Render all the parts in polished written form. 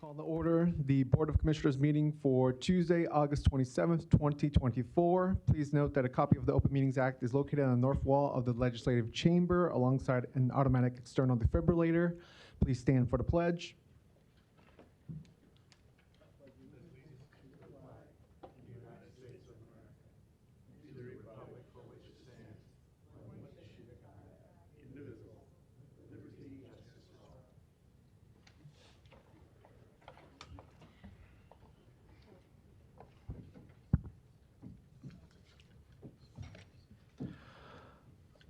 Call to order the Board of Commissioners meeting for Tuesday, August 27th, 2024. Please note that a copy of the Open Meetings Act is located on the north wall of the Legislative Chamber alongside an automatic external defibrillator. Please stand for the pledge.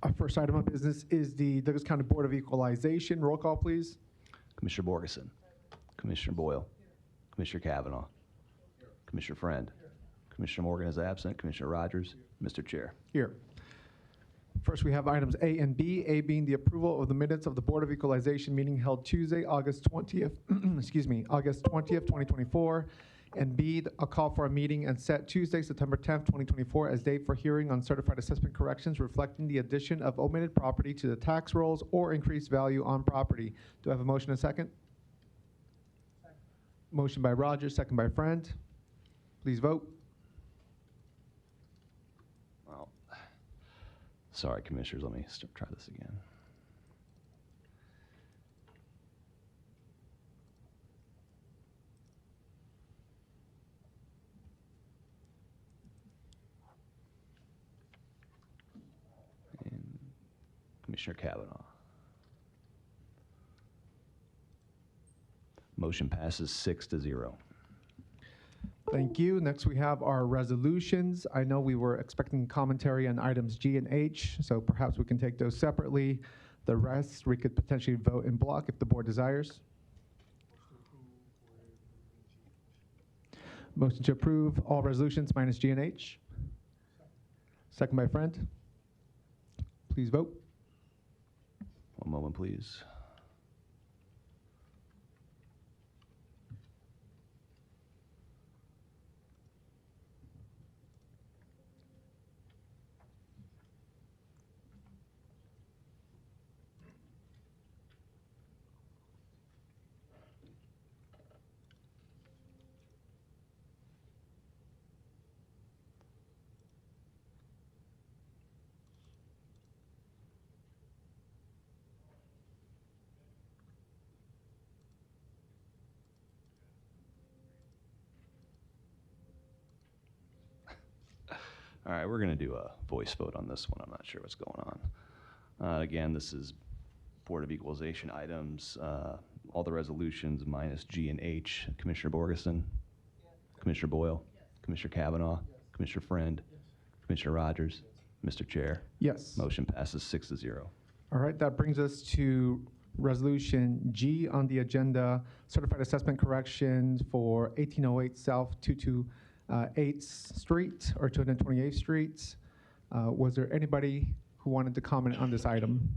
Our first item of business is the Douglas County Board of Equalization. Roll call, please. Commissioner Borgeson. Commissioner Boyle. Commissioner Kavanaugh. Commissioner Friend. Commissioner Morgan is absent. Commissioner Rogers. Mr. Chair. Here. First, we have items A and B. A being the approval of the minutes of the Board of Equalization meeting held Tuesday, August 20th, August 20th, 2024. And B, a call for a meeting and set Tuesday, September 10th, 2024 as date for hearing on certified assessment corrections reflecting the addition of omitted property to the tax rolls or increased value on property. Do I have a motion and a second? Second. Motion by Rogers, second by Friend. Please vote. Well, sorry, Commissioners. Let me try this again. Commissioner Kavanaugh. Motion passes 6-0. Thank you. Next, we have our resolutions. I know we were expecting commentary on items G and H, so perhaps we can take those separately. The rest, we could potentially vote in block if the board desires. Motion to approve all resolutions minus G and H. Second by Friend. Please vote. One moment, please. All right, we're going to do a voice vote on this one. I'm not sure what's going on. Again, this is Board of Equalization items, all the resolutions minus G and H. Commissioner Borgeson? Yes. Commissioner Boyle? Yes. Commissioner Kavanaugh? Yes. Commissioner Friend? Yes. Commissioner Rogers? Yes. Mr. Chair? Yes. Motion passes 6-0. All right, that brings us to Resolution G on the agenda, certified assessment corrections for 1808 South 228th Street or 228th Street. Was there anybody who wanted to comment on this item?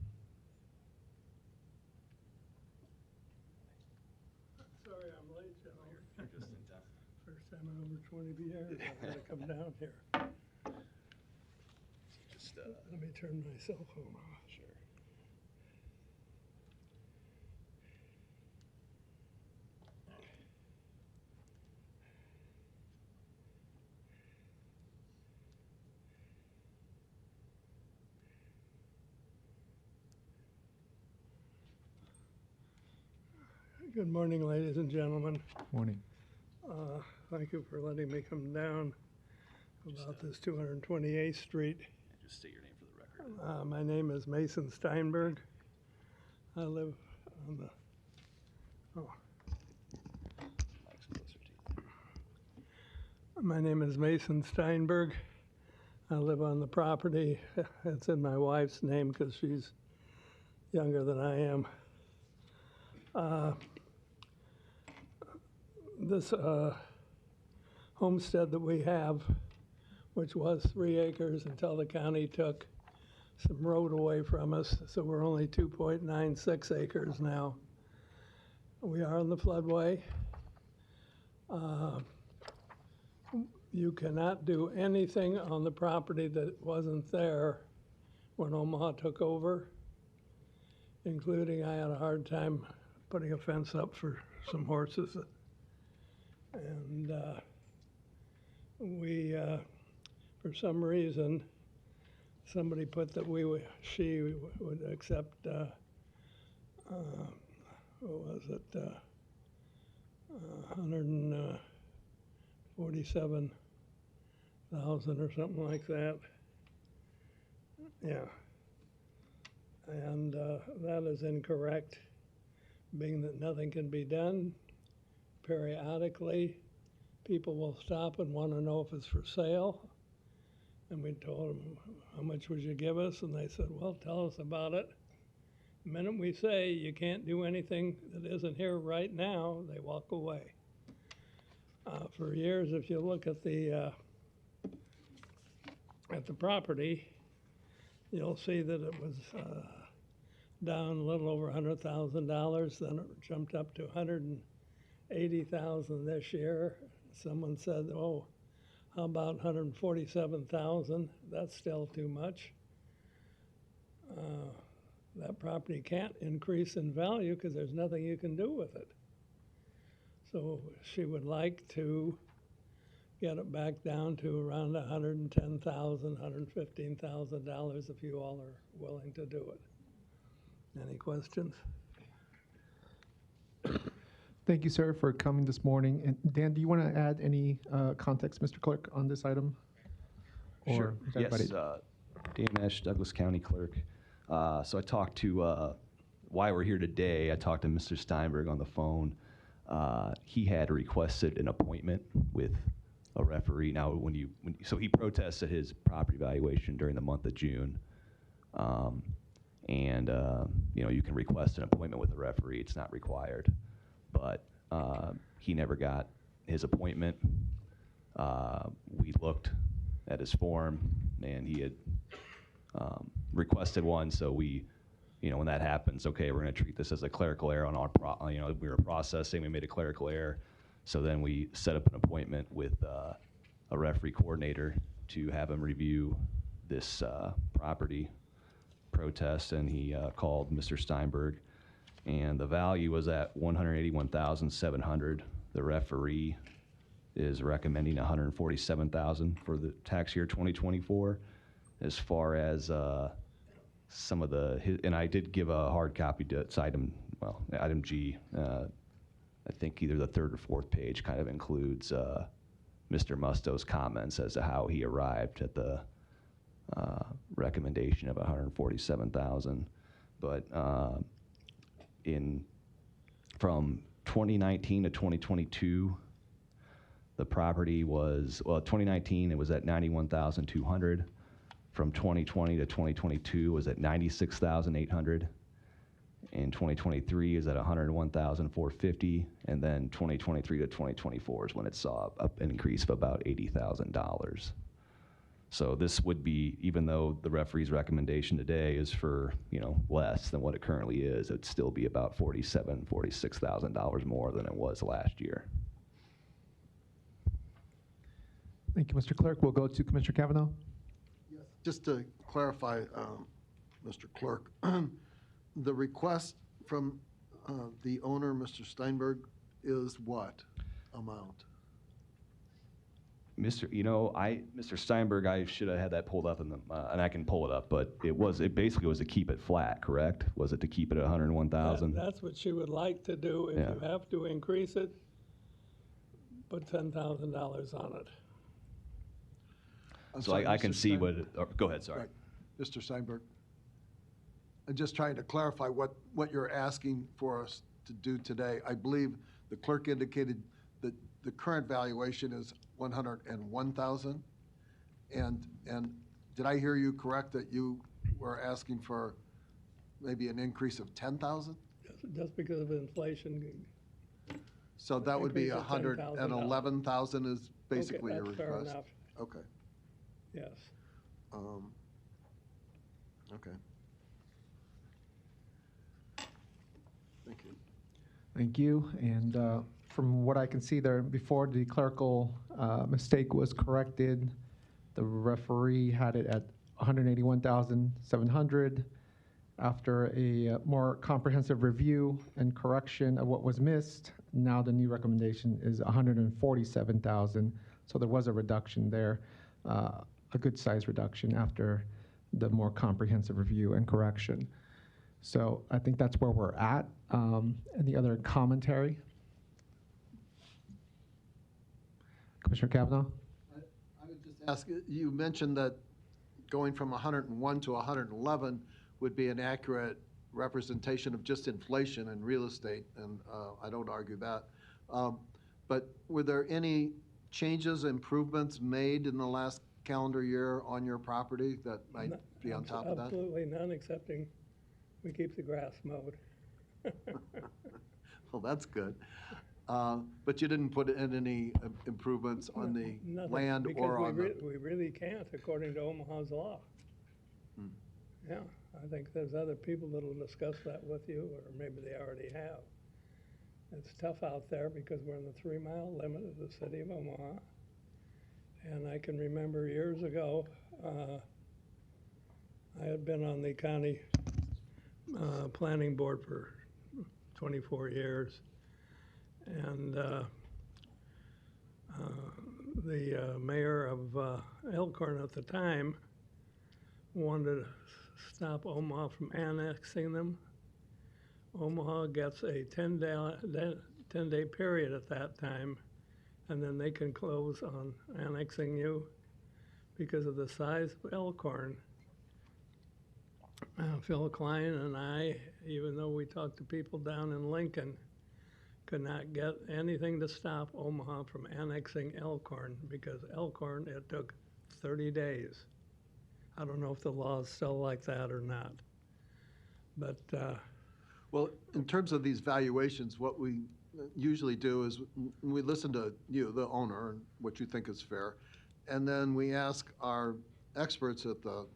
Sorry, I'm late, gentlemen. Just in time. First time in over 20 years, I've got to come down here. Just let me turn my cell phone off. Sure. Good morning, ladies and gentlemen. Morning. Thank you for letting me come down about this 228th Street. Just state your name for the record. My name is Mason Steinberg. I live on the, Mike's closer to you. my name is Mason Steinberg. I live on the property. It's in my wife's name because she's younger than I am. This homestead that we have, which was 3 acres until the county took some road away from us, so we're only 2.96 acres now. We are in the floodway. You cannot do anything on the property that wasn't there when Omaha took over, including I had a hard time putting a fence up for some horses we, for some reason, somebody put that she would accept, what was it, 147,000 or something like that. Yeah. And that is incorrect, being that nothing can be done. Periodically, people will stop and want to know if it's for sale. And we told them, how much would you give us? And they said, well, tell us about it. The minute we say you can't do anything that isn't here right now, they walk away. For years, if you look at the property, you'll see that it was down a little over $100,000. Then it jumped up to $180,000 this year. Someone said, "Oh, how about 147,000? That's still too much." That property can't increase in value because there's nothing you can do with it. So she would like to get it back down to around $110,000, $115,000 if you all are willing to do it. Any questions? Thank you, sir, for coming this morning. And Dan, do you want to add any context, Mr. Clerk, on this item? Sure. Is everybody- Yes, Dan Mesh, Douglas County Clerk. So I talked to, why we're here today, I talked to Mr. Steinberg on the phone. He had requested an appointment with a referee. Now, so he protested his property valuation during the month of June. You can request an appointment with a referee. It's not required. But he never got his appointment. We looked at his form, and he had requested one. So when that happens, okay, we're going to treat this as a clerical error on our, we were processing, we made a clerical error. So then we set up an appointment with a referee coordinator to have him review this property protest, and he called Mr. Steinberg, and the value was at $181,700. The referee is recommending $147,000 for the tax year 2024. As far as some of and I did give a hard copy to it's item G. I think either the third or fourth page kind of includes Mr. Musto's comments as to how he arrived at the recommendation of $147,000. But from 2019 to 2022, the property was, 2019 it was at $91,200. From 2020 to 2022 was at $96,800. In 2023 is at $101,450, and then 2023 to 2024 is when it saw an increase of about $80,000. So this would be, even though the referee's recommendation today is for less than what it currently is, it'd still be about $47,000, $46,000 more than it was last year. Thank you, Mr. Clerk. We'll go to Commissioner Cavanaugh. Yes. Just to clarify, Mr. Clerk, the request from the owner, Mr. Steinberg, is what amount? Mr. Steinberg, I should have had that pulled up, and I can pull it up, but it basically was to keep it flat, correct? Was it to keep it at $101,000? That's what she would like to do. If you have to increase it, put $10,000 on it. So I can see what, go ahead, sorry. Right. Mr. Steinberg, I'm just trying to clarify what you're asking for us to do today. I believe the clerk indicated that the current valuation is $101,000. And did I hear you correct that you were asking for maybe an increase of $10,000? Just because of inflation. So that would be Increase of $10,000. $111,000 is basically your that's request? fair enough. Okay. Yes. Okay. Thank you. Thank you. And from what I can see there, before the clerical mistake was corrected, the referee had it at $181,700. After a more comprehensive review and correction of what was missed, Now the new recommendation is 147,000. So there was a reduction there, a good size reduction after the more comprehensive review and correction. So I think that's where we're at. Any other commentary? Commissioner Kavanaugh? I would just ask, you mentioned that going from 101 to 111 would be an accurate representation of just inflation and real estate, and I don't argue that. But were there any changes, improvements made in the last calendar year on your property that might be on top of that? Absolutely none, excepting we keep the grass mowed. Well, that's good. But you didn't put in any improvements on the Nothing, land or on the... because we really can't, according to Omaha's law. Yeah, I think there's other people that'll discuss that with you, or maybe they already have. It's tough out there because we're in the 3-mile limit of the city of Omaha. And I can remember years ago, I had been on the county planning board for 24 years. And the mayor of Elkhorn at the time wanted to stop Omaha from annexing them. Omaha gets a 10-day period at that time, and then they can close on annexing you because of the size of Elkhorn. Phil Klein and I, even though we talked to people down in Lincoln, could not get anything to stop Omaha from annexing Elkhorn, because Elkhorn, it took 30 days. I don't know if the law is still like that or not. But Well, in terms of these valuations, what we usually do is we listen to you, the owner, and what you think is fair, and then we ask our experts at the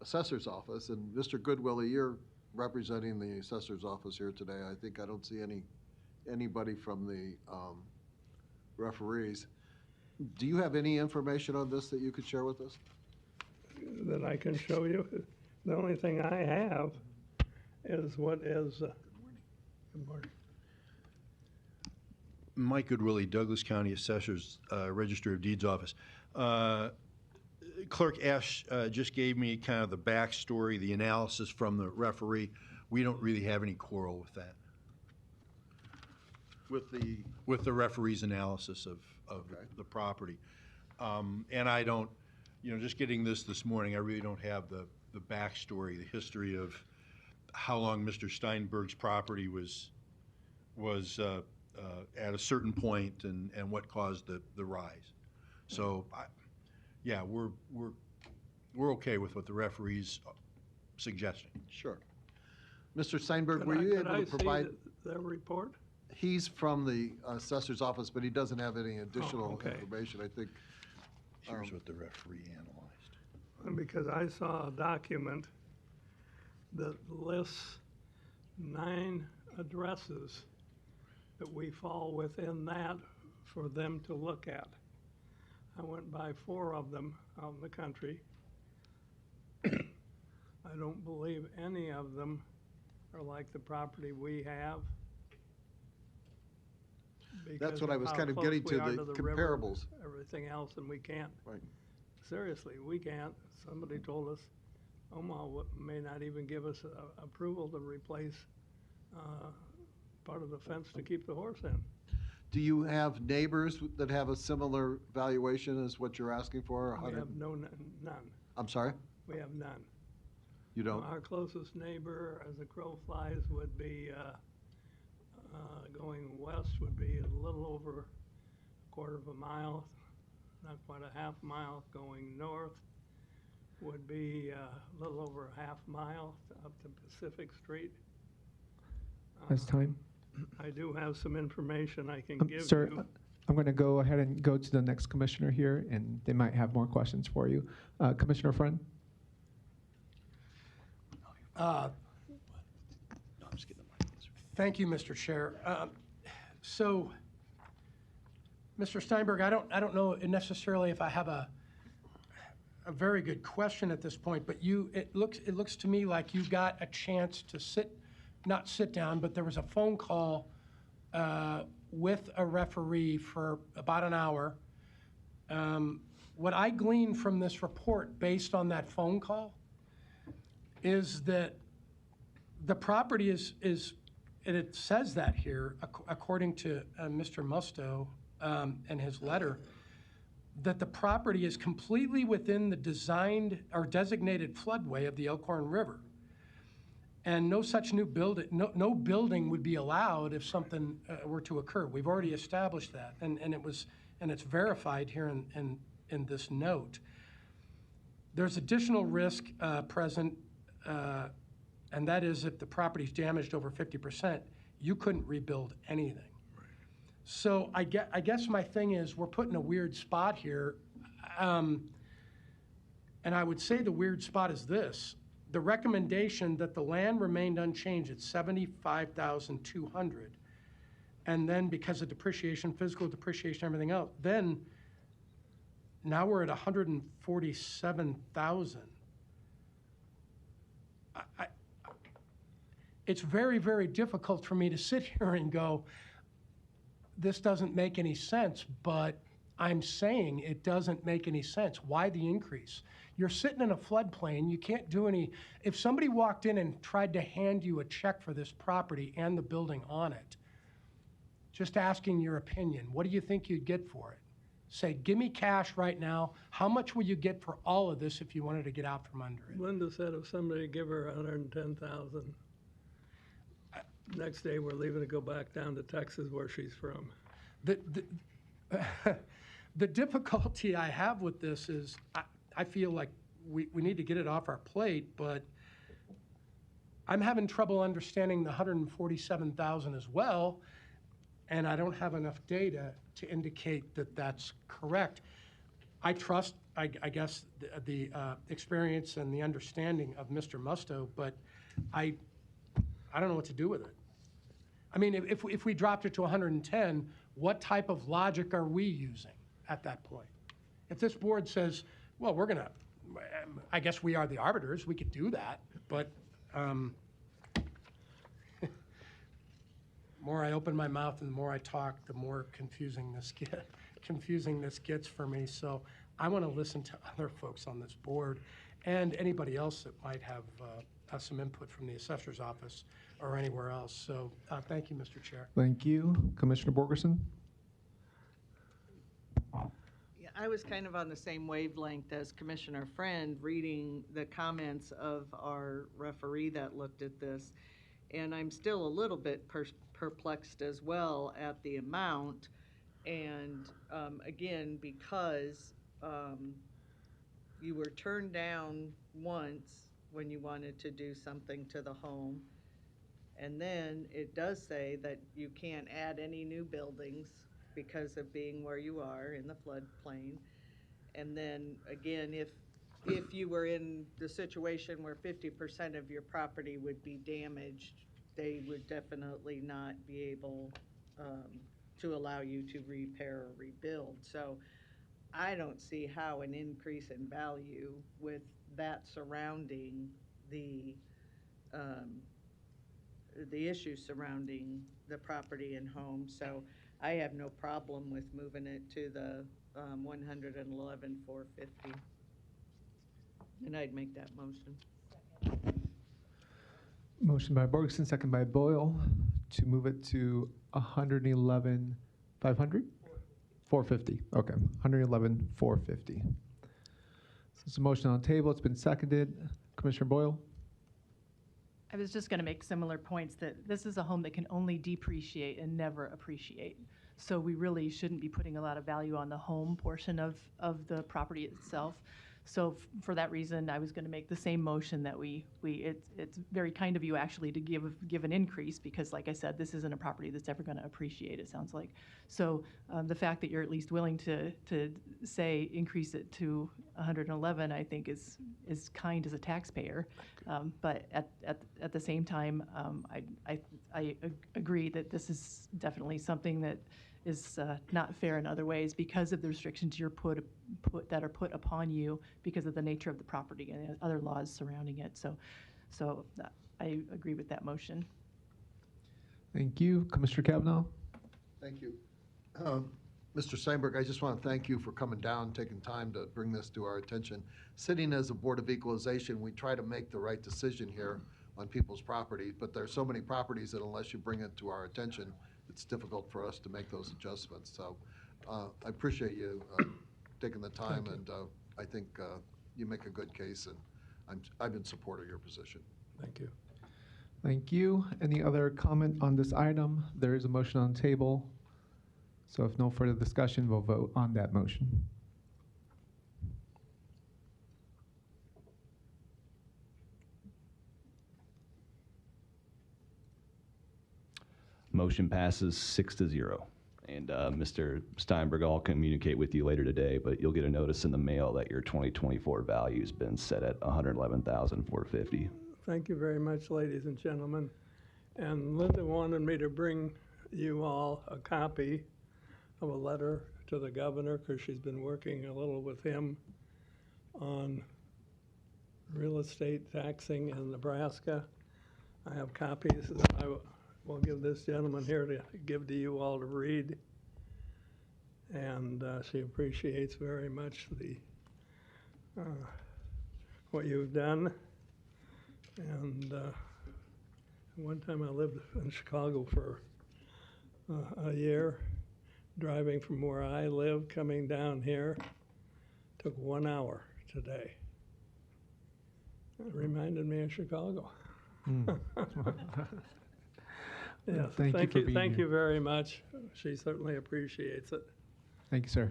assessor's office, and Mr. Goodwillie, you're representing the assessor's office here today. I think I don't see anybody from the referees. Do you have any information on this that you could share with us? that I can show you. The only thing I have is what is, good morning. Mike Goodwillie, Douglas County Assessor's Register of Deeds Office. Clerk Ash just gave me kind of the backstory, the analysis from the referee. We don't really have any quarrel with that. With the referee's analysis of Okay. the property. And I don't, just getting this morning, I really don't have the backstory, the history of how long Mr. Steinberg's property was at a certain point and what caused the rise. So, yeah, we're okay with what the referee's suggesting. Sure. Mr. Steinberg, were you able to provide? Could I see the report? He's from the assessor's office, but he doesn't have any additional okay. information, I think. Here's what the referee analyzed. Because I saw a document that lists 9 addresses that we fall within that for them to look at. I went by 4 of them out in the country. I don't believe any of them are like the property we have. That's what I was how kind of close getting we to, are the river, comparables. everything else, and we can't. Right. Seriously, we can't. Somebody told us Omaha may not even give us approval to replace part of the fence to keep the horse in. Do you have neighbors that have a similar valuation as what you're asking for? We have none. I'm sorry? We have none. You don't? Our closest neighbor, as the crow flies, would be going west would be a little over a quarter of a mile, not quite a half mile. Going north would be a little over a half mile up to Pacific Street. That's time. I do have some information I can give Sir, you. I'm going to go ahead and go to the next commissioner here, and they might have more questions for you. Commissioner Friend? No, I'm just getting the mic. Thank you, Mr. Chair. So, Mr. Steinberg, I don't know necessarily if I have a very good question at this point, but it looks to me like you got a chance to not sit down, but there was a phone call with a referee for about an hour. What I gleaned from this report based on that phone call is that the property is and it says that here, according to Mr. Musto and his letter, that the property is completely within the designed or designated floodway of the Elkhorn River. And no such new building, no building would be allowed if something were to occur. We've already established that, and it's verified here in this note. There's additional risk present, and that is if the property's damaged over 50%, you couldn't rebuild anything. So I guess my thing is we're put in a weird spot here, and I would say the weird spot is this. The recommendation that the land remained unchanged at $75,200, and then because of depreciation, physical depreciation, everything else, then now we're at $147,000. It's very, very difficult for me to sit here and go, this doesn't make any sense, but I'm saying it doesn't make any sense. Why the increase? You're sitting in a floodplain. You can't do any. If somebody walked in and tried to hand you a check for this property and the building on it, just asking your opinion, what do you think you'd get for it? Say, give me cash right now. How much will you get for all of this if you wanted to get out from under it? Linda said if somebody give her 110,000, next day we're leaving to go back down to Texas where she's from. The difficulty I have with this is I feel like we need to get it off our plate, but I'm having trouble understanding the 147,000 as well, and I don't have enough data to indicate that that's correct. I trust, I guess, the experience and the understanding of Mr. Musto, but I don't know what to do with it. I mean, if we dropped it to 110, what type of logic are we using at that point? If this board says, well, we're gonna, I guess we are the arbiters, we could do that, but more I open my mouth and the more I talk, the more confusing this gets for me. So I want to listen to other folks on this board and anybody else that might have some input from the assessor's office or anywhere else. So thank you, Mr. Chair. Thank you. Commissioner Borgerson? Yeah, I was kind of on the same wavelength as Commissioner Friend, reading the comments of our referee that looked at this, and I'm still a little bit perplexed as well at the amount. And again, because you were turned down once when you wanted to do something to the home, and then it does say that you can't add any new buildings because of being where you are in the floodplain. And then again, if you were in the situation where 50% of your property would be damaged, they would definitely not be able to allow you to repair or rebuild. So I don't see how an increase in value with that surrounding the issues surrounding the property and home. So I have no problem with moving it to the 111,450, and I'd make that motion. Motion by Borgerson, second by Boyle, to move it to 111,500? 450, okay, 111,450. So it's a motion on the table, it's been seconded. Commissioner Boyle? I was just going to make similar points that this is a home that can only depreciate and never appreciate. So we really shouldn't be putting a lot of value on the home portion of the property itself. So for that reason, I was going to make the same motion that it's very kind of you actually to give an increase, because like I said, this isn't a property that's ever going to appreciate, it sounds like. So the fact that you're at least willing to say increase it to 111, I think is kind as a taxpayer. But at the same time, I agree that this is definitely something that is not fair in other ways because of the restrictions that are put upon you because of the nature of the property and other laws surrounding it. So I agree with that motion. Thank you. Commissioner Kavanaugh? Thank you. Mr. Steinberg, I just want to thank you for coming down, taking time to bring this to our attention. Sitting as a Board of Equalization, we try to make the right decision here on people's property, but there are so many properties that unless you bring it to our attention, it's difficult for us to make those adjustments. So I appreciate you taking the time, and I think you make a good case, and I'm in support of your position. Thank you. Thank you. Any other comment on this item? There is a motion on the table. So if no further discussion, we'll vote on that motion. Motion passes 6-0. And Mr. Steinberg, I'll communicate with you later today, but you'll get a notice in the mail that your 2024 value's been set at $111,450. Thank you very much, ladies and gentlemen. And Linda wanted me to bring you all a copy of a letter to the governor, because she's been working a little with him on real estate taxing in Nebraska. I have copies that I will give this gentleman here to give to you all to read. And she appreciates very much the what you've done. And one time I lived in Chicago for a year. Driving from where I live, coming down here, took 1 hour today. It reminded me of Chicago. Yes, thank you very much. She certainly appreciates it. Thank you, sir.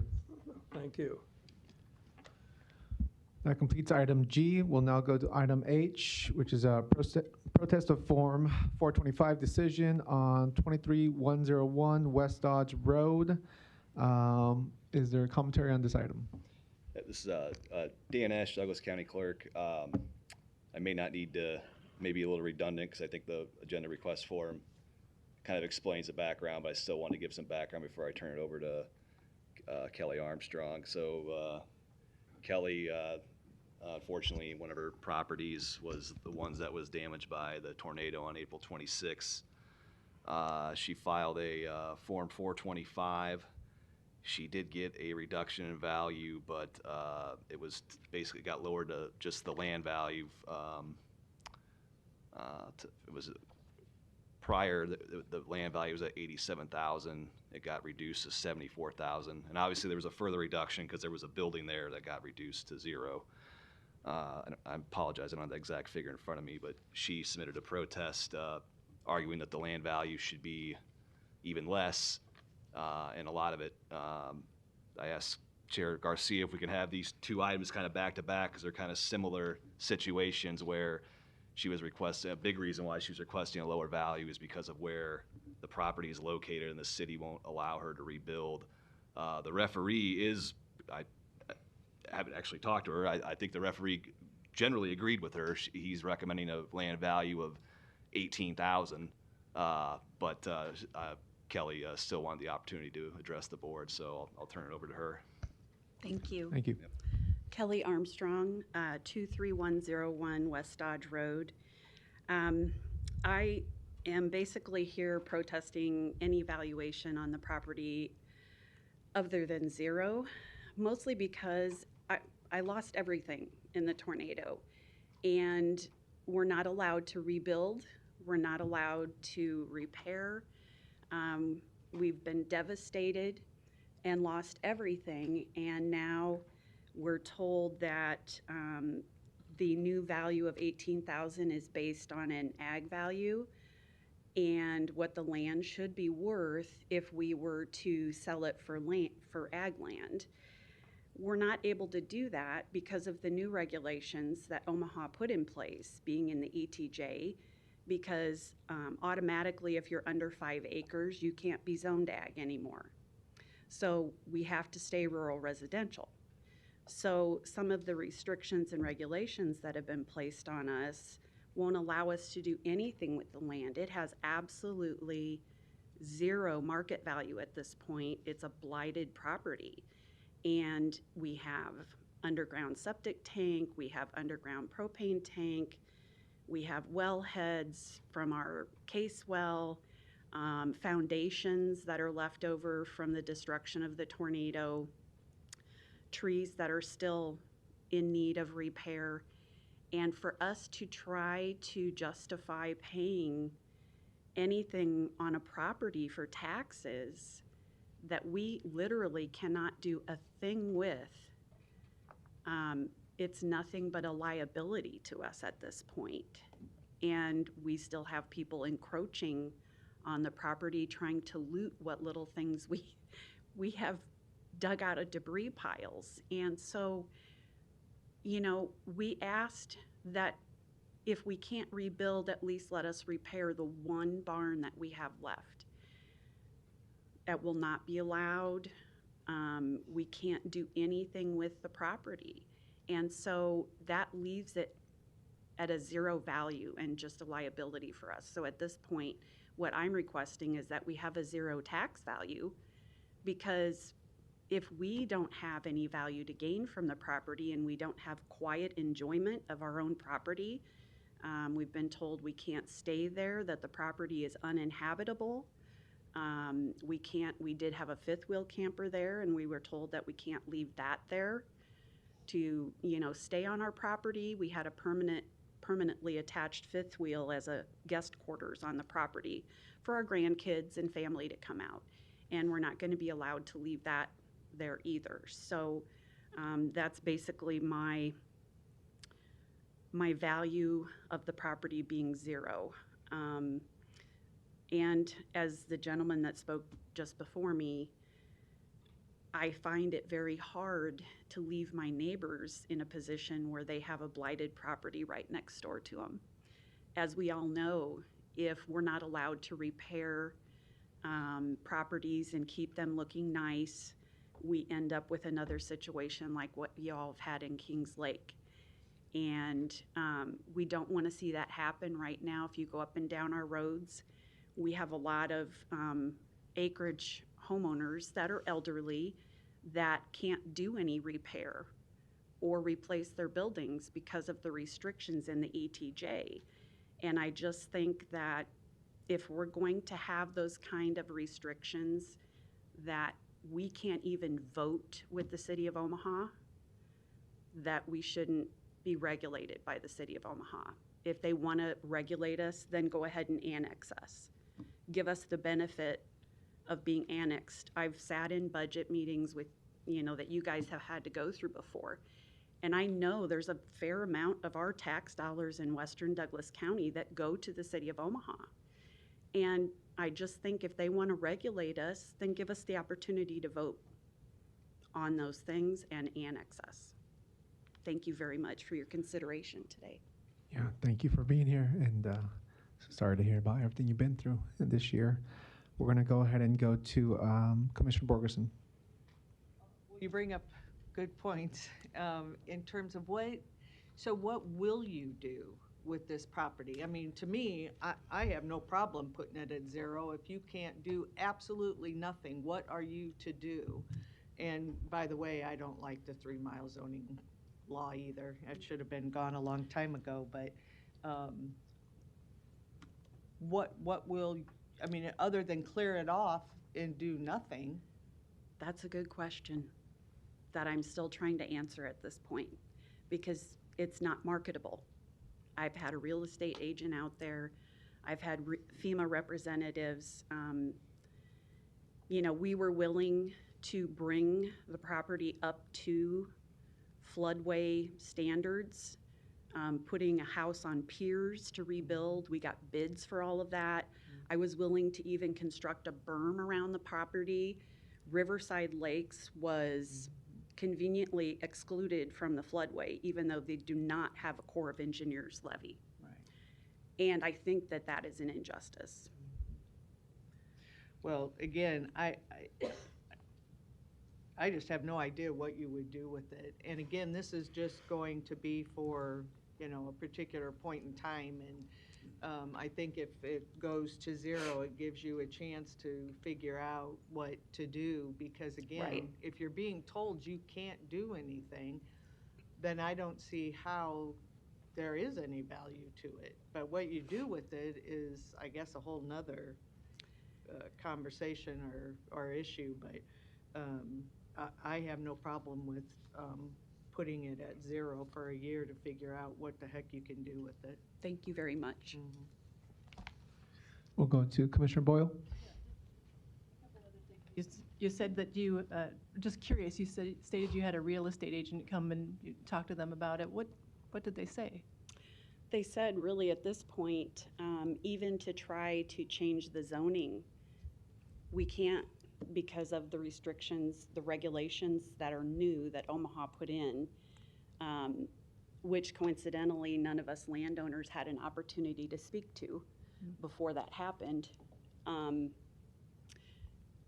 Thank you. That completes item G. We'll now go to item H, which is a protest of Form 425 decision on 23101 West Dodge Road. Is there a commentary on this item? This is Dan Ash, Douglas County Clerk. I may not need to, maybe a little redundant, because I think the agenda request form kind of explains the background, but I still want to give some background before I turn it over to Kelly Armstrong. So Kelly, unfortunately, one of her properties was the ones that was damaged by the tornado on April 26th. She filed a Form 425. She did get a reduction in value, but it was basically got lowered to just the land value. It was prior, the land value was at $87,000. It got reduced to $74,000, and obviously there was a further reduction because there was a building there that got reduced to zero. And I apologize, I don't have the exact figure in front of me, but she submitted a protest arguing that the land value should be even less, and a lot of it, I asked Chair Garcia if we can have these two items kind of back to back, because they're kind of similar situations where she was requesting, a big reason why she was requesting a lower value is because of where the property is located and the city won't allow her to rebuild. The referee is, I haven't actually talked to her, I think the referee generally agreed with her. He's recommending a land value of $18,000, but Kelly still wanted the opportunity to address the board, so I'll turn it over to her. Thank you. Thank you. Yep. Kelly Armstrong, 23101 West Dodge Road. I am basically here protesting any valuation on the property other than zero, mostly because I lost everything in the tornado, and we're not allowed to rebuild. We're not allowed to repair. We've been devastated and lost everything, and now we're told that the new value of $18,000 is based on an ag value and what the land should be worth if we were to sell it for ag land. We're not able to do that because of the new regulations that Omaha put in place, being in the ETJ, because automatically if you're under 5 acres, you can't be zoned ag anymore. So we have to stay rural residential. So some of the restrictions and regulations that have been placed on us won't allow us to do anything with the land. It has absolutely zero market value at this point. It's a blighted property. And we have underground septic tank, we have underground propane tank, we have well heads from our case well. foundations that are left over from the destruction of the tornado, trees that are still in need of repair. And for us to try to justify paying anything on a property for taxes that we literally cannot do a thing with, it's nothing but a liability to us at this point. And we still have people encroaching on the property, trying to loot what little things we have dug out of debris piles. And so, you know, we asked that if we can't rebuild, at least let us repair the one barn that we have left. That will not be allowed. We can't do anything with the property. And so that leaves it at a zero value and just a liability for us. So at this point, what I'm requesting is that we have a zero tax value, because if we don't have any value to gain from the property and we don't have quiet enjoyment of our own property, we've been told we can't stay there, that the property is uninhabitable. We did have a fifth wheel camper there, and we were told that we can't leave that there to, you know, stay on our property. We had a permanently attached fifth wheel as a guest quarters on the property for our grandkids and family to come out. And we're not going to be allowed to leave that there either. So that's basically my value of the property being zero. And as the gentleman that spoke just before me, I find it very hard to leave my neighbors in a position where they have a blighted property right next door to them. As we all know, if we're not allowed to repair properties and keep them looking nice, we end up with another situation like what y'all have had in Kings Lake. And we don't want to see that happen right now. If you go up and down our roads, we have a lot of acreage homeowners that are elderly that can't do any repair or replace their buildings because of the restrictions in the ETJ. And I just think that if we're going to have those kind of restrictions that we can't even vote with the City of Omaha, that we shouldn't be regulated by the City of Omaha. If they want to regulate us, then go ahead and annex us. Give us the benefit of being annexed. I've sat in budget meetings with, you know, that you guys have had to go through before. And I know there's a fair amount of our tax dollars in Western Douglas County that go to the City of Omaha. And I just think if they want to regulate us, then give us the opportunity to vote on those things and annex us. Thank you very much for your consideration today. Yeah, thank you for being here, and sorry to hear about everything you've been through this year. We're going to go ahead and go to Commissioner Borgerson. You bring up good points in terms of what will you do with this property? I mean, to me, I have no problem putting it at zero. If you can't do absolutely nothing, what are you to do? And by the way, I don't like the 3-mile zoning law either. It should have been gone a long time ago, but what will, I mean, other than clear it off and do nothing? That's a good question that I'm still trying to answer at this point, because it's not marketable. I've had a real estate agent out there. I've had FEMA representatives. You know, we were willing to bring the property up to floodway standards, putting a house on piers to rebuild. We got bids for all of that. I was willing to even construct a berm around the property. Riverside Lakes was conveniently excluded from the floodway, even though they do not have a Corps of Engineers levy. Right. And I think that that is an injustice. Well, again, I just have no idea what you would do with it. And again, this is just going to be for, you know, a particular point in time. And I think if it goes to zero, it gives you a chance to figure out what to do. Because again, Right. if you're being told you can't do anything, then I don't see how there is any value to it. But what you do with it is, I guess, a whole nother conversation or issue, but I have no problem with putting it at 0 for a year to figure out what the heck you can do with it. Thank you very much. We'll go to Commissioner Boyle. You said that you, just curious, you stated you had a real estate agent come and you talked to them about it. What did they say? They said really at this point, even to try to change the zoning, we can't because of the restrictions, the regulations that are new that Omaha put in, which coincidentally none of us landowners had an opportunity to speak to before that happened.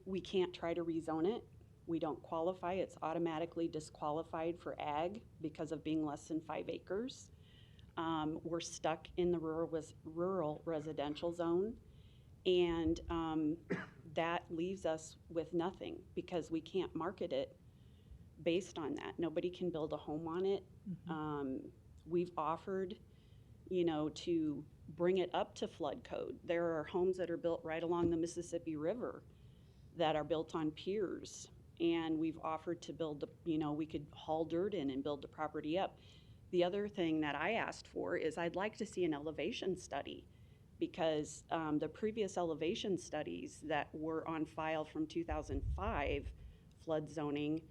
We can't try to rezone it. We don't qualify. It's automatically disqualified for ag because of being less than 5 acres. We're stuck in the rural residential zone, and that leaves us with nothing because we can't market it based on that. Nobody can build a home on it. We've offered, to bring it up to flood code. There are homes that are built right along the Mississippi River that are built on piers, and we've offered to build, we could haul dirt in and build the property up. The other thing that I asked for is I'd like to see an elevation study because the previous elevation studies that were on file from 2005 flood zoning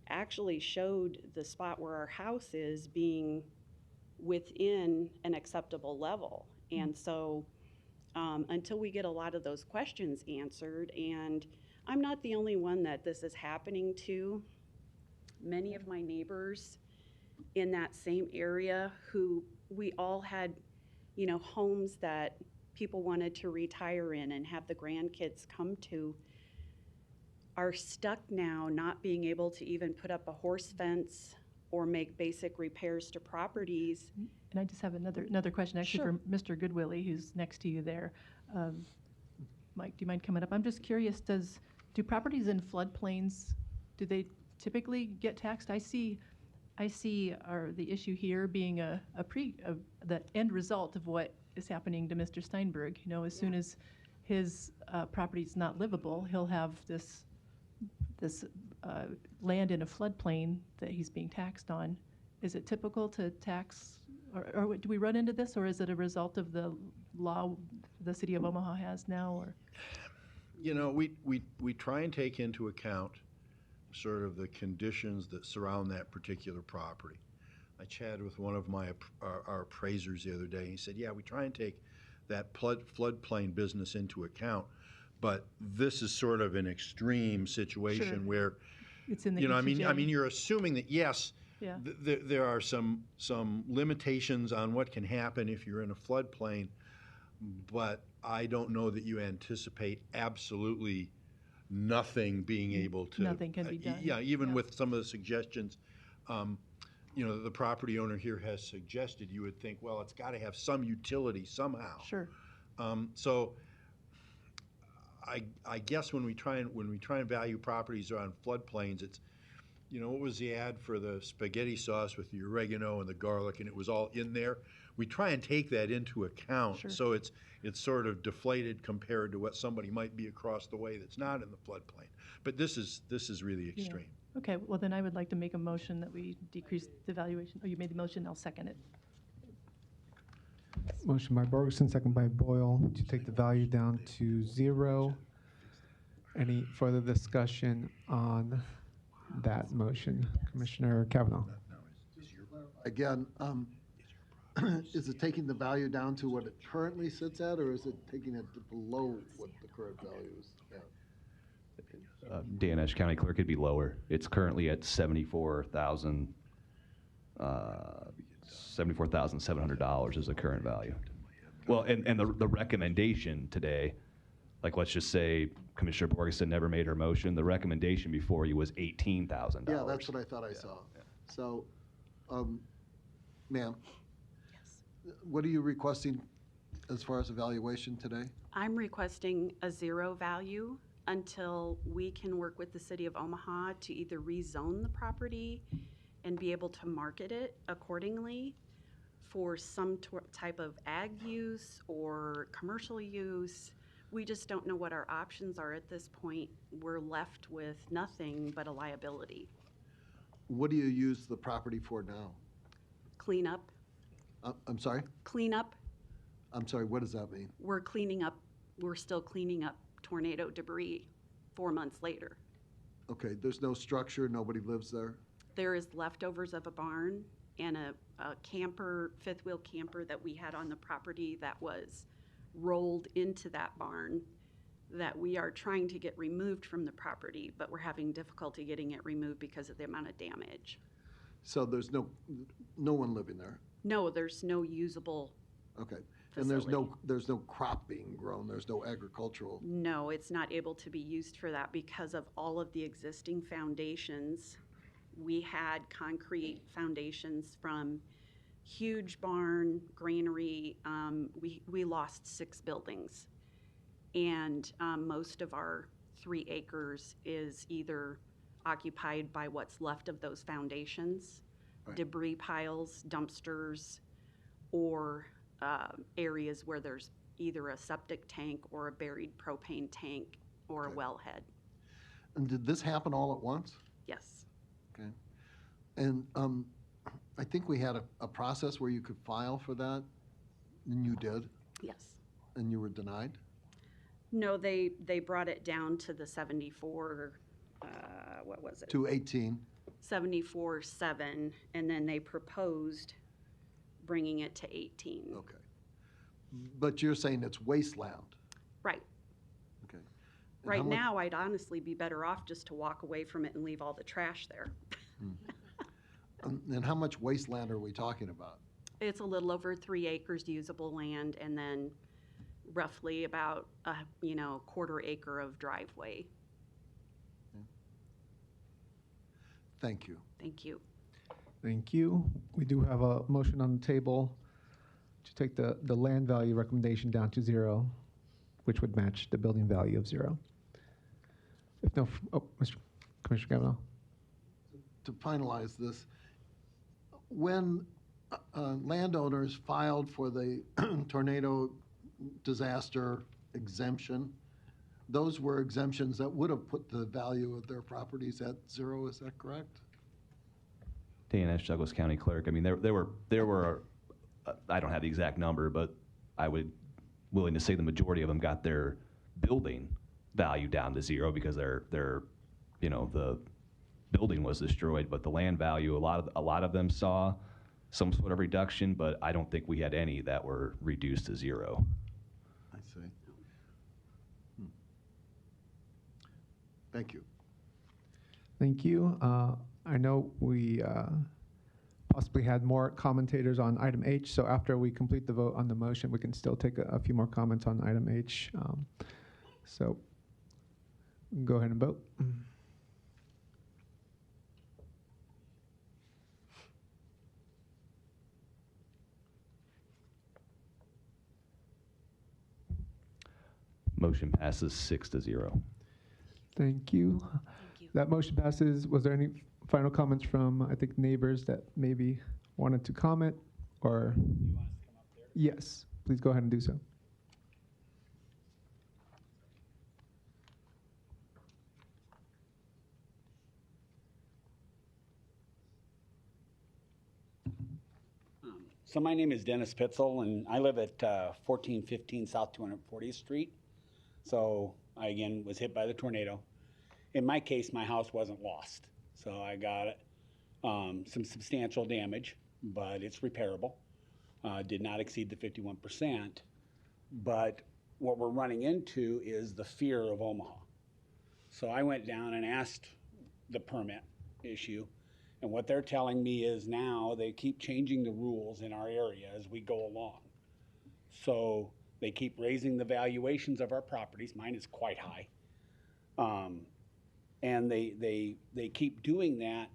actually showed the spot where our house is being within an acceptable level. And so until we get a lot of those questions answered, and I'm not the only one that this is happening to. Many of my neighbors in that same area who we all had, homes that people wanted to retire in and have the grandkids come to, are stuck now not being able to even put up a horse fence or make basic repairs to properties. And I just have another question actually Sure. for Mr. Goodwillie, who's next to you there. Mike, do you mind coming up? I'm just curious, do properties in floodplains, do they typically get taxed? I see the issue here being the end result of what is happening to Mr. Steinberg. As soon as his property's not livable, he'll have this land in a floodplain that he's being taxed on. Is it typical to tax, or do we run into this, or is it a result of the law the city of Omaha has now, or? We try and take into account sort of the conditions that surround that particular property. I chatted with one of our appraisers the other day. He said, yeah, we try and take that floodplain business into account, but this is sort of an extreme situation Sure. where, It's in the I mean, ETJ. you're assuming that, yes, Yeah. there are some limitations on what can happen if you're in a floodplain, but I don't know that you anticipate absolutely nothing being able to. Nothing can be done. Yeah, even Yeah. with some of the suggestions, that the property owner here has suggested, you would think, well, it's got to have some utility somehow. Sure. So I guess when we try and value properties on floodplains, it's, what was the ad for the spaghetti sauce with the oregano and the garlic, and it was all in there. We try and take that into account, Sure. so it's sort of deflated compared to what somebody might be across the way that's not in the floodplain. But this is really extreme. Okay, well then I would like to make a motion that we decrease the valuation. Oh, you made the motion, I'll second it. Motion by Borgeson, second by Boyle, to take the value down to 0. Any further discussion on that motion? Commissioner Kavanaugh. Again, is it taking the value down to what it currently sits at, or is it taking it below what the current value is at? Dan Esch, County Clerk, it'd be lower. It's currently at $74,700 is the current value. Well, and the recommendation today, like let's just say Commissioner Borgeson never made her motion, the recommendation before you was $18,000. Yeah, that's what I thought I saw. So, ma'am, what are you requesting as far as evaluation today? I'm requesting a 0 value until we can work with the city of Omaha to either rezone the property and be able to market it accordingly for some type of ag use or commercial use. We just don't know what our options are at this point. We're left with nothing but a liability. What do you use the property for now? Cleanup, I'm sorry? cleanup, I'm sorry, what does that mean? we're cleaning up, we're still cleaning up tornado debris 4 months later. Okay, there's no structure, nobody lives there? There is leftovers of a barn and a camper, fifth wheel camper that we had on the property that was rolled into that barn that we are trying to get removed from the property, but we're having difficulty getting it removed because of the amount of damage. So there's no one living there? No, there's no usable, Okay. And there's Facility. there's no crop being grown, there's no agricultural? no, it's not able to be used for that because of all of the existing foundations. We had concrete foundations from huge barn, granary. We lost 6 buildings. And most of our 3 acres is either occupied by what's left of those foundations, Right. debris piles, dumpsters, or areas where there's either a septic tank or a buried propane tank or a Okay. wellhead. And did this happen all at once? Yes. Okay. And I think we had a process where you could file for that, and you did, Yes. and you were denied? No, they brought it down to the 74, what was it? 218. 74.7, and then they proposed bringing it to 18. Okay. But you're saying it's wasteland? Right. Okay. And how Right much- now, I'd honestly be better off just to walk away from it and leave all the trash there. And how much wasteland are we talking about? It's a little over 3 acres usable land, and then roughly about a quarter acre of driveway. Thank you. Thank you. Thank you. We do have a motion on the table to take the land value recommendation down to 0, which would match the building value of 0. If no, Mr. Commissioner Kavanaugh. To finalize this, when landowners filed for the tornado disaster exemption, those were exemptions that would have put the value of their properties at 0, is that correct? Dan Esch, Douglas County Clerk. I mean, there were, I don't have the exact number, but I would willing to say the majority of them got their building value down to 0 because the building was destroyed, but the land value, a lot of them saw some sort of reduction, but I don't think we had any that were reduced to 0. I see. Thank you. Thank you. I know we possibly had more commentators on item H, so after we complete the vote on the motion, we can still take a few more comments on item H. So go ahead and vote. Motion passes 6-0. Thank you. Thank you. That motion passes. Was there any final comments from, I think, neighbors that maybe wanted to comment, or? You want us to come up there? Yes, please go ahead and do so. So my name is Dennis Pitzel, and I live at 1415 South 240th Street. So I, again, was hit by the tornado. In my case, my house wasn't lost. So I got some substantial damage, but it's repairable. Did not exceed the 51%. But what we're running into is the fear of Omaha. So I went down and asked the permit issue. And what they're telling me is now they keep changing the rules in our area as we go along. So they keep raising the valuations of our properties. Mine is quite high. And they keep doing that,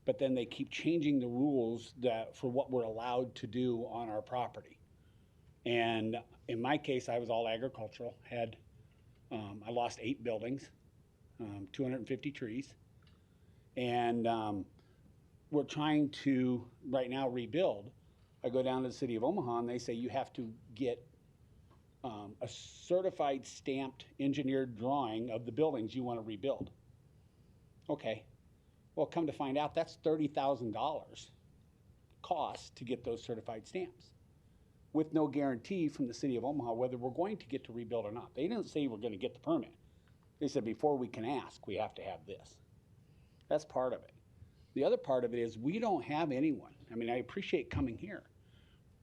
but then they keep changing the rules that for what we're allowed to do on our property. And in my case, I was all agricultural. I lost 8 buildings, 250 trees. And we're trying to, right now, rebuild. I go down to the city of Omaha, and they say you have to get a certified stamped engineered drawing of the buildings you want to rebuild. Okay, well, come to find out, that's $30,000 cost to get those certified stamps, with no guarantee from the city of Omaha whether we're going to get to rebuild or not. They didn't say we're going to get the permit. They said before we can ask, we have to have this. That's part of it. The other part of it is we don't have anyone. I mean, I appreciate coming here,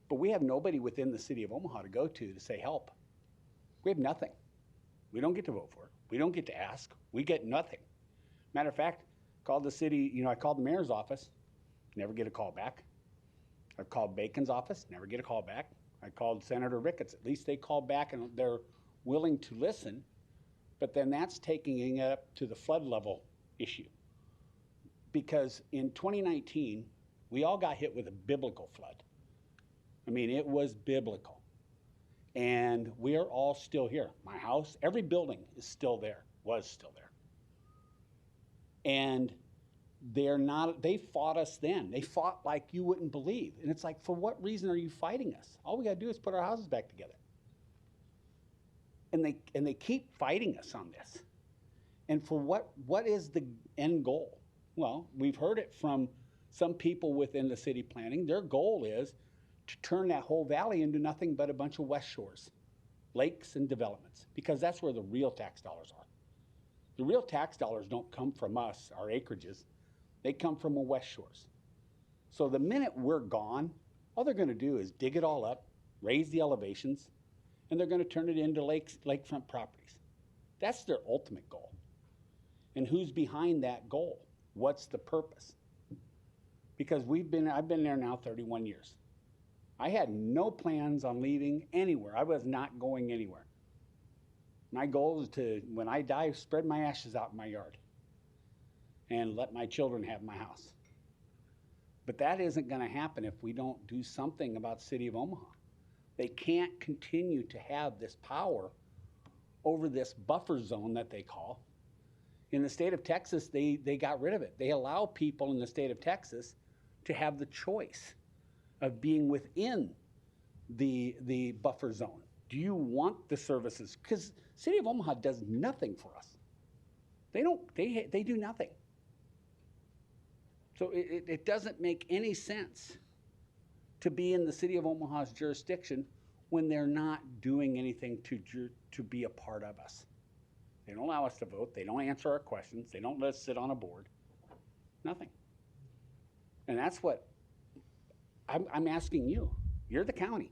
but we have nobody within the city of Omaha to go to say help. We have nothing. We don't get to vote for it. We don't get to ask. We get nothing. Matter of fact, called the city, I called the mayor's office, never get a call back. I've called Bacon's office, never get a call back. I called Senator Ricketts, at least they called back and they're willing to listen, but then that's taking it up to the flood level issue. Because in 2019, we all got hit with a biblical flood. I mean, it was biblical. And we're all still here. My house, every building is still there, was still there. And they fought us then. They fought like you wouldn't believe. And it's like, for what reason are you fighting us? All we gotta do is put our houses back together. And they keep fighting us on this. And for what is the end goal? Well, we've heard it from some people within the city planning. Their goal is to turn that whole valley into nothing but a bunch of West Shores, lakes and developments, because that's where the real tax dollars are. The real tax dollars don't come from us, our acreages. They come from the West Shores. So the minute we're gone, all they're gonna do is dig it all up, raise the elevations, and they're gonna turn it into lakefront properties. That's their ultimate goal. And who's behind that goal? What's the purpose? Because I've been there now 31 years. I had no plans on leaving anywhere. I was not going anywhere. My goal is to, when I die, spread my ashes out in my yard and let my children have my house. But that isn't gonna happen if we don't do something about the city of Omaha. They can't continue to have this power over this buffer zone that they call. In the state of Texas, they got rid of it. They allow people in the state of Texas to have the choice of being within the buffer zone. Do you want the services? Because city of Omaha does nothing for us. They do nothing. So it doesn't make any sense to be in the city of Omaha's jurisdiction when they're not doing anything to be a part of us. They don't allow us to vote. They don't answer our questions. They don't let us sit on a board. Nothing. And that's what I'm asking you. You're the county.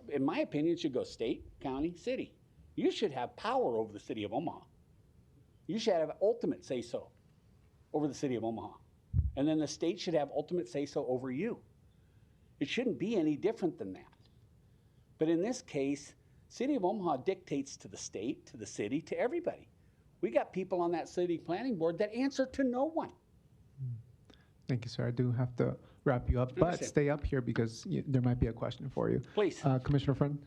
In my opinion, it should go state, county, city. You should have power over the city of Omaha. You should have ultimate say-so over the city of Omaha. And then the state should have ultimate say-so over you. It shouldn't be any different than that. But in this case, city of Omaha dictates to the state, to the city, to everybody. We got people on that city planning board that answer to no one. Thank you, sir. I do have to wrap you up, but Understand. stay up here because there might be a question for you. Please. Commissioner Friend?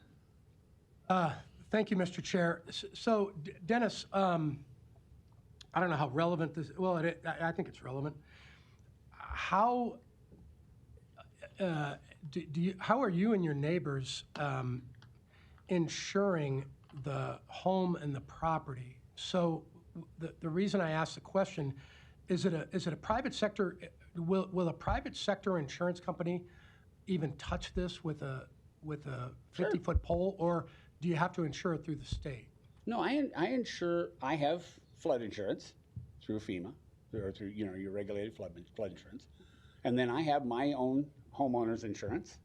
Thank you, Mr. Chair. So, Dennis, I don't know how relevant this, well, I think it's relevant. How how are you and your neighbors insuring the home and the property? So the reason I asked the question, is it a private sector, will a private sector insurance company even touch this with a 50-foot pole, or do you have to insure it through the state? No, I have flood insurance through FEMA, or through, your regulated flood insurance. And then I have my own homeowner's insurance.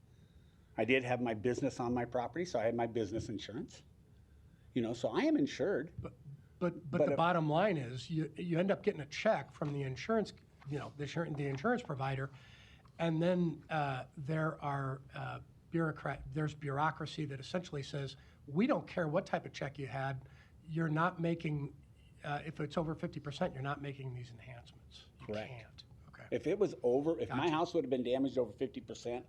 I did have my business on my property, so I had my business insurance. So I am insured. But the bottom line is, you end up getting a check from the insurance, the insurance provider, and then there's bureaucracy that essentially says, we don't care what type of check you had, you're not making, if it's over 50%, you're not making these enhancements. You Correct. can't. Okay. If it was over, if my Gotcha. house would have been damaged over 50%,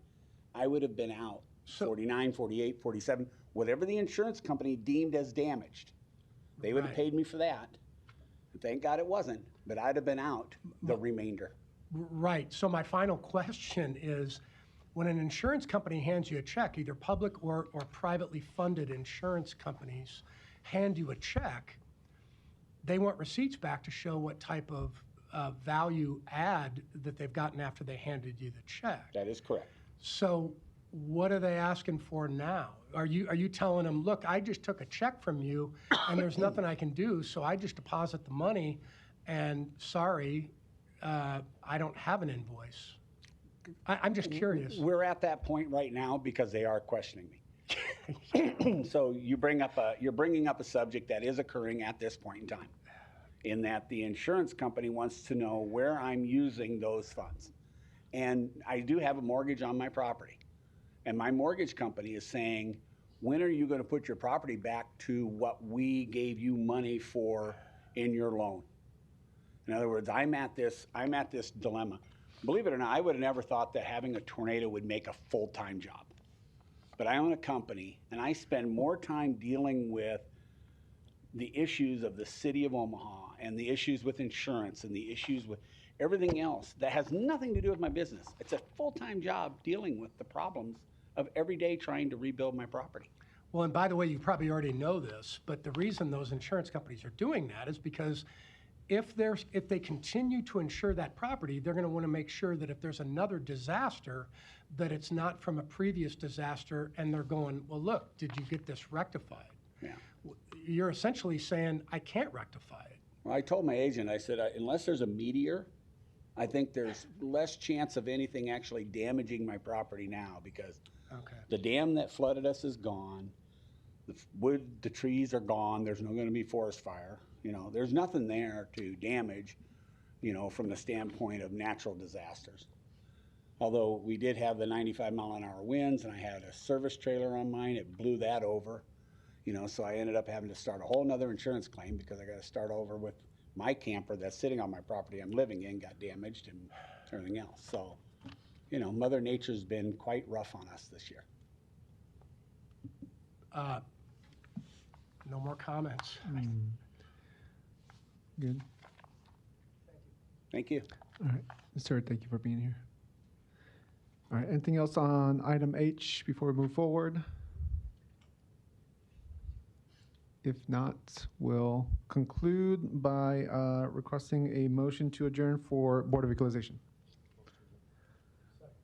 I would have been out 49, 48, 47, whatever the insurance company deemed as damaged. They would have Right. paid me for that. Thank God it wasn't, but I'd have been out the remainder. Right. So my final question is, when an insurance company hands you a check, either public or privately funded insurance companies hand you a check, they want receipts back to show what type of value add that they've gotten after they handed you the check. That is correct. So what are they asking for now? Are you telling them, look, I just took a check from you and there's nothing I can do, so I just deposit the money and sorry, I don't have an invoice? I'm just curious. We're at that point right now because they are questioning me. So you're bringing up a subject that is occurring at this point in time, in that the insurance company wants to know where I'm using those funds. And I do have a mortgage on my property. And my mortgage company is saying, when are you going to put your property back to what we gave you money for in your loan? In other words, I'm at this dilemma. Believe it or not, I would have never thought that having a tornado would make a full-time job. But I own a company, and I spend more time dealing with the issues of the city of Omaha and the issues with insurance and the issues with everything else that has nothing to do with my business. It's a full-time job dealing with the problems of every day trying to rebuild my property. Well, and by the way, you probably already know this, but the reason those insurance companies are doing that is because if they continue to insure that property, they're going to want to make sure that if there's another disaster, that it's not from a previous disaster, and they're going, well, look, did you get this rectified? Yeah. You're essentially saying, I can't rectify it. Well, I told my agent, I said, unless there's a meteor, I think there's less chance of anything actually damaging my property now, because the dam that flooded us is gone. The trees are gone. There's not going to be forest fire. You know, there's nothing there to damage, you know, from the standpoint of natural disasters. Although we did have the 95-mile-an-hour winds, and I had a service trailer on mine. It blew that over, you know, so I ended up having to start a whole nother insurance claim because I got to start over with my camper that's sitting on my property I'm living in, got damaged and everything else. So, you know, Mother Nature's been quite rough on us this year. No more comments. Good. Thank you. All right, sir, thank you for being here. All right, anything else on item H before we move forward? If not, we'll conclude by requesting a motion to adjourn for Board of Equalization.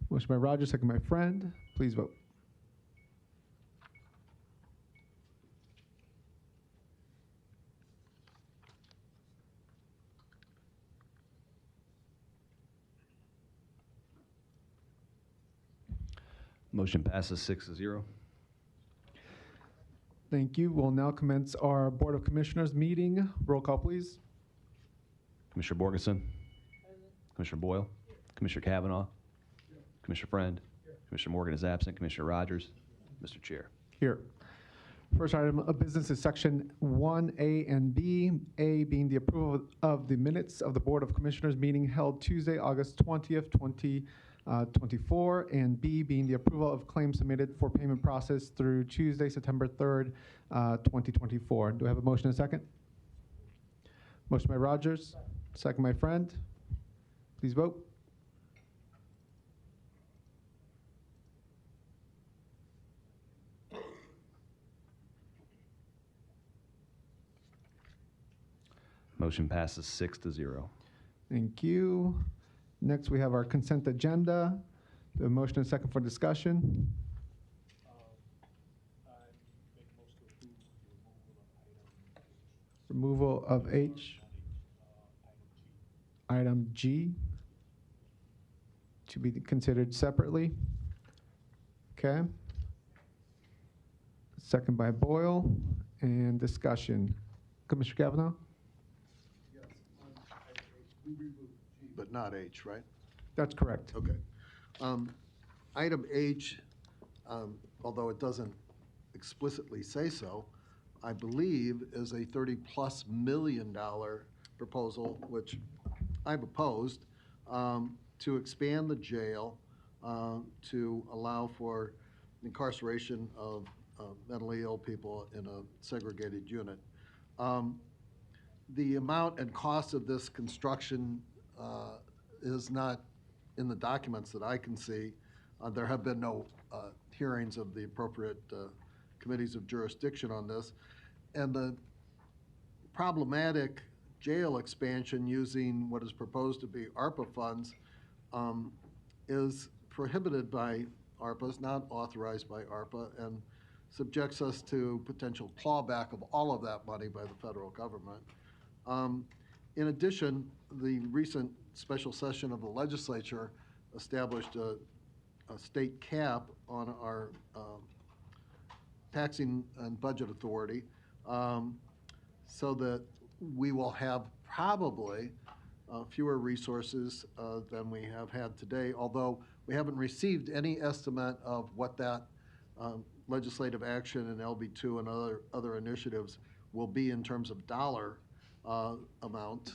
Motion by Roger, second by Friend. Please vote. Motion passes 6-0. Thank you. We'll now commence our Board of Commissioners meeting. Roll call, please. Commissioner Borgeson? Commissioner Boyle? Commissioner Kavanaugh? Commissioner Friend? Commissioner Morgan is absent. Commissioner Rogers? Mr. Chair. Here. First item of business is section 1A and B. A being the approval of the minutes of the Board of Commissioners meeting held Tuesday, August 20th, 2024, and B being the approval of claims submitted for payment process through Tuesday, September 3rd, 2024. Do I have a motion and a second? Motion by Rogers, second by Friend. Please vote. Motion passes 6-0. Thank you. Next, we have our consent agenda. The motion and second for discussion. Removal of H. Item G. To be considered separately. Okay. Second by Boyle. And discussion. Commissioner Kavanaugh? But not H, right? That's correct. Okay. Item H, although it doesn't explicitly say so, I believe is a $30+ million proposal, which I've opposed, to expand the jail to allow for incarceration of mentally ill people in a segregated unit. The amount and cost of this construction is not in the documents that I can see. There have been no hearings of the appropriate committees of jurisdiction on this. And the problematic jail expansion using what is proposed to be ARPA funds is prohibited by ARPA, is not authorized by ARPA, and subjects us to potential clawback of all of that money by the federal government. In addition, the recent special session of the legislature established a state cap on our taxing and budget authority, so that we will have probably fewer resources than we have had today, although we haven't received any estimate of what that legislative action and LB2 and other initiatives will be in terms of dollar amount.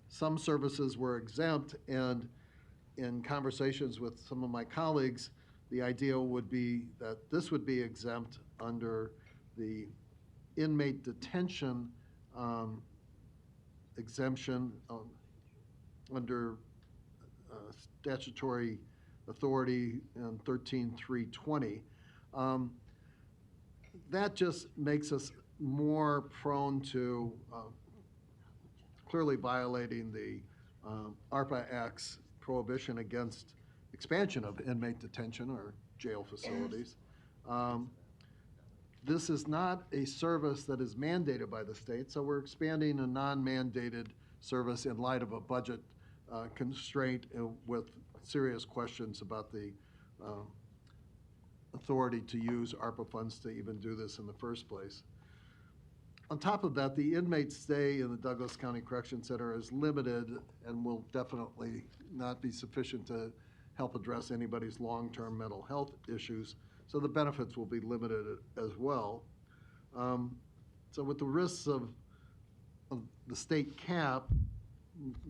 Some services were exempt, and in conversations with some of my colleagues, the idea would be that this would be exempt under the inmate detention exemption under statutory authority in 13.320. That just makes us more prone to clearly violating the ARPA Act's prohibition against expansion of inmate detention or jail facilities. This is not a service that is mandated by the state, so we're expanding a non-mandated service in light of a budget constraint with serious questions about the authority to use ARPA funds to even do this in the first place. On top of that, the inmate stay in the Douglas County Correction Center is limited and will definitely not be sufficient to help address anybody's long-term mental health issues, so the benefits will be limited as well. So with the risks of the state cap,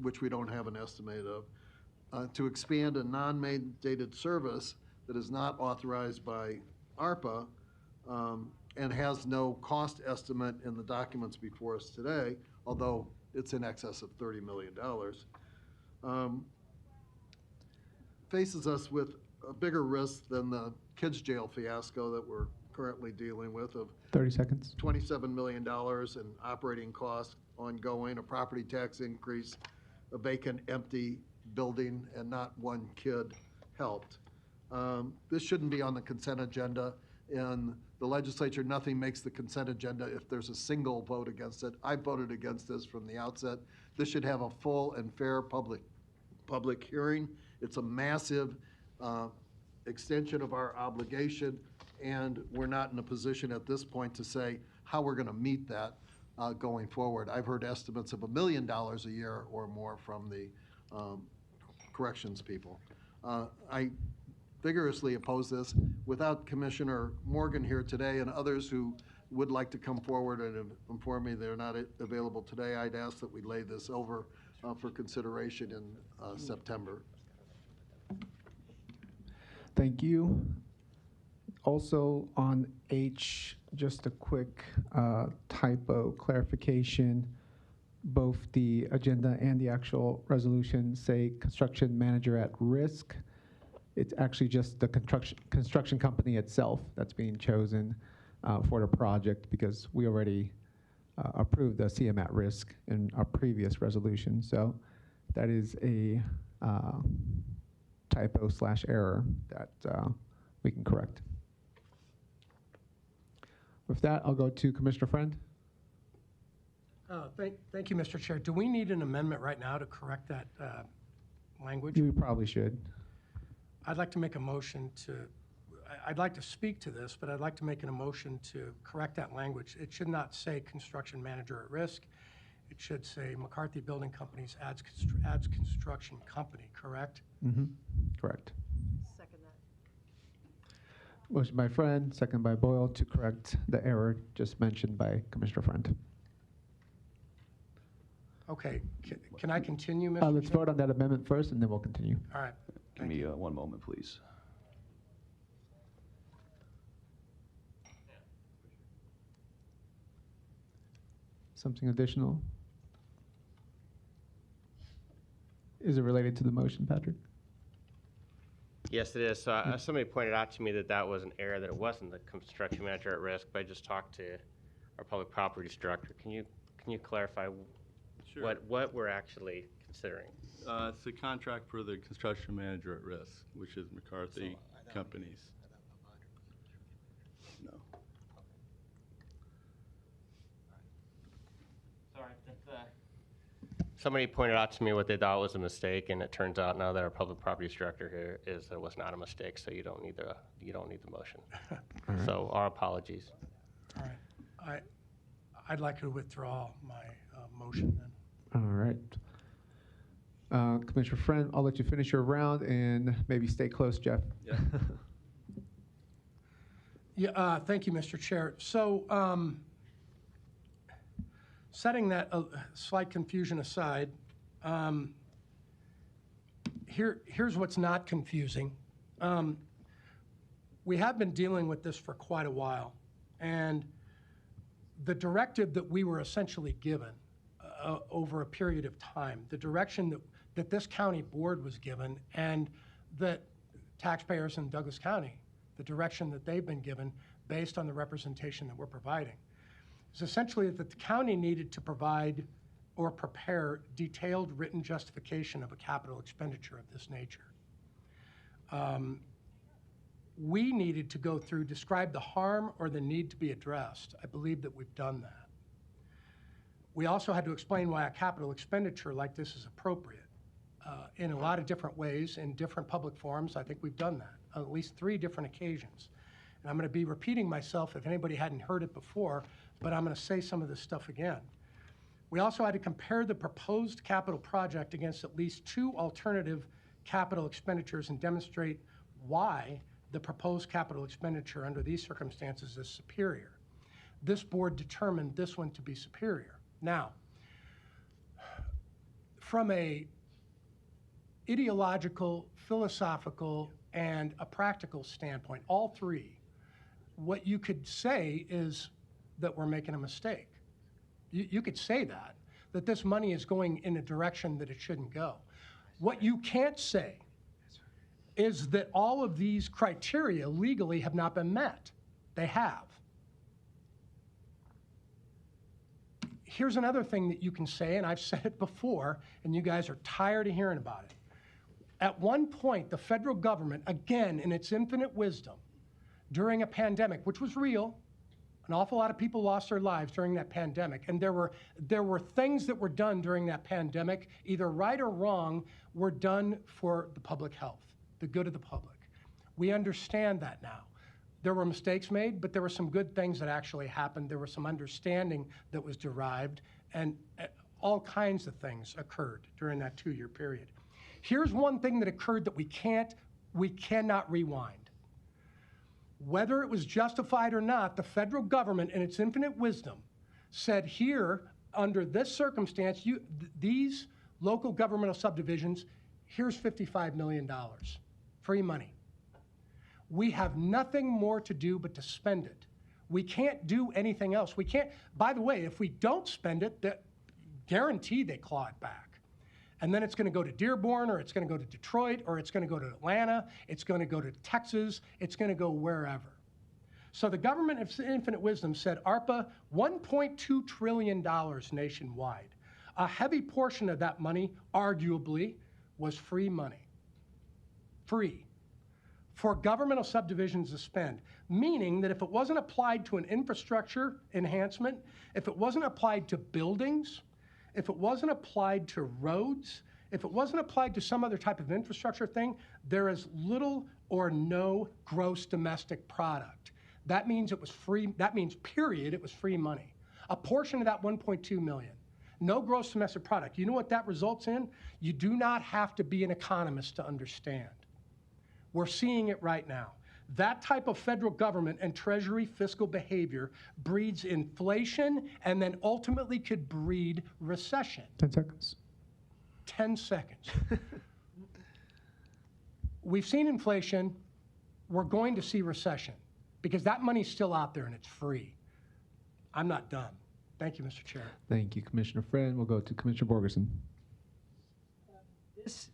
which we don't have an estimate of, to expand a non-mandated service that is not authorized by ARPA and has no cost estimate in the documents before us today, although it's in excess of $30 million, faces us with a bigger risk than the kids' jail fiasco that we're currently dealing with of 30 seconds. $27 million in operating costs ongoing, a property tax increase, a vacant, empty building, and not one kid helped. This shouldn't be on the consent agenda. In the legislature, nothing makes the consent agenda if there's a single vote against it. I voted against this from the outset. This should have a full and fair public hearing. It's a massive extension of our obligation, and we're not in a position at this point to say how we're going to meet that going forward. I've heard estimates of $1 million a year or more from the corrections people. I vigorously oppose this. Without Commissioner Morgan here today and others who would like to come forward and inform me they're not available today, I'd ask that we lay this over for consideration in September. Thank you. Also on H, just a quick typo clarification. Both the agenda and the actual resolution say construction manager at risk. It's actually just the construction company itself that's being chosen for the project, because we already approved the CM at risk in our previous resolution. So that is a typo / error that we can correct. With that, I'll go to Commissioner Friend. Thank you, Mr. Chair. Do we need an amendment right now to correct that language? You probably should. I'd like to make a motion to, I'd like to speak to this, but I'd like to make a motion to correct that language. It should not say construction manager at risk. It should say McCarthy Building Companies adds construction company, correct? Mm-hmm. Correct. Second that. Motion by Friend, second by Boyle to correct the error just mentioned by Commissioner Friend. Okay, can I continue, Mr. Chair? Let's vote on that amendment first, and then we'll continue. All right. Give me one moment, please. Something additional? Is it related to the motion, Patrick? Yes, it is. So somebody pointed out to me that that was an error, that it wasn't the construction manager at risk, but I just talked to our public properties director. Can you clarify Sure. what we're actually considering? It's the contract for the construction manager at risk, which is McCarthy Companies. No. Sorry, somebody pointed out to me what they thought was a mistake, and it turns out now that our public properties director here is that it was not a mistake. So you don't need the motion. So our apologies. All right. I'd like to withdraw my motion then. All right. Commissioner Friend, I'll let you finish your round and maybe stay close, Jeff. Yeah. Yeah, thank you, Mr. Chair. So, setting that slight confusion aside, here's what's not confusing. We have been dealing with this for quite a while, and the directive that we were essentially given over a period of time, the direction that this county board was given, and that taxpayers in Douglas County, the direction that they've been given based on the representation that we're providing, is essentially that the county needed to provide or prepare detailed written justification of a capital expenditure of this nature. We needed to go through, describe the harm or the need to be addressed. I believe that we've done that. We also had to explain why a capital expenditure like this is appropriate. In a lot of different ways, in different public forums, I think we've done that on at least 3 different occasions. And I'm going to be repeating myself if anybody hadn't heard it before, but I'm going to say some of this stuff again. We also had to compare the proposed capital project against at least 2 alternative capital expenditures and demonstrate why the proposed capital expenditure under these circumstances is superior. This board determined this one to be superior. Now, from a ideological, philosophical, and a practical standpoint, all 3, what you could say is that we're making a mistake. You could say that this money is going in a direction that it shouldn't go. What you can't say is that all of these criteria legally have not been met. They have. Here's another thing that you can say, and I've said it before, and you guys are tired of hearing about it. At one point, the federal government, again, in its infinite wisdom, during a pandemic, which was real, an awful lot of people lost their lives during that pandemic, and there were things that were done during that pandemic, either right or wrong, were done for the public health, the good of the public. We understand that now. There were mistakes made, but there were some good things that actually happened. There was some understanding that was derived, and all kinds of things occurred during that 2-year period. Here's one thing that occurred that we cannot rewind. Whether it was justified or not, the federal government, in its infinite wisdom, said here, under this circumstance, these local governmental subdivisions, here's $55 million, free money. We have nothing more to do but to spend it. We can't do anything else. We can't, by the way, if we don't spend it, guarantee they claw it back. And then it's going to go to Dearborn, or it's going to go to Detroit, or it's going to go to Atlanta, it's going to go to Texas, it's going to go wherever. So the government of infinite wisdom said, ARPA, $1.2 trillion nationwide. A heavy portion of that money, arguably, was free money. Free. For governmental subdivisions to spend, meaning that if it wasn't applied to an infrastructure enhancement, if it wasn't applied to buildings, if it wasn't applied to roads, if it wasn't applied to some other type of infrastructure thing, there is little or no gross domestic product. That means it was free, that means period, it was free money. A portion of that 1.2 million. No gross domestic product. You know what that results in? You do not have to be an economist to understand. We're seeing it right now. That type of federal government and Treasury fiscal behavior breeds inflation and then ultimately could breed recession. 10 seconds. 10 seconds. We've seen inflation. We're going to see recession because that money's still out there and it's free. I'm not done. Thank you, Mr. Chair. Thank you, Commissioner Friend. We'll go to Commissioner Borgerson.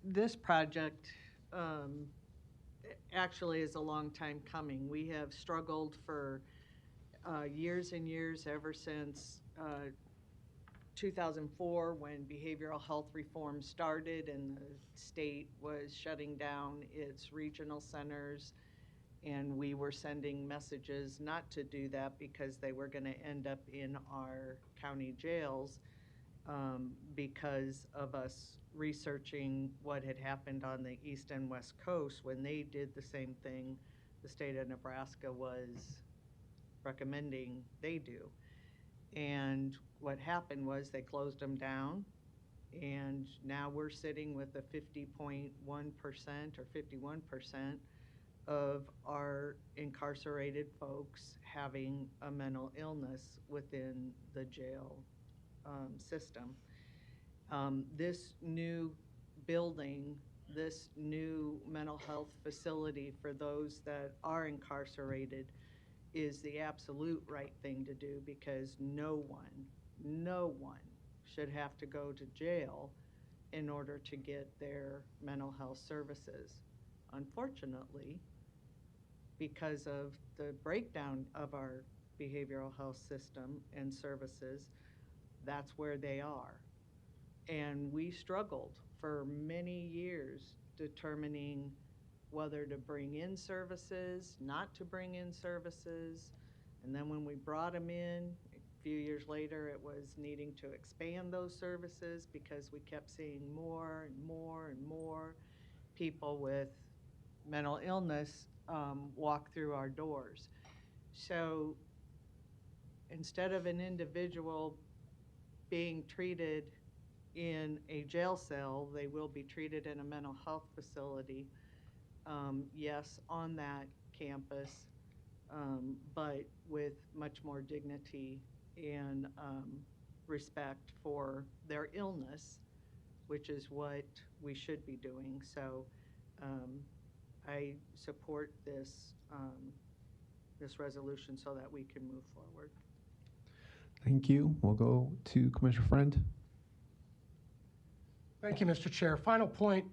This project actually is a long time coming. We have struggled for years and years, ever since 2004, when behavioral health reform started and the state was shutting down its regional centers, and we were sending messages not to do that because they were going to end up in our county jails, because of us researching what had happened on the east and west coast when they did the same thing the state of Nebraska was recommending they do. And what happened was they closed them down, and now we're sitting with a 50.1% or 51% of our incarcerated folks having a mental illness within the jail system. This new building, this new mental health facility for those that are incarcerated is the absolute right thing to do, because no one should have to go to jail in order to get their mental health services. Unfortunately, because of the breakdown of our behavioral health system and services, that's where they are. And we struggled for many years determining whether to bring in services, not to bring in services. And then when we brought them in, a few years later, it was needing to expand those services because we kept seeing more and more and more people with mental illness walk through our doors. So instead of an individual being treated in a jail cell, they will be treated in a mental health facility. Yes, on that campus, but with much more dignity and respect for their illness, which is what we should be doing. So I support this, this resolution so that we can move forward. Thank you. We'll go to Commissioner Friend. Thank you, Mr. Chair. Final point.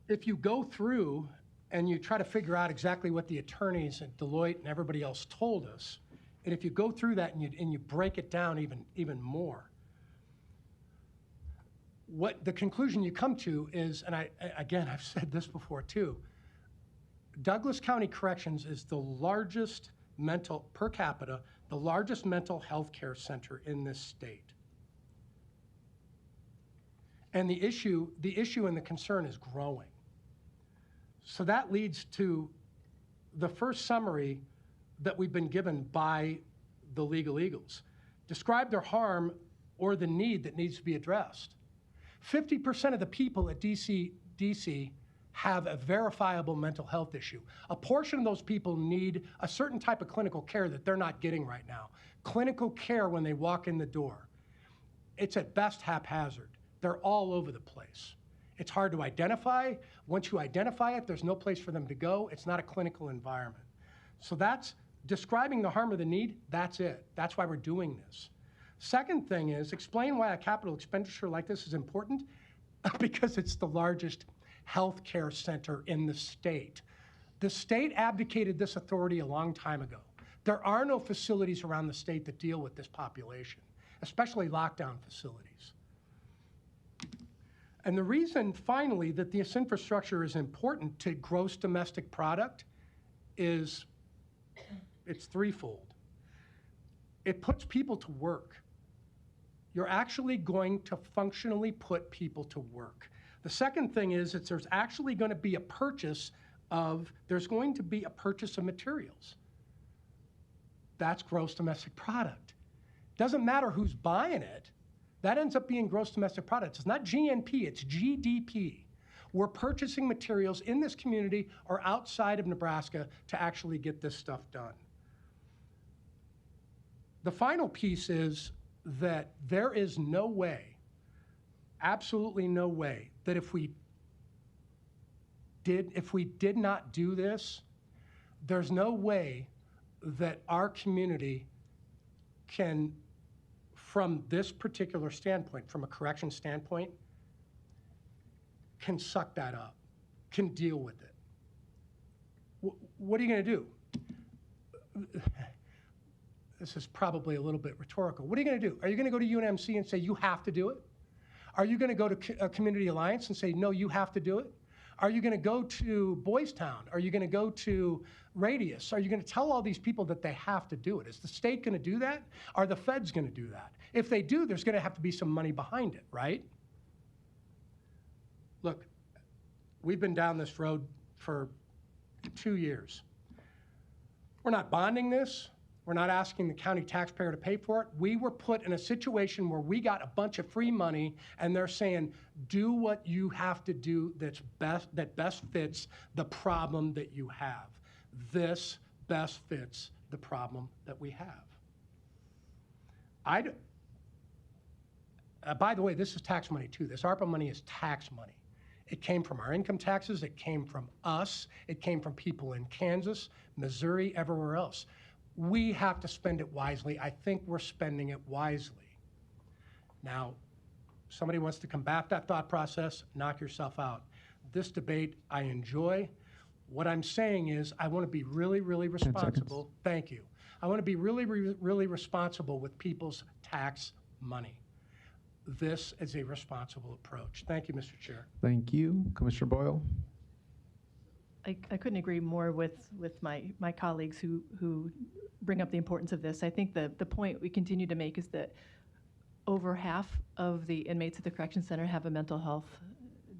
If you go through and you try to figure out exactly what the attorneys at Deloitte and everybody else told us, and if you go through that and you break it down even more, what the conclusion you come to is, and I've said this before too, Douglas County Corrections is the largest per capita, the largest mental health care center in this state. And the issue and the concern is growing. So that leads to the first summary that we've been given by the Legal Eagles. Describe their harm or the need that needs to be addressed. 50% of the people at DC have a verifiable mental health issue. A portion of those people need a certain type of clinical care that they're not getting right now. Clinical care when they walk in the door. It's at best haphazard. They're all over the place. It's hard to identify. Once you identify it, there's no place for them to go. It's not a clinical environment. So that's describing the harm or the need. That's it. That's why we're doing this. Second thing is explain why a capital expenditure like this is important, because it's the largest healthcare center in the state. The state abdicated this authority a long time ago. There are no facilities around the state that deal with this population, especially lockdown facilities. And the reason, finally, that this infrastructure is important to gross domestic product is it's threefold. It puts people to work. You're actually going to functionally put people to work. The second thing is that there's actually going to be a purchase of materials. That's gross domestic product. Doesn't matter who's buying it. That ends up being gross domestic product. It's not GNP, it's GDP. We're purchasing materials in this community or outside of Nebraska to actually get this stuff done. The final piece is that there is no way, absolutely no way, that if we did not do this, there's no way that our community can, from this particular standpoint, from a correction standpoint, can suck that up, can deal with it. What are you going to do? This is probably a little bit rhetorical. What are you going to do? Are you going to go to UNMC and say, you have to do it? Are you going to go to Community Alliance and say, no, you have to do it? Are you going to go to Boys Town? Are you going to go to Radius? Are you going to tell all these people that they have to do it? Is the state going to do that? Are the feds going to do that? If they do, there's going to have to be some money behind it, right? Look, we've been down this road for 2 years. We're not bonding this. We're not asking the county taxpayer to pay for it. We were put in a situation where we got a bunch of free money, and they're saying, do what you have to do that best fits the problem that you have. This best fits the problem that we have. By the way, this is tax money too. This ARPA money is tax money. It came from our income taxes. It came from us. It came from people in Kansas, Missouri, everywhere else. We have to spend it wisely. I think we're spending it wisely. Now, somebody wants to combat that thought process, knock yourself out. This debate I enjoy. What I'm saying is I want to be really, really responsible. Thank you. I want to be really, really responsible with people's tax money. This is a responsible approach. Thank you, Mr. Chair. Thank you. Commissioner Boyle? I couldn't agree more with my colleagues who bring up the importance of this. I think the point we continue to make is that over half of the inmates at the correction center have a mental health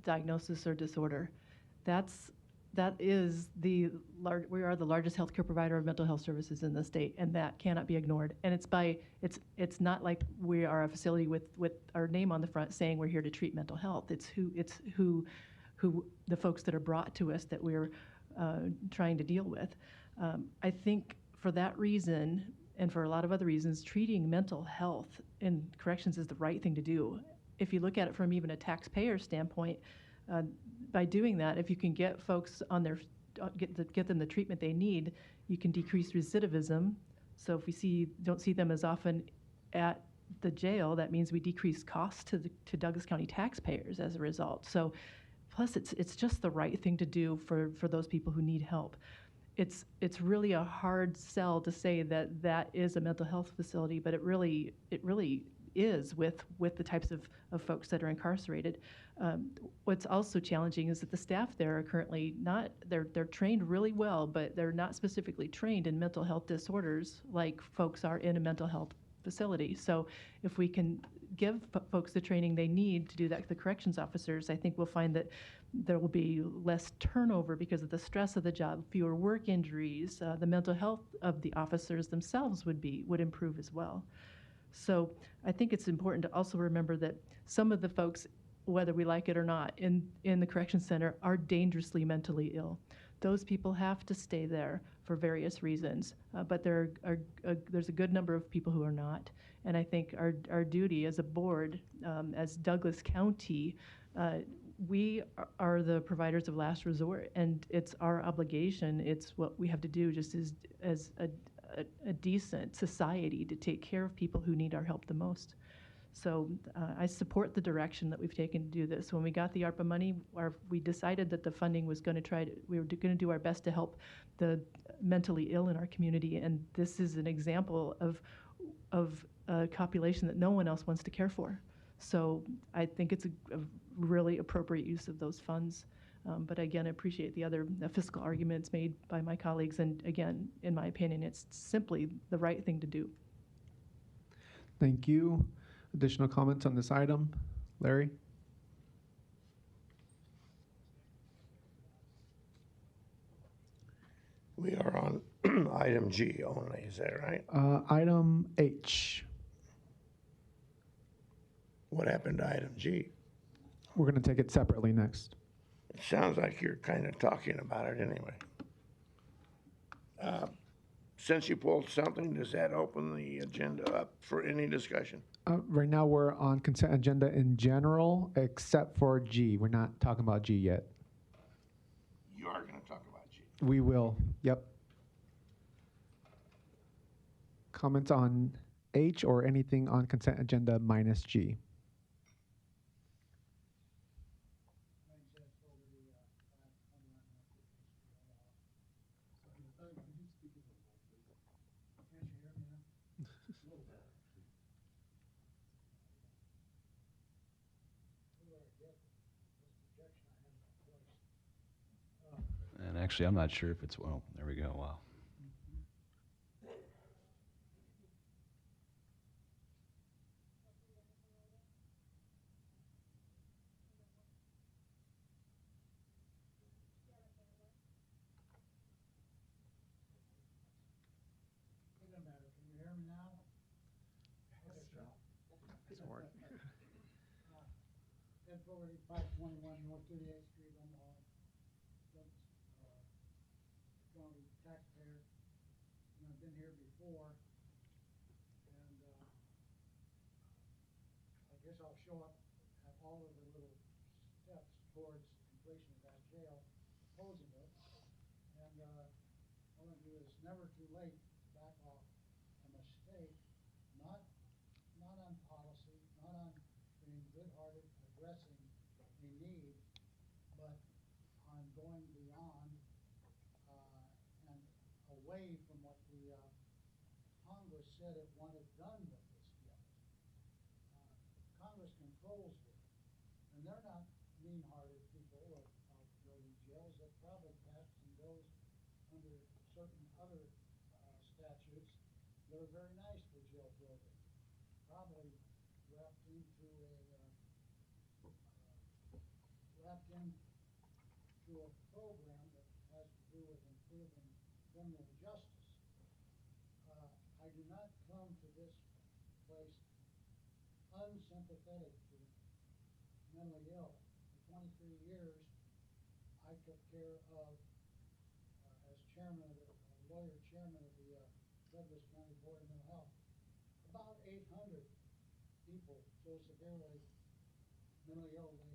diagnosis or disorder. That is we are the largest healthcare provider of mental health services in the state, and that cannot be ignored. And it's not like we are a facility with our name on the front saying we're here to treat mental health. It's who the folks that are brought to us that we're trying to deal with. I think for that reason, and for a lot of other reasons, treating mental health in corrections is the right thing to do. If you look at it from even a taxpayer standpoint, by doing that, if you can get folks on their, get them the treatment they need, you can decrease recidivism. So if we don't see them as often at the jail, that means we decrease costs to Douglas County taxpayers as a result. So plus, it's just the right thing to do for those people who need help. It's really a hard sell to say that is a mental health facility, but it really is with the types of folks that are incarcerated. What's also challenging is that the staff there are currently they're trained really well, but they're not specifically trained in mental health disorders like folks are in a mental health facility. So if we can give folks the training they need to do that, the corrections officers, I think we'll find that there will be less turnover because of the stress of the job, fewer work injuries. The mental health of the officers themselves would improve as well. So I think it's important to also remember that some of the folks, whether we like it or not, in the correction center are dangerously mentally ill. Those people have to stay there for various reasons, but there's a good number of people who are not. And I think our duty as a board, as Douglas County, we are the providers of last resort, and it's our obligation. It's what we have to do just as a decent society to take care of people who need our help the most. So I support the direction that we've taken to do this. When we got the ARPA money, we decided that the funding was going to we were going to do our best to help the mentally ill in our community, and this is an example of a population that no one else wants to care for. So I think it's a really appropriate use of those funds. But again, I appreciate the other fiscal arguments made by my colleagues, and again, in my opinion, it's simply the right thing to do. Thank you. Additional comments on this item? Larry? We are on item G only, is that right? Item H. What happened to item G? We're going to take it separately next. It sounds like you're kind of talking about it anyway. Since you pulled something, does that open the agenda up for any discussion? Right now, we're on consent agenda in general, except for G. We're not talking about G yet. You are going to talk about G. We will, yep. Comments on H or anything on consent agenda minus G? Actually, I'm not sure if it's, well, there we go, wow. Doesn't matter. Can you hear me now? It's working. 1040, 521 North 38th Street, Omaha. Douglas, County taxpayer. And I've been here before. And I guess I'll show up at all of the little steps towards completion of that jail, opposing it. And I want to do is never too late to back off a mistake, not on policy, not on being good-hearted, addressing a need, but on going beyond and away from what the Congress said it wanted done with this jail. Congress controls it, and they're not mean-hearted people of building jails. That probably passes and goes under certain other statutes that are very nice for jail building. Probably wrapped into a program that has to do with improving criminal justice. I do not come to this place unsympathetic to mentally ill. For 23 years, I took care of, as chairman of the lawyer chairman of the Douglas County Board of Mental Health, about 800 people so severely mentally ill they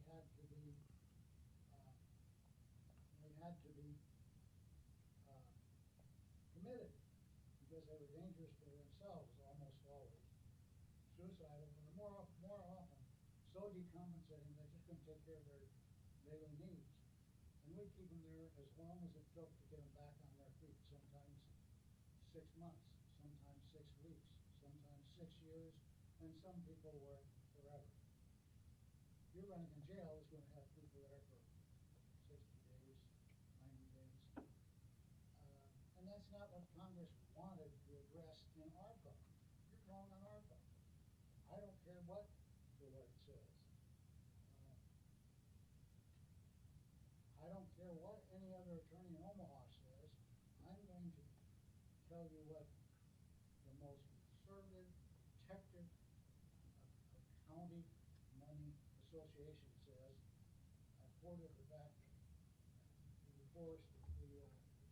had to be committed because they were dangerous to themselves almost always, suicidal, or more often so decompensating they just couldn't take care of their daily needs. And we keep them there as long as it took to get them back on their feet, sometimes 6 months, sometimes 6 weeks, sometimes 6 years, and some people were forever. You're running a jail is going to have people there for 60 days, 90 days. And that's not what Congress wanted to address in ARPA. You're wrong on ARPA. I don't care what the word says. I don't care what any other attorney in Omaha says. I'm going to tell you what the most conservative, protective of county money association says. I quoted it back before the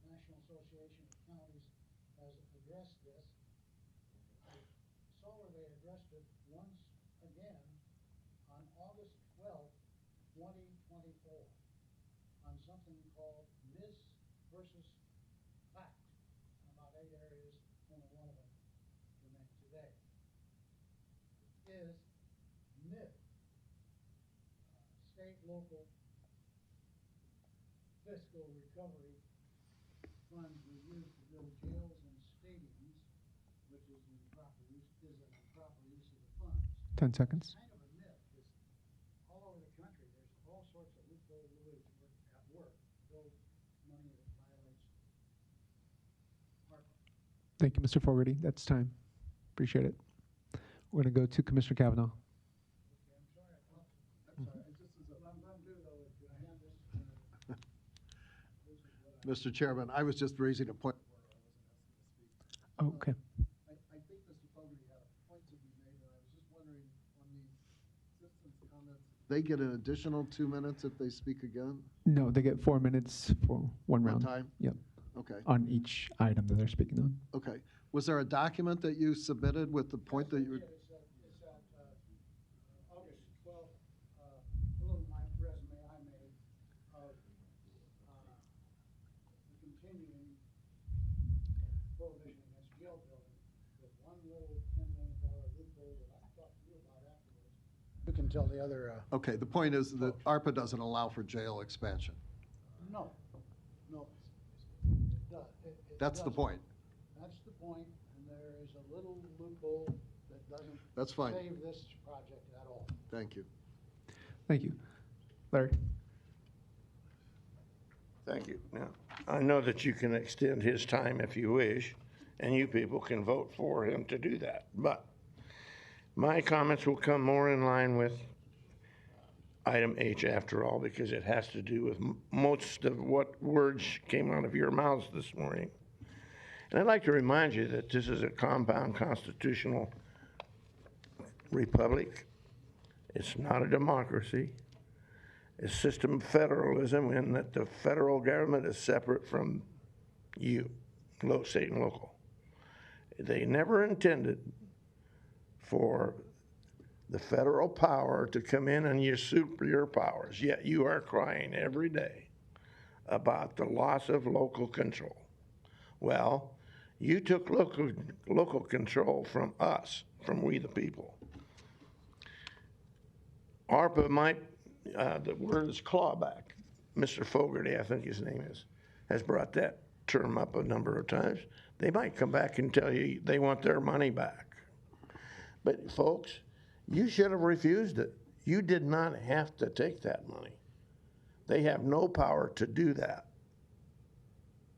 National Association of Counties has addressed this. They addressed it once again on August 12th, 2024, on something called myth versus fact, about 8 areas, only one of them to make today. It is myth. State, local, fiscal recovery funds were used to build jails and stadiums, which is an improper use of the funds. 10 seconds. Kind of a myth, because all over the country, there's all sorts of loophole rules at work, build money that violates ARPA. Thank you, Mr. Fogarty. That's time. Appreciate it. We're going to go to Commissioner Kavanaugh. Okay, I'm sorry, I'm going to do though, if you hand this is what Mr. Chairman, I was just raising a point. Oh, okay. I think Mr. Fogarty had a point to be made, and I was just wondering on the citizens' comments, they get an additional 2 minutes if they speak again? No, they get 4 minutes for one round. time? Yep. Okay, On each item that they're speaking on. okay. Was there a document that you submitted with the point that you were? It's at August 12th, a little resume I made of the continuing prohibition against jail building with one little $10 million loophole that I talked to you about afterwards. You can tell the other. Okay, the point is that ARPA doesn't allow for jail expansion. No, it does. That's the point. That's the point, and there is a little loophole that doesn't That's fine. save this project at all. Thank you. Thank you. Larry? Thank you. Now, I know that you can extend his time if you wish, and you people can vote for him to do that. But my comments will come more in line with item H after all, because it has to do with most of what words came out of your mouths this morning. And I'd like to remind you that this is a compound constitutional republic. It's not a democracy. It's a system of federalism in that the federal government is separate from you, state and local. They never intended for the federal power to come in and usurp your powers, yet you are crying every day about the loss of local control. Well, you took local control from us, from we the people. ARPA might, the word is clawback. Mr. Fogarty, I think his name is, has brought that term up a number of times. They might come back and tell you they want their money back. But folks, you should have refused it. You did not have to take that money. They have no power to do that.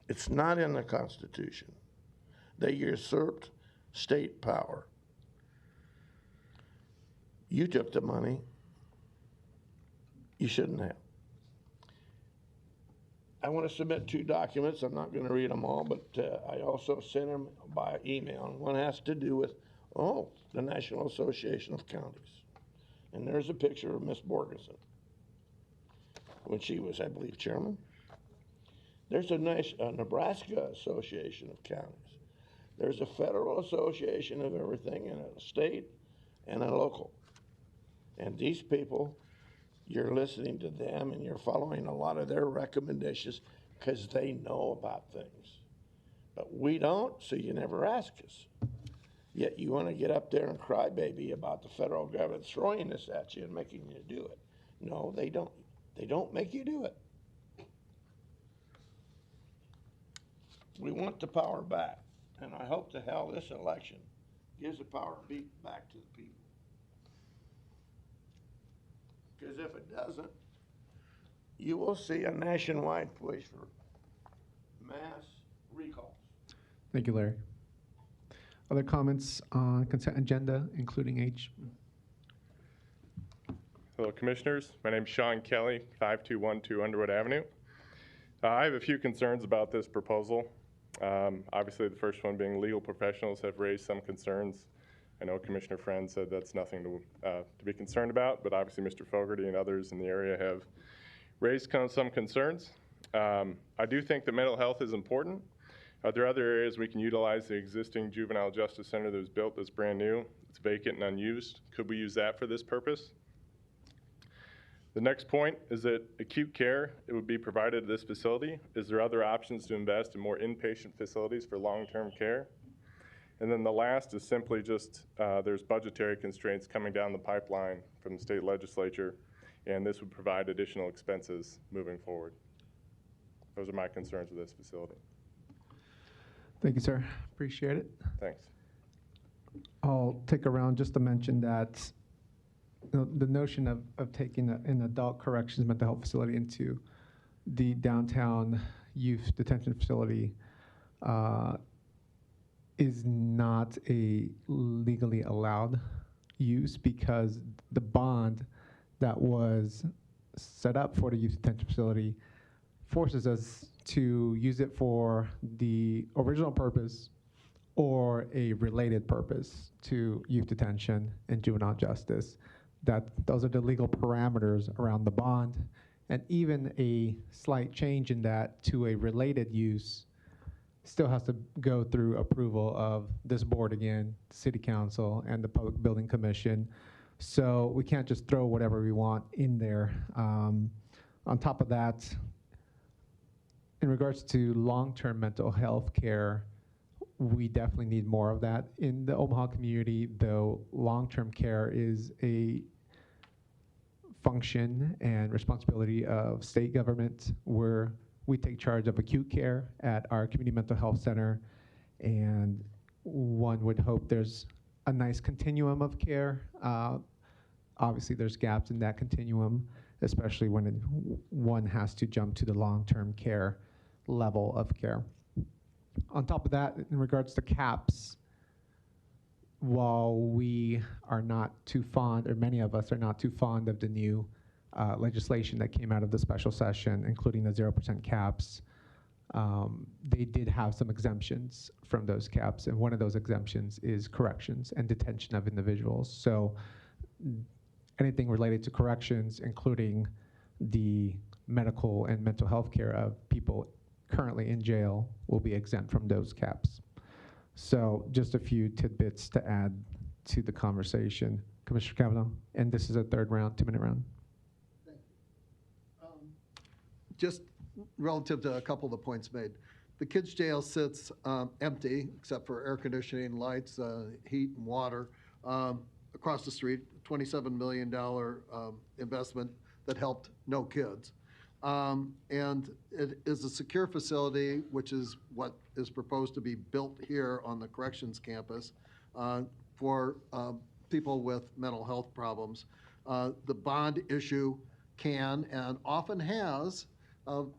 It's not in the Constitution. They usurped state power. You took the money. You shouldn't have. I want to submit 2 documents. I'm not going to read them all, but I also sent them by email. One has to do with, the National Association of Counties. And there's a picture of Miss Borgeson when she was, I believe, chairman. There's a Nebraska Association of Counties. There's a federal association of everything, and a state and a local. And these people, you're listening to them and you're following a lot of their recommendations because they know about things. But we don't, so you never ask us. Yet you want to get up there and cry baby about the federal government throwing this at you and making you do it. No, they don't. They don't make you do it. We want the power back. And I hope to hell this election gives the power back to the people. Because if it doesn't, you will see a nationwide push for mass recalls. Thank you, Larry. Other comments on consent agenda, including H? Hello, Commissioners. My name is Sean Kelly, 5212 Underwood Avenue. I have a few concerns about this proposal. Obviously, the first one being legal professionals have raised some concerns. I know Commissioner Friend said that's nothing to be concerned about, but obviously Mr. Fogarty and others in the area have raised some concerns. I do think that mental health is important. Are there other areas we can utilize the existing juvenile justice center that was built that's brand new? It's vacant and unused. Could we use that for this purpose? The next point is that acute care, it would be provided at this facility. Is there other options to invest in more inpatient facilities for long-term care? And then the last is simply just there's budgetary constraints coming down the pipeline from the state legislature, and this would provide additional expenses moving forward. Those are my concerns with this facility. Thank you, sir. Appreciate it. Thanks. I'll take a round just to mention that the notion of taking an adult corrections mental health facility into the downtown youth detention facility is not a legally allowed use because the bond that was set up for the youth detention facility forces us to use it for the original purpose or a related purpose to youth detention and juvenile justice. Those are the legal parameters around the bond, and even a slight change in that to a related use still has to go through approval of this board again, City Council, and the Public Building Commission. So we can't just throw whatever we want in there. On top of that, in regards to long-term mental health care, we definitely need more of that in the Omaha community, though long-term care is a function and responsibility of state government, where we take charge of acute care at our community mental health center, and one would hope there's a nice continuum of care. Obviously, there's gaps in that continuum, especially when one has to jump to the long-term care level of care. On top of that, in regards to caps, while we are not too fond, or many of us are not too fond of the new legislation that came out of the special session, including the 0% caps, they did have some exemptions from those caps, and one of those exemptions is corrections and detention of individuals. So anything related to corrections, including the medical and mental health care of people currently in jail, will be exempt from those caps. So just a few tidbits to add to the conversation. Commissioner Kavanaugh, and this is a third round, 2-minute round. Thank you. Just relative to a couple of the points made. The kids' jail sits empty, except for air conditioning, lights, heat, and water. Across the street, $27 million investment that helped no kids. And it is a secure facility, which is what is proposed to be built here on the corrections campus for people with mental health problems. The bond issue can and often has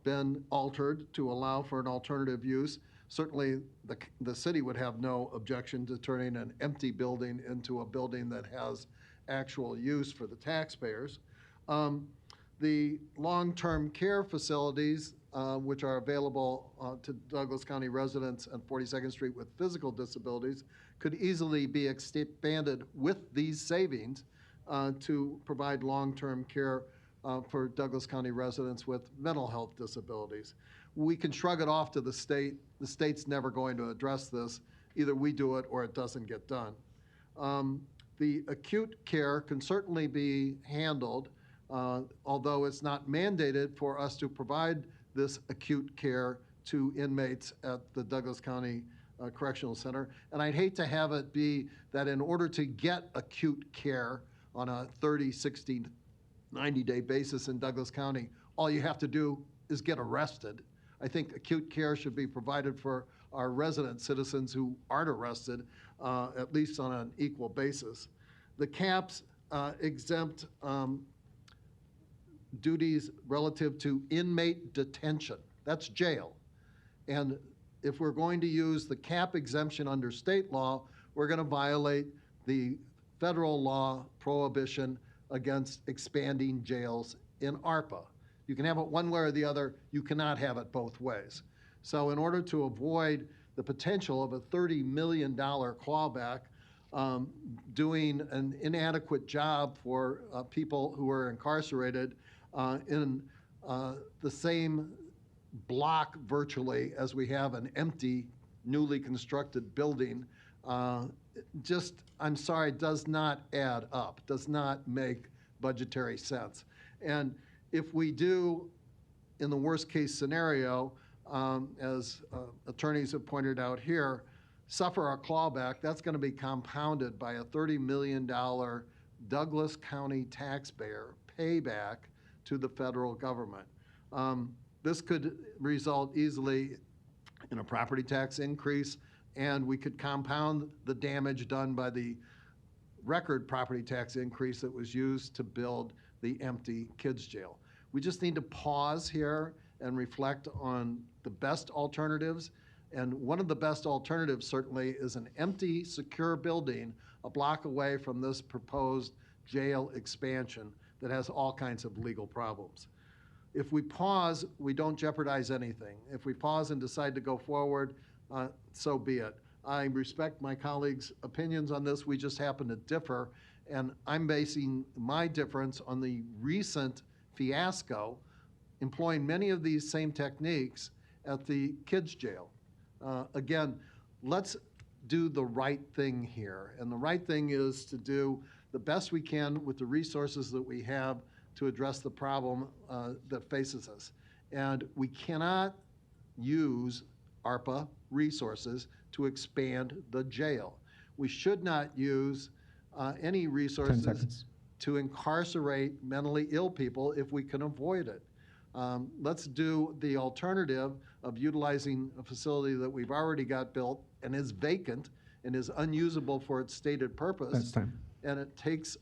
been altered to allow for an alternative use. Certainly, the city would have no objection to turning an empty building into a building that has actual use for the taxpayers. The long-term care facilities, which are available to Douglas County residents on 42nd Street with physical disabilities, could easily be expanded with these savings to provide long-term care for Douglas County residents with mental health disabilities. We can shrug it off to the state. The state's never going to address this. Either we do it or it doesn't get done. The acute care can certainly be handled, although it's not mandated for us to provide this acute care to inmates at the Douglas County Correctional Center. And I'd hate to have it be that in order to get acute care on a 30, 60, 90-day basis in Douglas County, all you have to do is get arrested. I think acute care should be provided for our resident citizens who aren't arrested, at least on an equal basis. The caps exempt duties relative to inmate detention. That's jail. And if we're going to use the cap exemption under state law, we're going to violate the federal law prohibition against expanding jails in ARPA. You can have it one way or the other. You cannot have it both ways. So in order to avoid the potential of a $30 million clawback, doing an inadequate job for people who are incarcerated in the same block virtually as we have an empty, newly constructed building, I'm sorry, does not add up, does not make budgetary sense. And if we do, in the worst case scenario, as attorneys have pointed out here, suffer a clawback, that's going to be compounded by a $30 million Douglas County taxpayer payback to the federal government. This could result easily in a property tax increase, and we could compound the damage done by the record property tax increase that was used to build the empty kids' jail. We just need to pause here and reflect on the best alternatives. And one of the best alternatives certainly is an empty, secure building a block away from this proposed jail expansion that has all kinds of legal problems. If we pause, we don't jeopardize anything. If we pause and decide to go forward, so be it. I respect my colleagues' opinions on this. We just happen to differ. And I'm basing my difference on the recent fiasco employing many of these same techniques at the kids' jail. Again, let's do the right thing here. And the right thing is to do the best we can with the resources that we have to address the problem that faces us. And we cannot use ARPA resources to expand the jail. We should not use any resources to incarcerate mentally ill people if we can avoid it. Let's do the alternative of utilizing a facility that we've already got built and is vacant and is unusable for its stated purpose. That's time. And it takes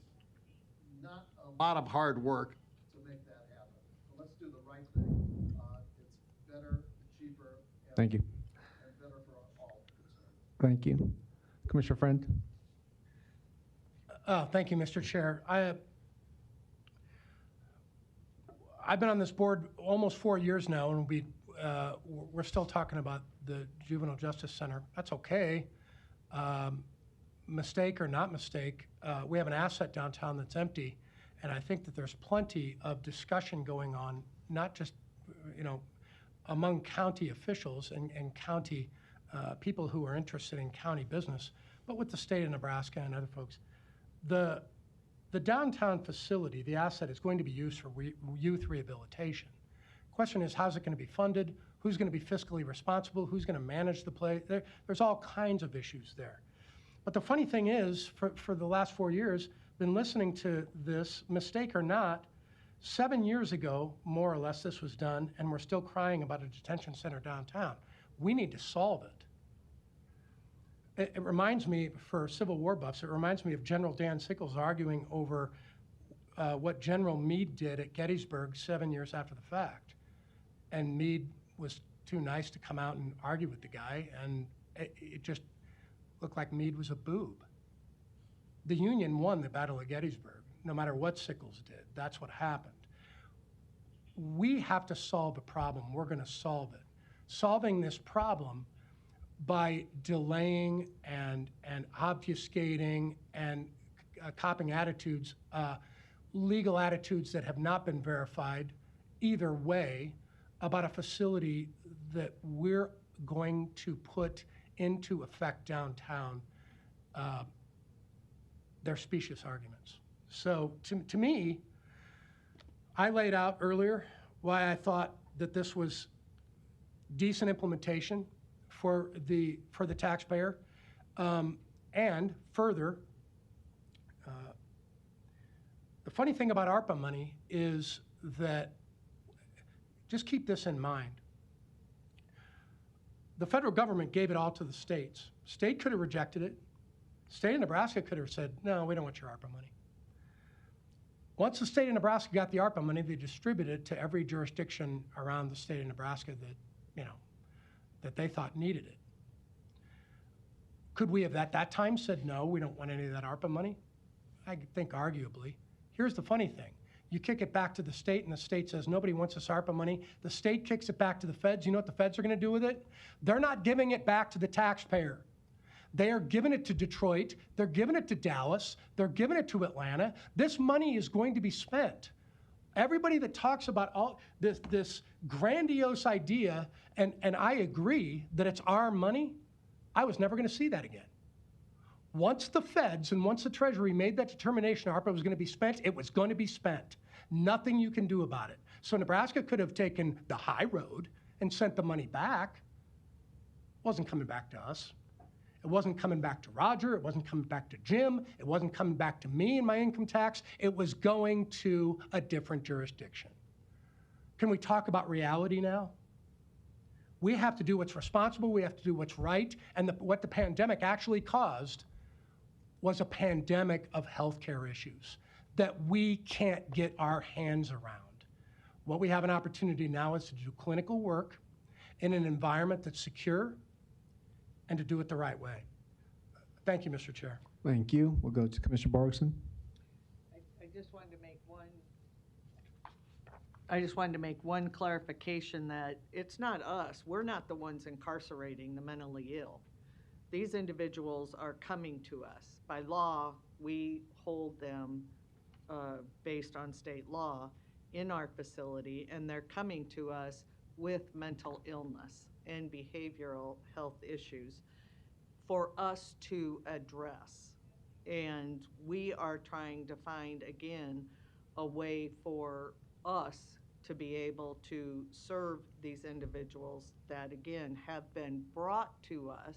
not a lot of hard work to make that right thing. It's better, cheaper, Thank you. and better for all concerned. Thank you. Commissioner Friend? Thank you, Mr. Chair. I've been on this board almost 4 years now, and we're still talking about the Juvenile Justice Center. That's okay. Mistake or not mistake, we have an asset downtown that's empty, and I think that there's plenty of discussion going on, not just, among county officials and county people who are interested in county business, but with the state of Nebraska and other folks. The downtown facility, the asset, is going to be used for youth rehabilitation. Question is, how's it going to be funded? Who's going to be fiscally responsible? Who's going to manage the place? There's all kinds of issues there. But the funny thing is, for the last 4 years, been listening to this, mistake or not, 7 years ago, more or less, this was done, and we're still crying about a detention center downtown. We need to solve it. It reminds me, for Civil War buffs, it reminds me of General Dan Sickles arguing over what General Meade did at Gettysburg 7 years after the fact. And Meade was too nice to come out and argue with the guy, and it just looked like Meade was a boob. The Union won the Battle of Gettysburg, no matter what Sickles did. That's what happened. We have to solve a problem. We're going to solve it. Solving this problem by delaying and obfuscating and copying attitudes, legal attitudes that have not been verified either way about a facility that we're going to put into effect downtown, they're specious arguments. So to me, I laid out earlier why I thought that this was decent implementation for the taxpayer, and further, the funny thing about ARPA money is that, just keep this in mind, the federal government gave it all to the states. State could have rejected it. State of Nebraska could have said, no, we don't want your ARPA money. Once the state of Nebraska got the ARPA money, they distributed it to every jurisdiction around the state of Nebraska that they thought needed it. Could we have at that time said, no, we don't want any of that ARPA money? I think arguably. Here's the funny thing. You kick it back to the state, and the state says, nobody wants this ARPA money. The state kicks it back to the feds. You know what the feds are going to do with it? They're not giving it back to the taxpayer. They are giving it to Detroit. They're giving it to Dallas. They're giving it to Atlanta. This money is going to be spent. Everybody that talks about all this grandiose idea, and I agree that it's our money, I was never going to see that again. Once the feds and once the Treasury made that determination ARPA was going to be spent, it was going to be spent. Nothing you can do about it. So Nebraska could have taken the high road and sent the money back. It wasn't coming back to us. It wasn't coming back to Roger. It wasn't coming back to Jim. It wasn't coming back to me and my income tax. It was going to a different jurisdiction. Can we talk about reality now? We have to do what's responsible. We have to do what's right. And what the pandemic actually caused was a pandemic of healthcare issues that we can't get our hands around. What we have an opportunity now is to do clinical work in an environment that's secure and to do it the right way. Thank you, Mr. Chair. Thank you. We'll go to Commissioner Borgson. I just wanted to make one clarification that it's not us. We're not the ones incarcerating the mentally ill. These individuals are coming to us. By law, we hold them based on state law in our facility, and they're coming to us with mental illness and behavioral health issues for us to address. And we are trying to find, again, a way for us to be able to serve these individuals that, again, have been brought to us.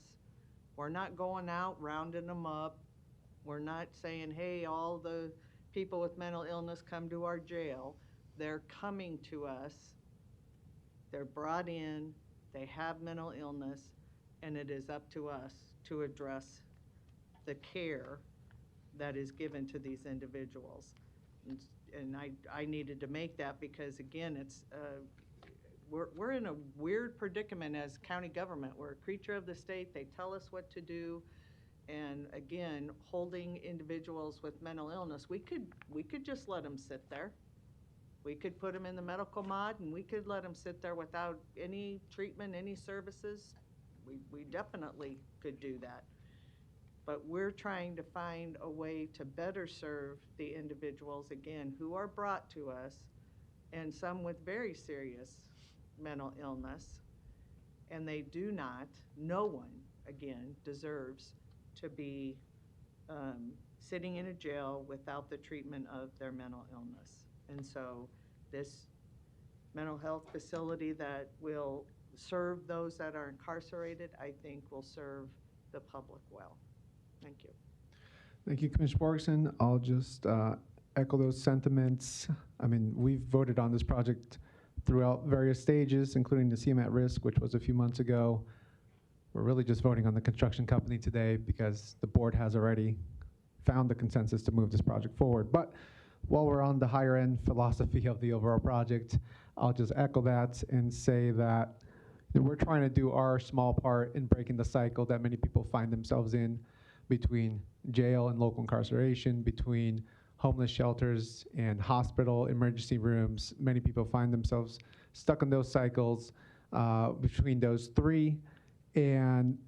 We're not going out rounding them up. We're not saying, hey, all the people with mental illness come to our jail. They're coming to us. They're brought in. They have mental illness, and it is up to us to address the care that is given to these individuals. and I needed to make that because, again, it's, we're in a weird predicament as county government. We're a creature of the state. They tell us what to do. And again, holding individuals with mental illness, we could just let them sit there. We could put them in the medical mod and we could let them sit there without any treatment, any services. We definitely could do that. But we're trying to find a way to better serve the individuals, again, who are brought to us, and some with very serious mental illness. And they do not, no one, again, deserves to be sitting in a jail without the treatment of their mental illness. And so this mental health facility that will serve those that are incarcerated, I think will serve the public well. Thank you. Thank you, Commissioner Borgeson. I'll just echo those sentiments. I mean, we've voted on this project throughout various stages, including the CM at risk, which was a few months ago. We're really just voting on the construction company today because the board has already found the consensus to move this project forward. But while we're on the higher end philosophy of the overall project, I'll just echo that and say that we're trying to do our small part in breaking the cycle that many people find themselves in between jail and local incarceration, between homeless shelters and hospital emergency rooms. Many people find themselves stuck in those cycles between those three. And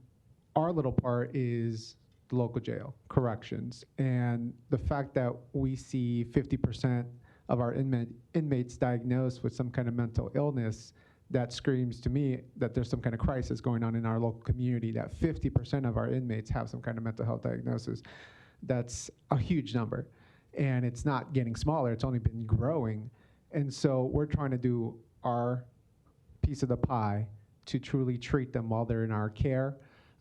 our little part is the local jail, corrections. And the fact that we see 50% of our inmates diagnosed with some kind of mental illness, that screams to me that there's some kind of crisis going on in our local community, that 50% of our inmates have some kind of mental health diagnosis. That's a huge number. And it's not getting smaller, it's only been growing. And so we're trying to do our piece of the pie to truly treat them while they're in our care,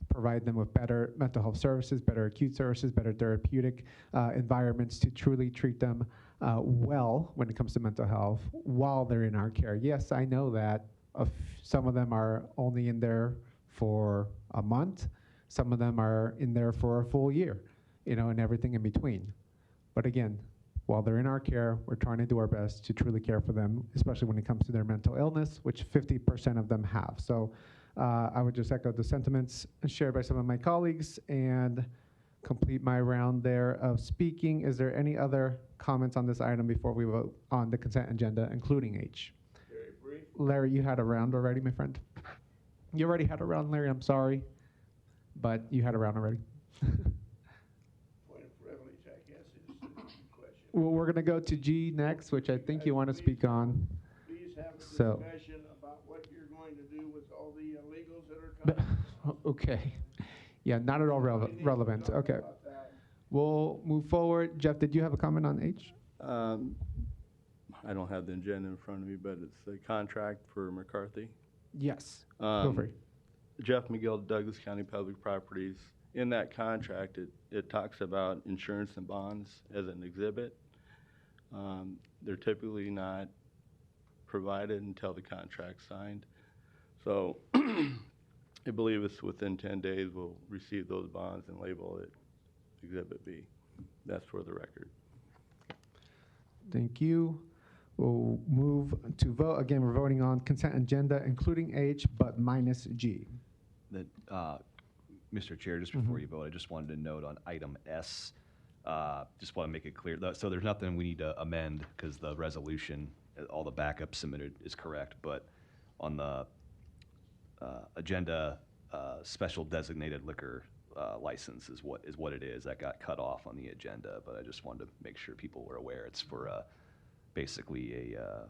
provide them with better mental health services, better acute services, better therapeutic environments to truly treat them well when it comes to mental health while they're in our care. Yes, I know that some of them are only in there for a month. Some of them are in there for a full year, and everything in between. But again, while they're in our care, we're trying to do our best to truly care for them, especially when it comes to their mental illness, which 50% of them have. So I would just echo the sentiments shared by some of my colleagues and complete my round there of speaking. Is there any other comments on this item before we vote on the consent agenda, including H? Very brief. Larry, you had a round already, my friend. You already had a round, Larry. I'm sorry, but you had a round already. Point of privilege, I guess, is the question. Well, we're going to go to G next, which I think you want to speak on. Please have a So. discussion about what you're going to do with all the illegals that are coming. Okay. Yeah, not at all relevant. Okay. We'll move forward. Jeff, did you have a comment on H? I don't have the agenda in front of me, but it's the contract for McCarthy. Yes. Feel free. Jeff McGill, Douglas County Public Properties. In that contract, it talks about insurance and bonds as an exhibit. They're typically not provided until the contract's signed. So I believe it's within 10 days we'll receive those bonds and label it Exhibit B. That's for the record. Thank you. We'll move to vote. Again, we're voting on consent agenda, including H, but minus G. Mr. Chair, just before you vote, I just wanted to note on item S, just want to make it clear. So there's nothing we need to amend because the resolution, all the backup submitted is correct. But on the agenda, special designated liquor license is what it is. That got cut off on the agenda, but I just wanted to make sure people were aware. It's for basically a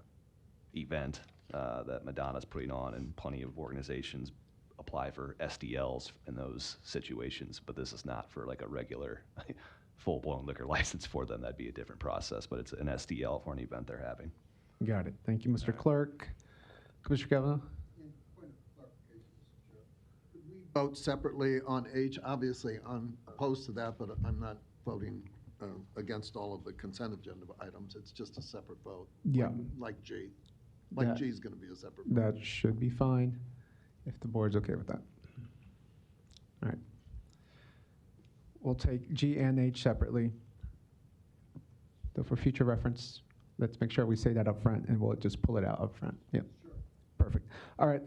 event that Madonna's putting on, and plenty of organizations apply for SDLs in those situations, but this is not for like a regular full-blown liquor license for them. That'd be a different process, but it's an SDL for an event they're having. Got it. Thank you, Mr. Clerk. Commissioner Kavanaugh? Point of clarification, Mr. Chair. Could we vote separately on H? Obviously, I'm opposed to that, but I'm not voting against all of the consent agenda items. It's just a separate vote. Yeah. Like G. Like That- G is going to be a separate vote. That should be fine, if the board's okay with that. All right. We'll take G and H separately. So for future reference, let's make sure we say that up front, and we'll just pull it out up front. Yep. Perfect. All right,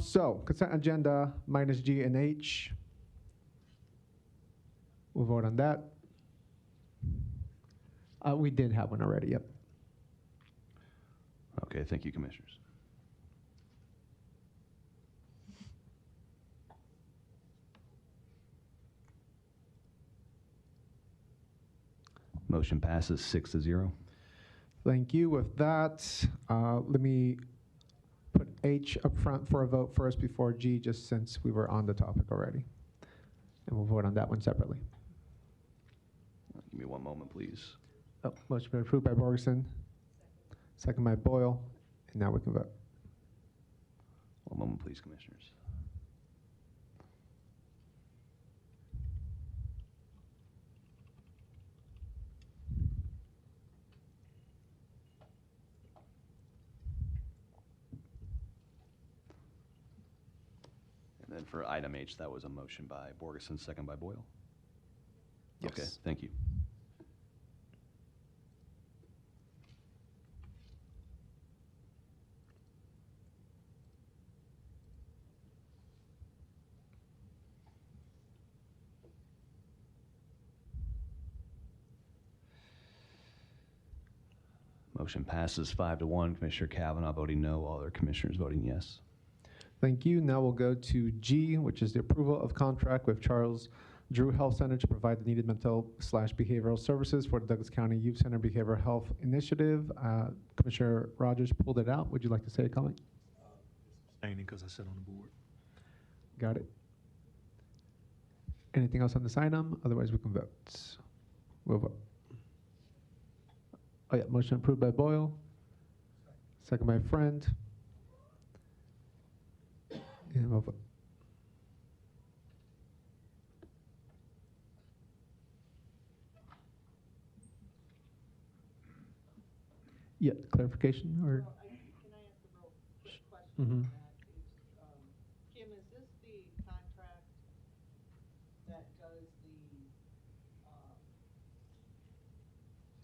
so consent agenda minus G and H. We'll vote on that. We did have one already, yep. Okay, thank you, Commissioners. Motion passes 6-0. Thank you. With that, let me put H up front for a vote first before G, just since we were on the topic already. And we'll vote on that one separately. Give me one moment, please. Oh, motion been approved by Borgeson, second by Boyle, and now we can vote. One moment, please, Commissioners. And then for item H, that was a motion by Borgeson, second by Boyle? Yes. Okay, thank you. Motion passes 5-1. Commissioner Kavanaugh voting no, all other commissioners voting yes. Thank you. Now we'll go to G, which is the approval of contract with Charles Drew Health Center to provide the needed mental/behavioral services for the Douglas County Youth Center Behavioral Health Initiative. Commissioner Rogers pulled it out. Would you like to say a comment? Abstaining because I sit on the board. Got it. Anything else on this item? Otherwise, we can vote. We'll vote. Oh yeah, motion approved by Boyle, second by Friend. And we'll vote. Yeah, clarification or? Can I ask a real quick question on that? Kim, is this the contract that does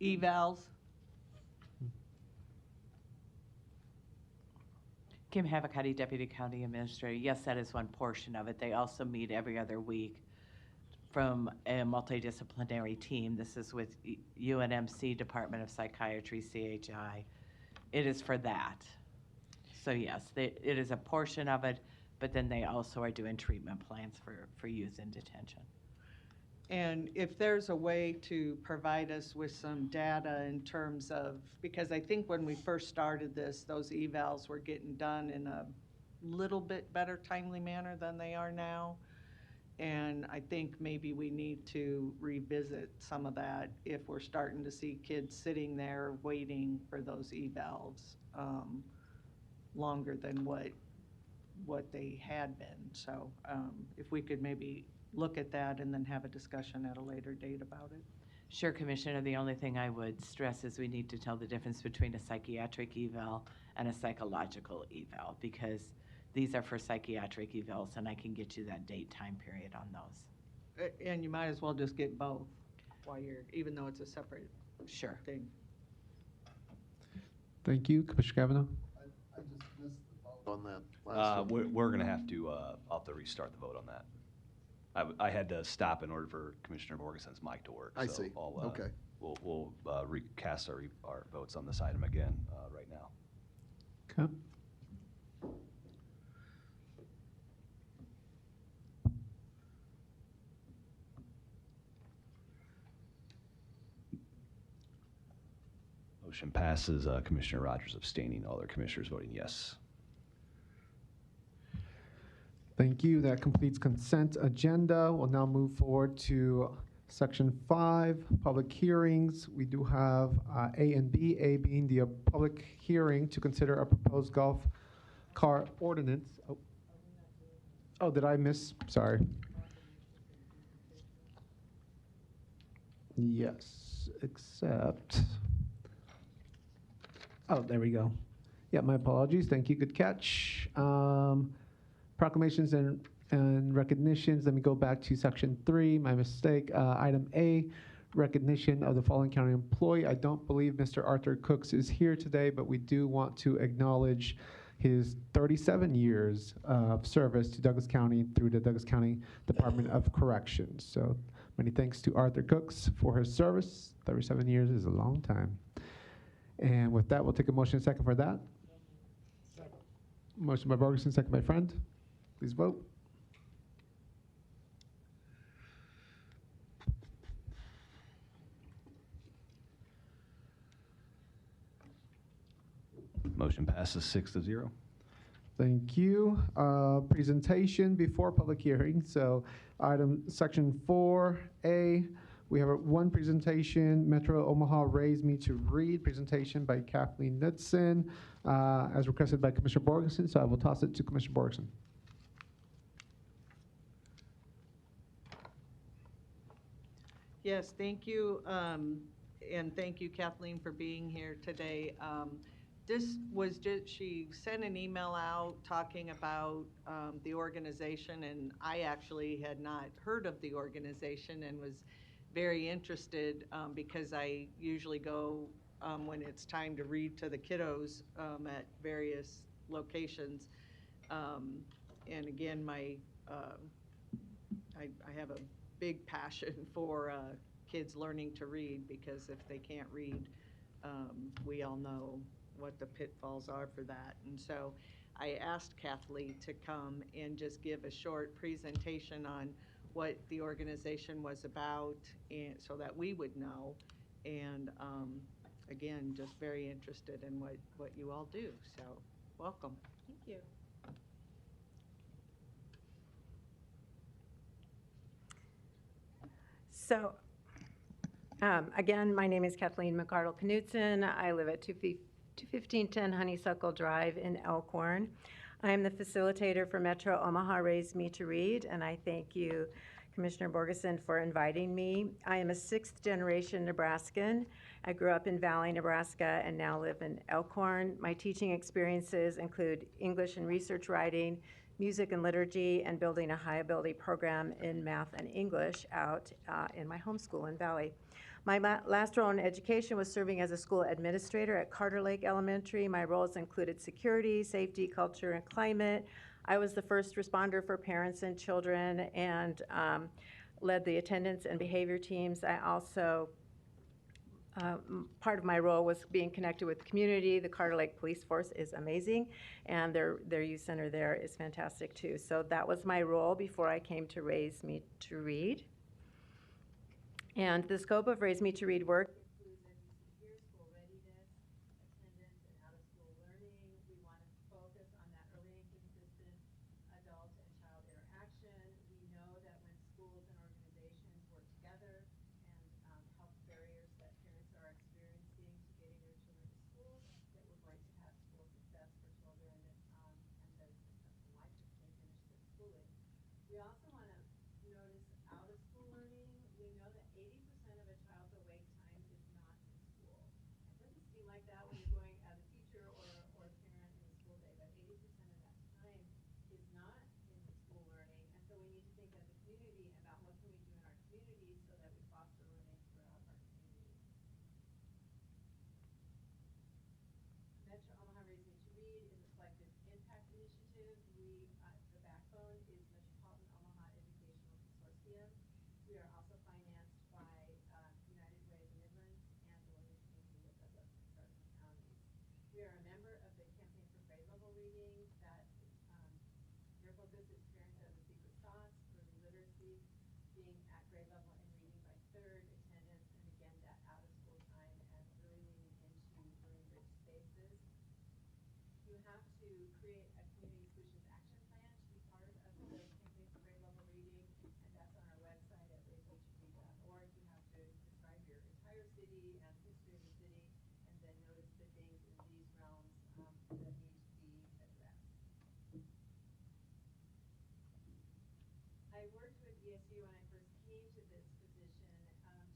the evals? Kim Havacati, Deputy County Administrator. Yes, that is one portion of it. They also meet every other week from a multidisciplinary team. This is with UNMC, Department of Psychiatry, CHI. It is for that. So yes, it is a portion of it, but then they also are doing treatment plans for youth in detention. And if there's a way to provide us with some data in terms of, because I think when we first started this, those evals were getting done in a little bit better timely manner than they are now. And I think maybe we need to revisit some of that if we're starting to see kids sitting there waiting for those evals longer than what they had been. So if we could maybe look at that and then have a discussion at a later date about it. Sure, Commissioner. The only thing I would stress is we need to tell the difference between a psychiatric eval and a psychological eval, because these are for psychiatric evals, and I can get you that date time period on those. And you might as well just get both while you're, even though it's a separate Sure. thing. Thank you, Commissioner Kavanaugh. I just missed the vote on that last one. We're going to have to, I'll have to restart the vote on that. I had to stop in order for Commissioner Borgeson's mic to work. I so see. I'll, Okay. We'll recast our votes on this item again right now. Okay. Motion passes. Commissioner Rogers abstaining. All other commissioners voting yes. Thank you. That completes consent agenda. We'll now move forward to section 5, public hearings. We do have A and B, A being the public hearing to consider a proposed golf cart ordinance. Oh, did I miss? Sorry. Yes, except, oh, there we go. Yeah, my apologies. Thank you. Good catch. Proclamations and recognitions. Let me go back to section 3, my mistake. Item A, recognition of the following county employee. I don't believe Mr. Arthur Cooks is here today, but we do want to acknowledge his 37 years of service to Douglas County through the Douglas County Department of Corrections. So many thanks to Arthur Cooks for his service. 37 years is a long time. And with that, we'll take a motion second for that. Motion by Borgeson, second by Friend. Please vote. Motion passes 6-0. Thank you. Presentation before public hearing. So section 4A, we have one presentation, Metro Omaha Raised Me to Read, presentation by Kathleen Knudsen, as requested by Commissioner Borgeson. So I will toss it to Commissioner Borgeson. Yes, thank you, and thank you, Kathleen, for being here today. This was just, she sent an email out talking about the organization, and I actually had not heard of the organization and was very interested because I usually go when it's time to read to the kiddos at various locations. And again, I have a big passion for kids learning to read, because if they can't read, we all know what the pitfalls are for that. And so I asked Kathleen to come and just give a short presentation on what the organization was about, and so that we would know. And again, just very interested in what you all do. So welcome. Thank you. So, again, my name is Kathleen McArdle-Knudsen. I live at 21510 Honeysuckle Drive in Elkhorn. I am the facilitator for Metro Omaha Raised Me to Read, and I thank you, Commissioner Borgeson, for inviting me. I am a sixth-generation Nebraskan. I grew up in Valley, Nebraska, and now live in Elkhorn. My teaching experiences include English and research writing, music and liturgy, and building a high-ability program in math and English out in my home school in Valley. My last role in education was serving as a school administrator at Carter Lake Elementary. My roles included security, safety, culture, and climate. I was the first responder for parents and children, and led the attendance and behavior teams. I also part of my role was being connected with the community. The Carter Lake Police Force is amazing, and their youth center there is fantastic too. So that was my role before I came to Raise Me to Read. And the scope of Raise Me to Read work includes, as you see here, school readiness, attendance, and out-of-school learning. We want to focus on that early and consistent adult and child interaction. We know that when schools and organizations work together and help barriers that parents are experiencing to getting their children to school, that we're going to have school success for children and that it's successful life if they finish their schooling. We also want to notice out-of-school learning. We know that 80% of a child's awake time is not in school. It doesn't seem like that when you're going as a teacher or a parent in the school day, but 80% of that time is not in school learning. And so we need to think as a community about what can we do in our communities so that we foster learning throughout our community. Metro Omaha Raised Me to Read is a collective impact initiative. The backbone is Metropolitan Omaha Educational Consortium. We are also financed by United Way of the Midlands and the Williams Community of Douglas and Sarson counties. We are a member of the Campaign for Grade Level Reading. That their focus is parents as a secret sauce, early literacy, being at grade level and reading by third, attendance, and again that out of school time, and really leaning into learning rich spaces. You have to create a community solutions action plan to be part of the Campaign for Grade Level Reading, and that's on our website at raisemeetoread.org. You have to describe your entire city and history of the city, and then notice the things in these realms that need to be addressed. I worked with ESU when I first came to this position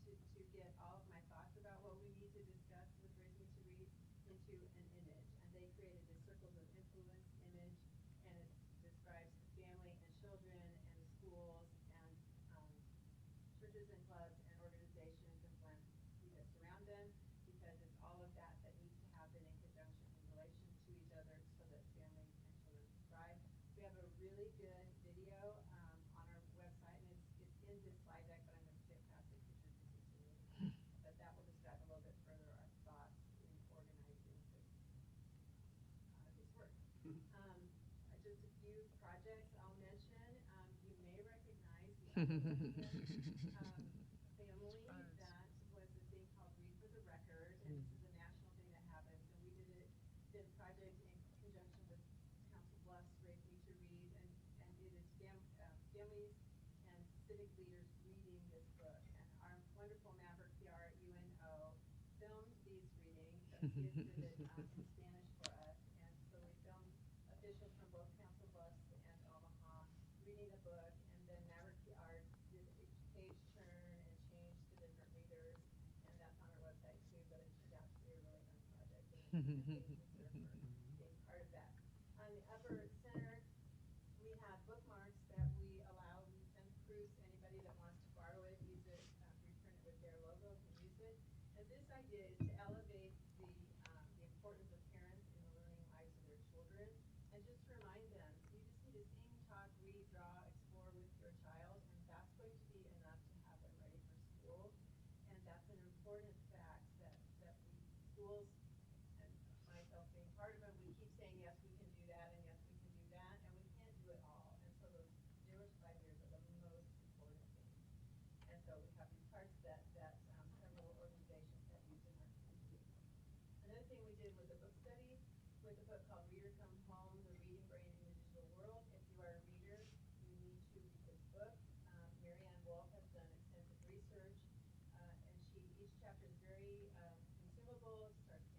to get all of my thoughts about what we need to discuss with Raise Me to Read into an image. And they created this Circles of Influence image, and it describes family and children and schools and churches and clubs and organizations and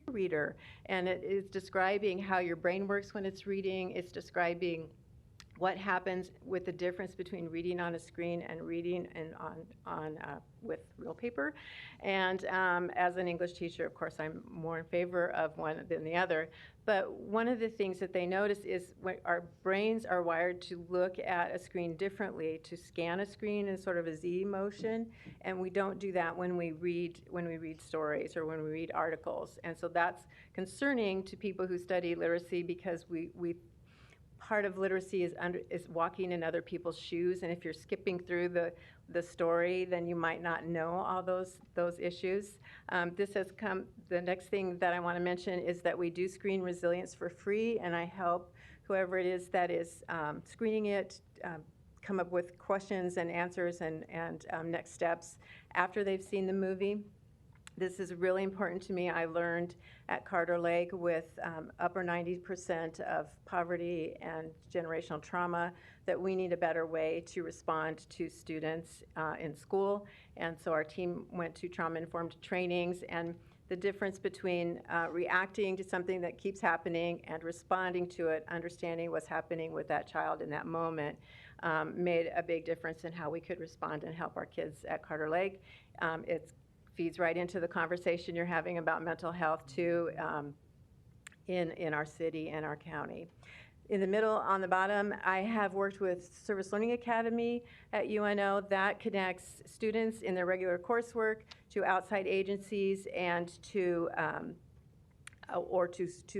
Reader, and it is describing how your brain works when it's reading. It's describing what happens with the difference between reading on a screen and reading and on with real paper. And as an English teacher, of course, I'm more in favor of one than the other. But one of the things that they notice is when our brains are wired to look at a screen differently, to scan a screen in sort of a Z motion, and we don't do that when we read stories or when we read articles. And so that's concerning to people who study literacy, because we part of literacy is walking in other people's shoes, and if you're skipping through the story, then you might not know all those issues. This has come. The next thing that I want to mention is that we do screen resilience for free, and I help whoever it is that is screening it come up with questions and answers and next steps after they've seen the movie. This is really important to me. I learned at Carter Lake with upper 90% of poverty and generational trauma that we need a better way to respond to students in school. And so our team went to trauma-informed trainings, and the difference between reacting to something that keeps happening and responding to it, understanding what's happening with that child in that moment, made a big difference in how we could respond and help our kids at Carter Lake. It feeds right into the conversation you're having about mental health too, in our city and our county. In the middle, on the bottom, I have worked with Service Learning Academy at UNO. That connects students in their regular coursework to outside agencies and to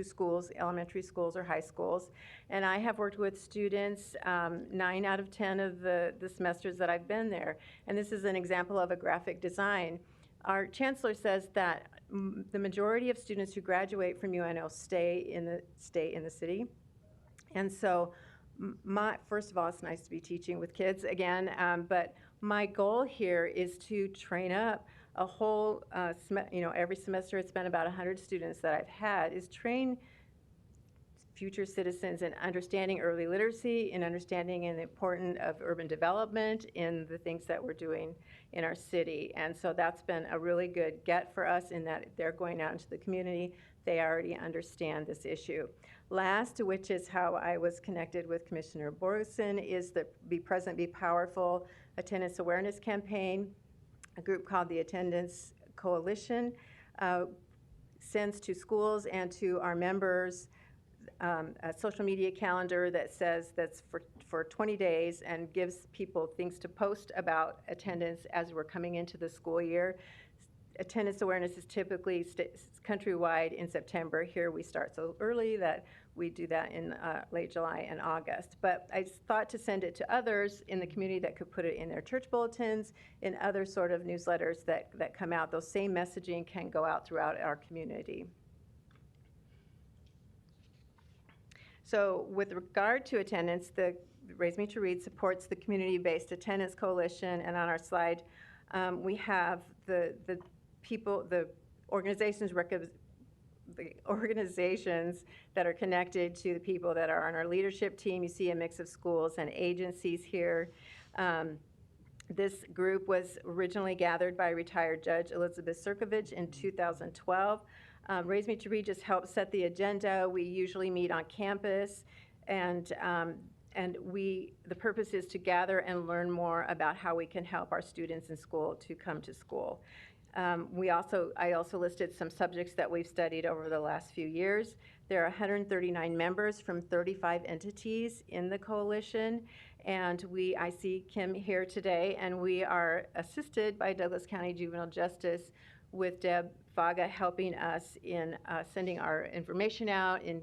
schools, elementary schools or high schools. And I have worked with students 9 out of 10 of the semesters that I've been there. And this is an example of a graphic design. Our chancellor says that the majority of students who graduate from UNO stay in the city. And so, first of all, it's nice to be teaching with kids again, but my goal here is to train up a whole, every semester it's been about 100 students that I've had, is train future citizens in understanding early literacy and understanding the importance of urban development in the things that we're doing in our city. And so that's been a really good get for us in that they're going out into the community. They already understand this issue. Last, which is how I was connected with Commissioner Borgeson, is the Be Present, Be Powerful attendance awareness campaign. A group called the Attendance Coalition sends to schools and to our members a social media calendar that says that's for 20 days and gives people things to post about attendance as we're coming into the school year. Attendance awareness is typically countrywide in September. Here we start so early that we do that in late July and August. But I thought to send it to others in the community that could put it in their church bulletins, in other sort of newsletters that come out. Those same messaging can go out throughout our community. So with regard to attendance, the Raise Me to Read supports the Community-Based Attendance Coalition, and on our slide, we have the people, the organizations that are connected to the people that are on our leadership team. You see a mix of schools and agencies here. This group was originally gathered by retired Judge Elizabeth Sirkovich in 2012. Raise Me to Read just helps set the agenda. We usually meet on campus, and the purpose is to gather and learn more about how we can help our students in school to come to school. I also listed some subjects that we've studied over the last few years. There are 139 members from 35 entities in the coalition, and I see Kim here today, and we are assisted by Douglas County Juvenile Justice with Deb Faga helping us in sending our information out, in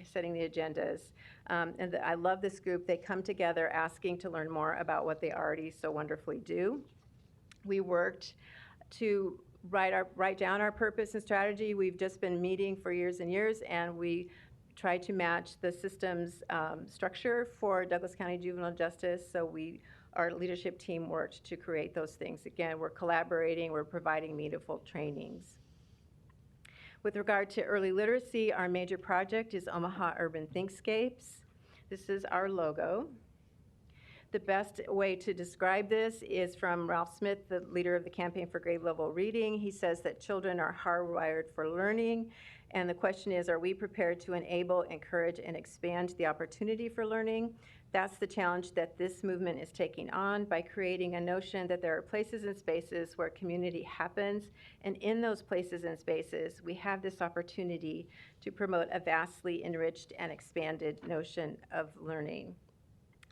setting the agendas. I love this group. They come together asking to learn more about what they already so wonderfully do. We worked to write down our purpose and strategy. We've just been meeting for years and years, and we try to match the system's structure for Douglas County Juvenile Justice. So our leadership team worked to create those things. Again, we're collaborating, we're providing meaningful trainings. With regard to early literacy, our major project is Omaha Urban Thinkscapes. This is our logo. The best way to describe this is from Ralph Smith, the leader of the Campaign for Grade Level Reading. He says that children are hardwired for learning, and the question is, are we prepared to enable, encourage, and expand the opportunity for learning? That's the challenge that this movement is taking on by creating a notion that there are places and spaces where community happens, and in those places and spaces, we have this opportunity to promote a vastly enriched and expanded notion of learning.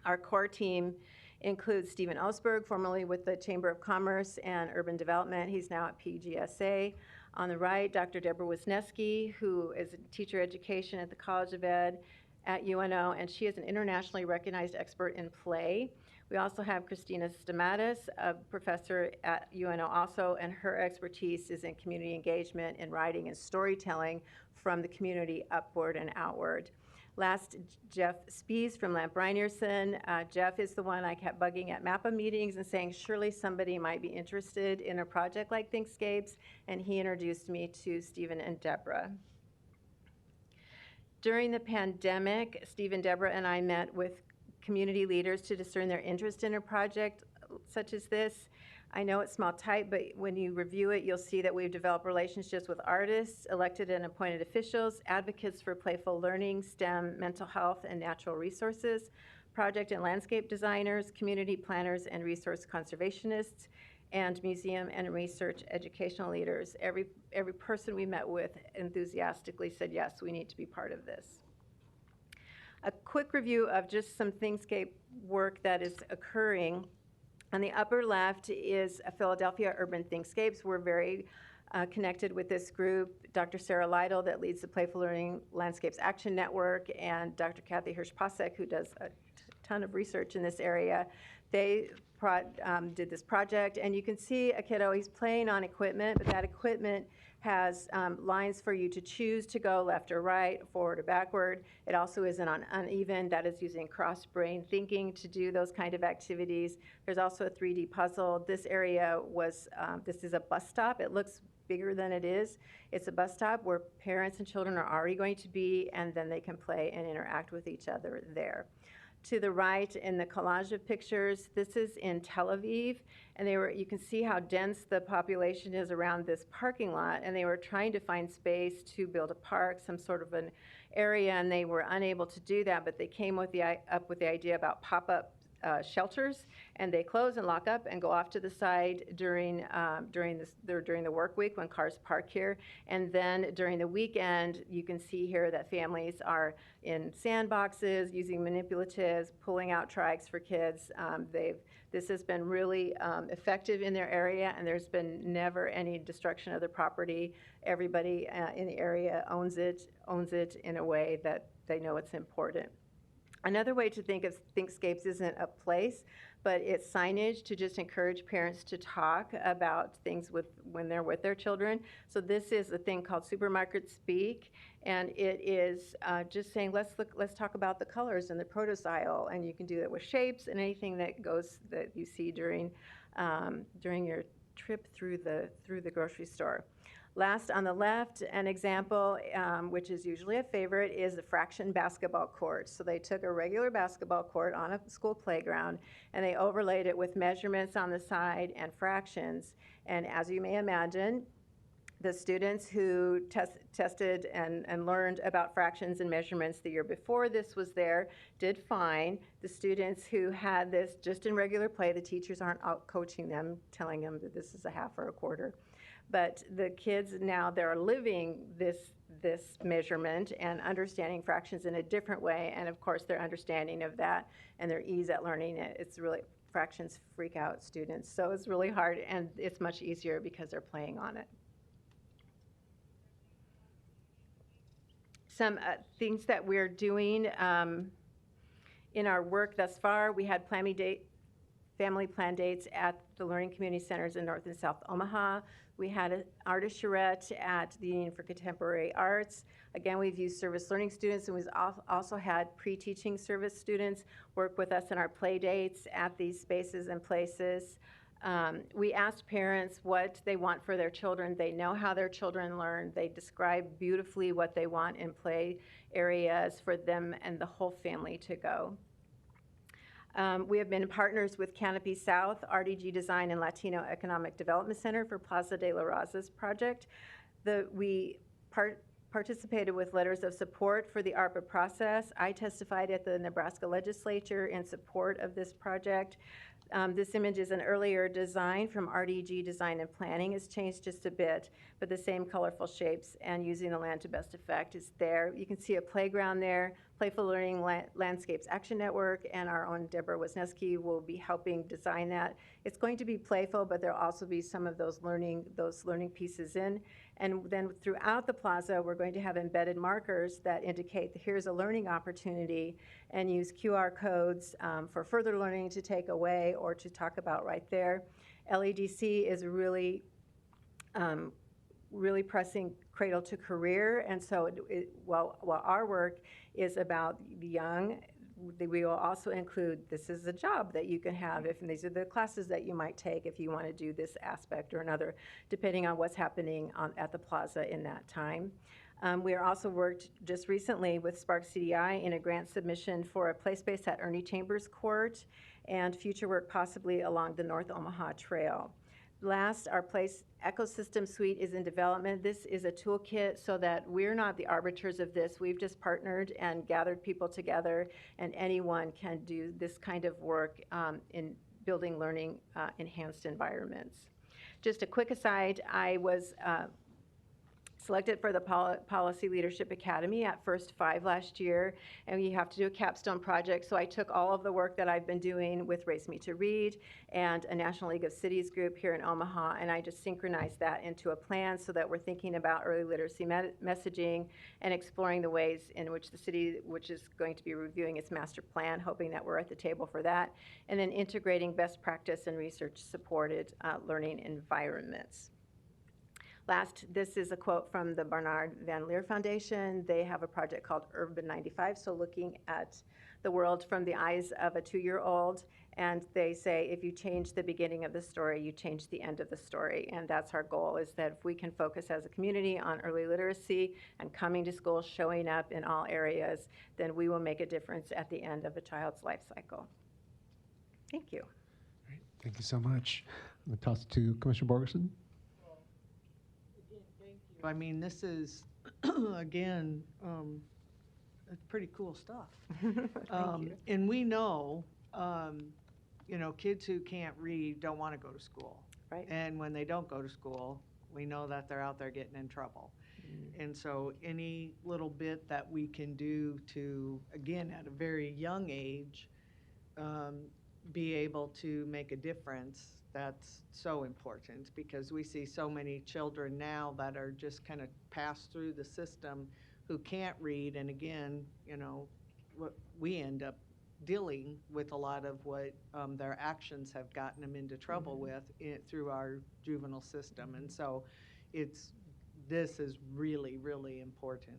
Our core team includes Stephen Ellsberg, formerly with the Chamber of Commerce and Urban Development. He's now at PGSA. On the right, Dr. Deborah Wisniewski, who is a teacher education at the College of Ed at UNO, and she is an internationally recognized expert in play. We also have Christina Stamatis, a professor at UNO also, and her expertise is in community engagement in writing and storytelling from the community upward and outward. Last, Jeff Spies from Lamp Reinerson. Jeff is the one I kept bugging at MAPPA meetings and saying, surely somebody might be interested in a project like Thinkscapes, and he introduced me to Stephen and Deborah. During the pandemic, Steve and Deborah and I met with community leaders to discern their interest in a project such as this. I know it's small type, but when you review it, you'll see that we've developed relationships with artists, elected and appointed officials, advocates for playful learning, STEM, mental health, and natural resources, project and landscape designers, community planners and resource conservationists, and museum and research educational leaders. Every person we met with enthusiastically said, yes, we need to be part of this. A quick review of just some Thinkscape work that is occurring. On the upper left is Philadelphia Urban Thinkscapes. We're very connected with this group. Dr. Sarah Lytle, that leads the Playful Learning Landscapes Action Network, and Dr. Kathy Hirsch-Pasek, who does a ton of research in this area. They did this project, and you can see a kiddo, he's playing on equipment, but that equipment has lines for you to choose to go left or right, forward or backward. It also is on uneven, that is using cross-brain thinking to do those kind of activities. There's also a 3D puzzle. This area was, this is a bus stop. It looks bigger than it is. It's a bus stop where parents and children are already going to be, and then they can play and interact with each other there. To the right in the collage of pictures, this is in Tel Aviv, and you can see how dense the population is around this parking lot, and they were trying to find space to build a park, some sort of an area, and they were unable to do that, but they came up with the idea about pop-up shelters, and they close and lock up and go off to the side during the work week when cars park here. And then during the weekend, you can see here that families are in sandboxes, using manipulatives, pulling out trikes for kids. This has been really effective in their area, and there's been never any destruction of the property. Everybody in the area owns it in a way that they know it's important. Another way to think of Thinkscapes isn't a place, but it's signage to just encourage parents to talk about things when they're with their children. So this is a thing called Supermarket Speak, and it is just saying, let's talk about the colors in the produce aisle, and you can do that with shapes and anything that you see during your trip through the grocery store. Last on the left, an example, which is usually a favorite, is the fraction basketball court. So they took a regular basketball court on a school playground, and they overlaid it with measurements on the side and fractions. And as you may imagine, the students who tested and learned about fractions and measurements the year before this was there did fine. The students who had this just in regular play, the teachers aren't out coaching them, telling them that this is a half or a quarter. But the kids now, they're living this measurement and understanding fractions in a different way. And of course, their understanding of that and their ease at learning it, it's really, fractions freak out students. So it's really hard, and it's much easier because they're playing on it. Some things that we're doing in our work thus far, we had family plan dates at the Learning Community Centers in North and South Omaha. We had an artist charrette at the Union for Contemporary Arts. Again, we've used service learning students, and we've also had pre-teaching service students work with us in our play dates at these spaces and places. We asked parents what they want for their children. They know how their children learn. They describe beautifully what they want in play areas for them and the whole family to go. We have been partners with Canopy South, RDG Design, and Latino Economic Development Center for Plaza de la Raza's project. We participated with letters of support for the ARPA process. I testified at the Nebraska legislature in support of this project. This image is an earlier design from RDG Design and Planning. It's changed just a bit, but the same colorful shapes and using the land to best effect is there. You can see a playground there. Playful Learning Landscapes Action Network and our own Deborah Wisniewski will be helping design that. It's going to be playful, but there'll also be some of those learning pieces in. And then throughout the plaza, we're going to have embedded markers that indicate that here's a learning opportunity, and use QR codes for further learning to take away or to talk about right there. LEDC is really pressing cradle to career, and so while our work is about the young, we will also include this is a job that you can have and these are the classes that you might take if you want to do this aspect or another, depending on what's happening at the plaza in that time. We are also worked just recently with Spark CDI in a grant submission for a play space at Ernie Chambers Court, and future work possibly along the North Omaha Trail. Last, our Place Ecosystem Suite is in development. This is a toolkit so that we're not the arbiters of this. We've just partnered and gathered people together, and anyone can do this kind of work in building learning enhanced environments. Just a quick aside, I was selected for the Policy Leadership Academy at First 5 last year, and you have to do a capstone project. So I took all of the work that I've been doing with Raise Me to Read and a National League of Cities group here in Omaha, and I just synchronized that into a plan so that we're thinking about early literacy messaging and exploring the ways in which the city, which is going to be reviewing its master plan, hoping that we're at the table for that, and then integrating best practice and research-supported learning environments. Last, this is a quote from the Bernard Van Leer Foundation. They have a project called Urban 95, so looking at the world from the eyes of a 2-year-old. And they say, if you change the beginning of the story, you change the end of the story. And that's our goal, is that if we can focus as a community on early literacy and coming to school, showing up in all areas, then we will make a difference at the end of a child's life cycle. Thank you. Great. Thank you so much. I'm going to toss it to Commissioner Borgerson. I mean, this is, again, pretty cool stuff. Thank you. And we know, kids who can't read don't want to go to school. Right. And when they don't go to school, we know that they're out there getting in trouble. And so any little bit that we can do to, again, at a very young age, be able to make a difference, that's so important, because we see so many children now that are just kind of passed through the system who can't read. And again, we end up dealing with a lot of what their actions have gotten them into trouble with through our juvenile system. And so this is really, really important.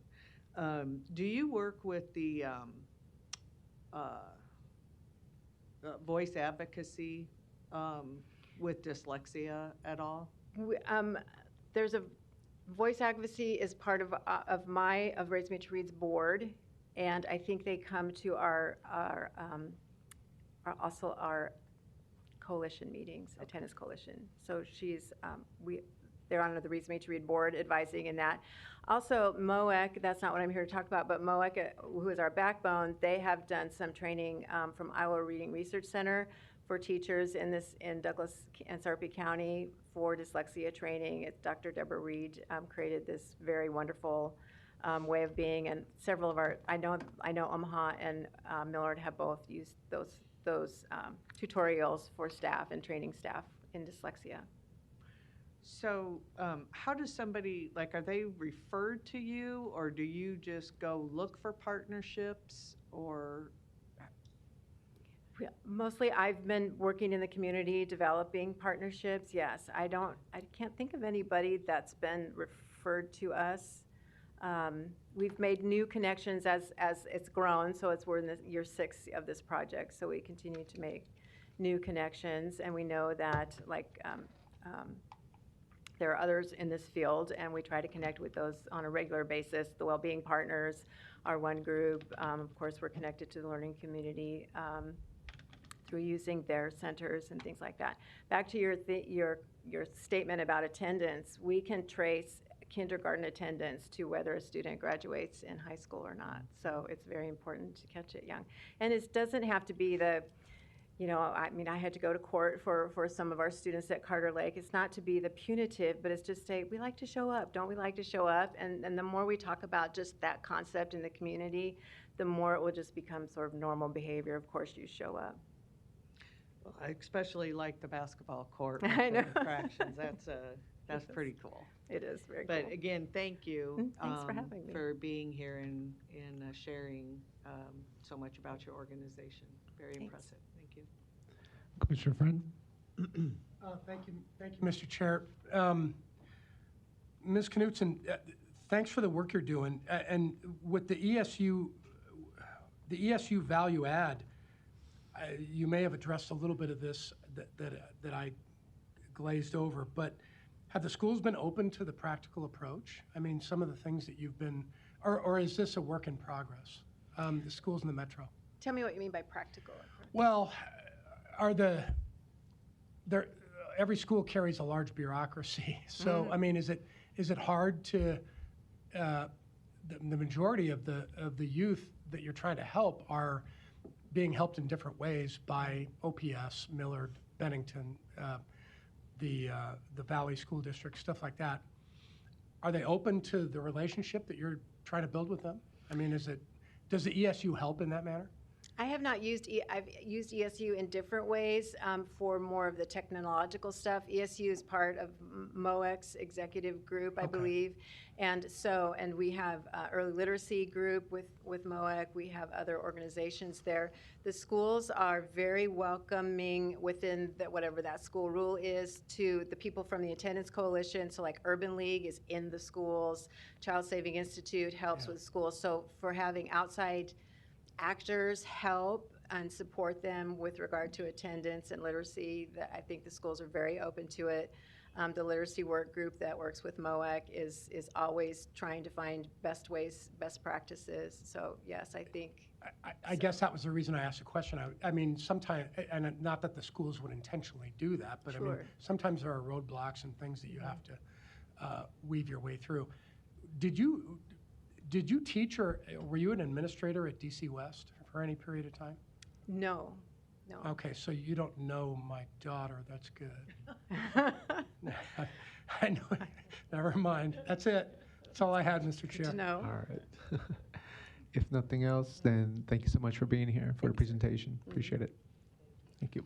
Do you work with the voice advocacy with dyslexia at all? There's a voice advocacy is part of Raise Me to Read's board, and I think they come to our coalition meetings, attendance coalition. So they're on the Raise Me to Read board advising in that. Also, MOEC, that's not what I'm here to talk about, but MOEC, who is our backbone, they have done some training from Iowa Reading Research Center for teachers in Douglas and Sarpy County for dyslexia training. Dr. Deborah Reed created this very wonderful way of being, and several of I know Omaha and Millard have both used those tutorials for staff and training staff in dyslexia. So how does somebody, are they referred to you, or do you just go look for partnerships, or? Mostly I've been working in the community, developing partnerships, yes. I can't think of anybody that's been referred to us. We've made new connections as it's grown, so we're in year 6 of this project, so we continue to make new connections, and we know that there are others in this field, and we try to connect with those on a regular basis. The Wellbeing Partners are one group. Of course, we're connected to the learning community through using their centers and things like that. Back to your statement about attendance, we can trace kindergarten attendance to whether a student graduates in high school or not. So it's very important to catch it young. And it doesn't have to be I had to go to court for some of our students at Carter Lake. It's not to be the punitive, but it's just say, we like to show up. Don't we like to show up? And the more we talk about just that concept in the community, the more it will just become sort of normal behavior. Of course, you show up. Well, I especially like the basketball court. I know. Fractions. That's pretty cool. It is very cool. But again, thank you. Thanks for having me. For being here and sharing so much about your organization. Very impressive. Thank you. Commissioner Friend? Thank you, Mr. Chair. Ms. Knutson, thanks for the work you're doing. And with the ESU value add, you may have addressed a little bit of this that I glazed over, but have the schools been open to the practical approach? I mean, some of the things that you've been, or is this a work in progress? The schools in the metro. Tell me what you mean by practical approach. Well, every school carries a large bureaucracy. So, I mean, is it hard to, the majority of the youth that you're trying to help are being helped in different ways by OPS, Millard, Bennington, the Valley School District, stuff like that. Are they open to the relationship that you're trying to build with them? I mean, does the ESU help in that manner? I have not used, I've used ESU in different ways for more of the technological stuff. ESU is part of MOEC's executive group, I believe. And we have early literacy group with MOEC. We have other organizations there. The schools are very welcoming within whatever that school rule is to the people from the attendance coalition. So like Urban League is in the schools. Child Saving Institute helps with schools. So for having outside actors help and support them with regard to attendance and literacy, I think the schools are very open to it. The literacy work group that works with MOEC is always trying to find best ways, best practices. So yes, I think. I guess that was the reason I asked the question. I mean, sometimes, and not that the schools would intentionally do that, but sure. I mean, sometimes there are roadblocks and things that you have to weave your way through. Did you teach, or were you an administrator at DC West for any period of time? No. Okay, so you don't know my daughter. That's good. I know. Never mind. That's it. That's all I had, Mr. Chair. Good to know. All right. If nothing else, then thank you so much for being here for the presentation. Appreciate it. Thank you.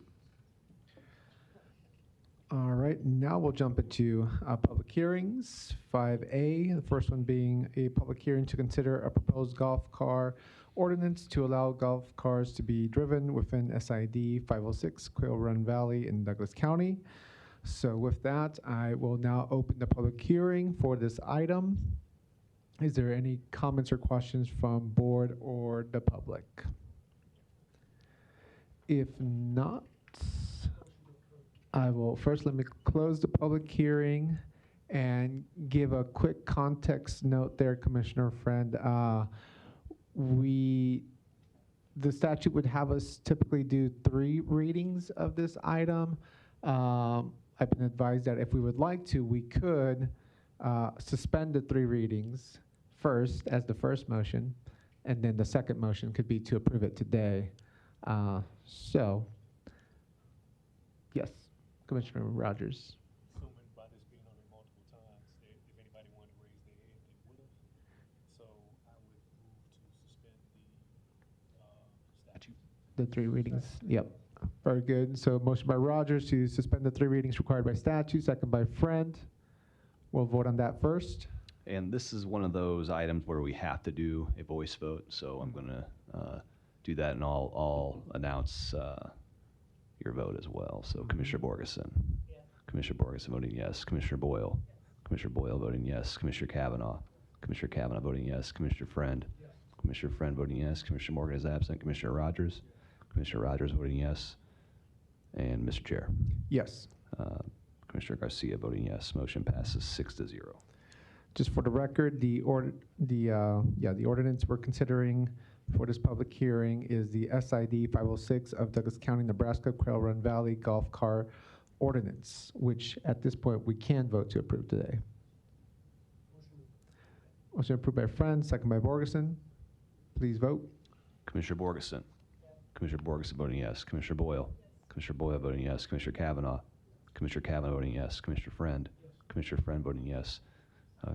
All right, now we'll jump into public hearings. 5A, the first one being a public hearing to consider a proposed golf car ordinance to allow golf cars to be driven within SID 506 Quail Run Valley in Douglas County. So with that, I will now open the public hearing for this item. Is there any comments or questions from board or the public? If not, I will first let me close the public hearing and give a quick context note there, Commissioner Friend. The statute would have us typically do 3 readings of this item. I've been advised that if we would like to, we could suspend the 3 readings first as the first motion, and then the second motion could be to approve it today. So, yes, Commissioner Rogers. Assuming by this being on there multiple times, that if anybody wanted to raise their hand, they would have. So I would move to suspend the statute. The 3 readings, yep. Very good. So motion by Rogers to suspend the 3 readings required by statute, second by Friend. We'll vote on that first. And this is one of those items where we have to do a voice vote, so I'm going to do that, and I'll announce your vote as well. So Commissioner Borgeson. Yes. Commissioner Borgeson voting yes. Commissioner Boyle. Yes. Commissioner Boyle voting yes. Commissioner Kavanaugh. Commissioner Kavanaugh voting yes. Commissioner Friend. Yes. Commissioner Friend voting yes. Commissioner Morgan is absent. Commissioner Rogers. Yes. Commissioner Rogers voting yes. And Mr. Chair. Yes. Commissioner Garcia voting yes. Motion passes 6-0. Just for the record, the ordinance we're considering for this public hearing is the SID 506 of Douglas County, Nebraska, Quail Run Valley Golf Car Ordinance, which at this point we can vote to approve today. Motion approved by Friend, second by Borgeson. Please vote. Commissioner Borgeson. Yes. Commissioner Borgeson voting yes. Commissioner Boyle. Yes. Commissioner Boyle voting yes. Commissioner Kavanaugh. Commissioner Kavanaugh voting yes. Commissioner Friend. Yes. Commissioner Friend voting yes.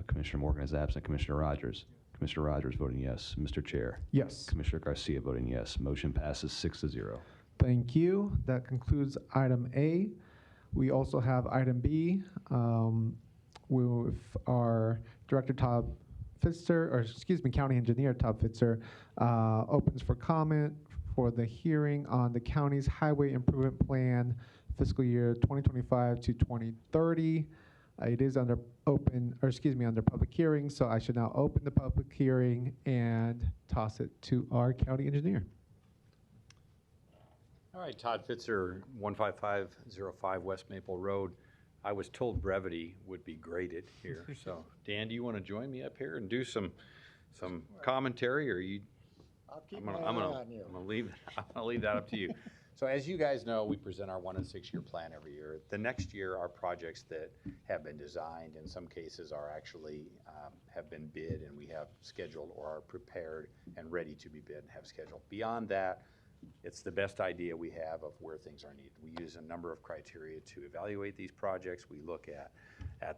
Commissioner Morgan is absent. Commissioner Rogers. Commissioner Rogers voting yes. Mr. Chair. Yes. Commissioner Garcia voting yes. Motion passes 6-0. Thank you. That concludes item A. We also have item B with our Director Todd Fitzer, or excuse me, County Engineer Todd Fitzer, opens for comment for the hearing on the county's highway improvement plan fiscal year 2025 to 2030. It is under under public hearing, so I should now open the public hearing and toss it to our county engineer. All right, Todd Fitzer, 15505 West Maple Road. I was told brevity would be graded here. So, Dan, do you want to join me up here and do some commentary, or you? I'm gonna leave that up to you. So as you guys know, we present our 1 and 6 year plan every year. The next year are projects that have been designed, in some cases are actually have been bid and we have scheduled, or are prepared and ready to be bid and have scheduled. Beyond that, it's the best idea we have of where things are needed. We use a number of criteria to evaluate these projects. We look at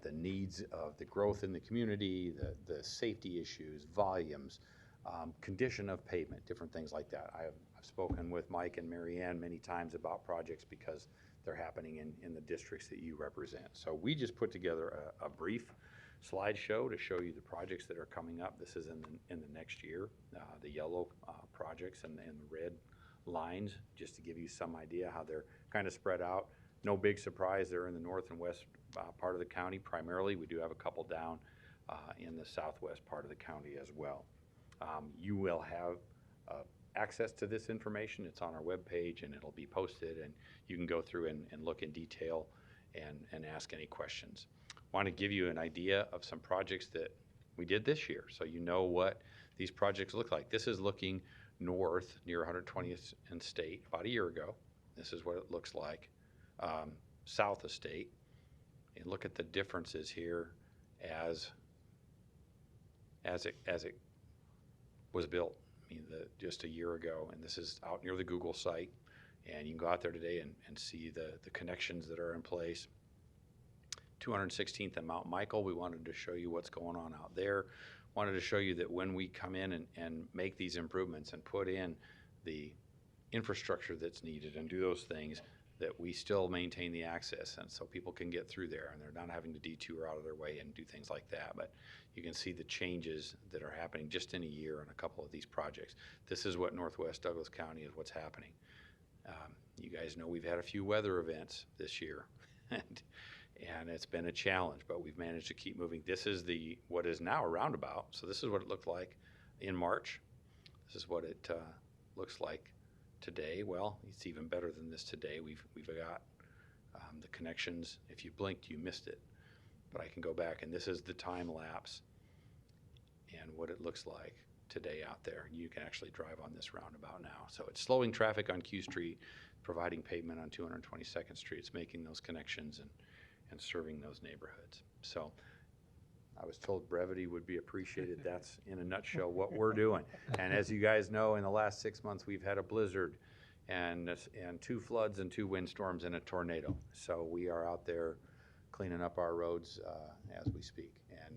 the needs of the growth in the community, the safety issues, volumes, condition of pavement, different things like that. I've spoken with Mike and Mary Ann many times about projects because they're happening in the districts that you represent. So we just put together a brief slideshow to show you the projects that are coming up. This is in the next year, the yellow projects and the red lines, just to give you some idea how they're kind of spread out. No big surprise, they're in the north and west part of the county primarily. We do have a couple down in the southwest part of the county as well. You will have access to this information. It's on our webpage and it'll be posted, and you can go through and look in detail and ask any questions. I want to give you an idea of some projects that we did this year so you know what these projects look like. This is looking north near 120th and State about a year ago. This is what it looks like south of State, and look at the differences here as it was built. I mean, just a year ago, and this is out near the Google site, and you can go out there today and see the connections that are in place. 216th and Mount Michael, we wanted to show you what's going on out there. Wanted to show you that when we come in and make these improvements and put in the infrastructure that's needed and do those things, that we still maintain the access, and so people can get through there, and they're not having to detour out of their way and do things like that. But you can see the changes that are happening just in a year on a couple of these projects. This is what Northwest Douglas County is what's happening. You guys know we've had a few weather events this year, and it's been a challenge, but we've managed to keep moving. This is what is now a roundabout. So this is what it looked like in March. This is what it looks like today. Well, it's even better than this today. We've got the connections. If you blinked, you missed it. But I can go back, and this is the time lapse and what it looks like today out there. You can actually drive on this roundabout now. So it's slowing traffic on Q Street, providing pavement on 222nd Street. It's making those connections and serving those neighborhoods. So I was told brevity would be appreciated. That's in a nutshell what we're doing. And as you guys know, in the last 6 months, we've had a blizzard and 2 floods and 2 windstorms and a tornado. So we are out there cleaning up our roads as we speak, and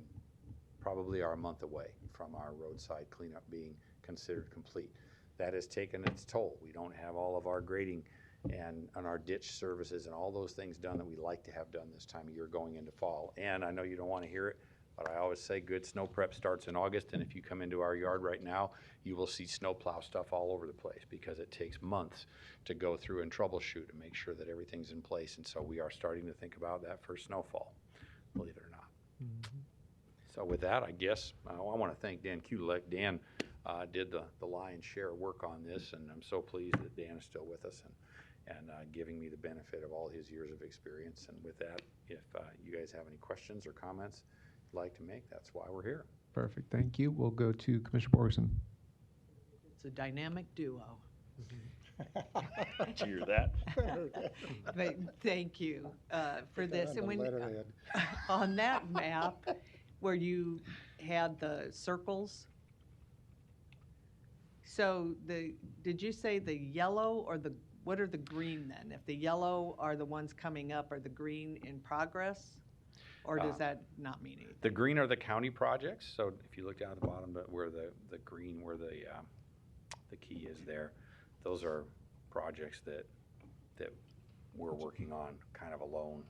probably are a month away from our roadside cleanup being considered complete. That has taken its toll. We don't have all of our grading and our ditch services and all those things done that we like to have done this time of year going into fall. And I know you don't want to hear it, but I always say good snow prep starts in August, and if you come into our yard right now, you will see snowplow stuff all over the place because it takes months to go through and troubleshoot and make sure that everything's in place. And so we are starting to think about that first snowfall, believe it or not. So with that, I guess I want to thank Dan Kulek. Dan did the lion's share of work on this, and I'm so pleased that Dan is still with us and giving me the benefit of all his years of experience. And with that, if you guys have any questions or comments you'd like to make, that's why we're here. Perfect, thank you. We'll go to Commissioner Borgeson. It's a dynamic duo. Did you hear that? But thank you for this. And when on that map where you had the circles, so did you say the yellow or what are the green then? If the yellow are the ones coming up, are the green in progress? Or does that not mean anything? The green are the county projects. So if you look down at the bottom, but where the green, where the key is there, those are projects that we're working on kind of alone.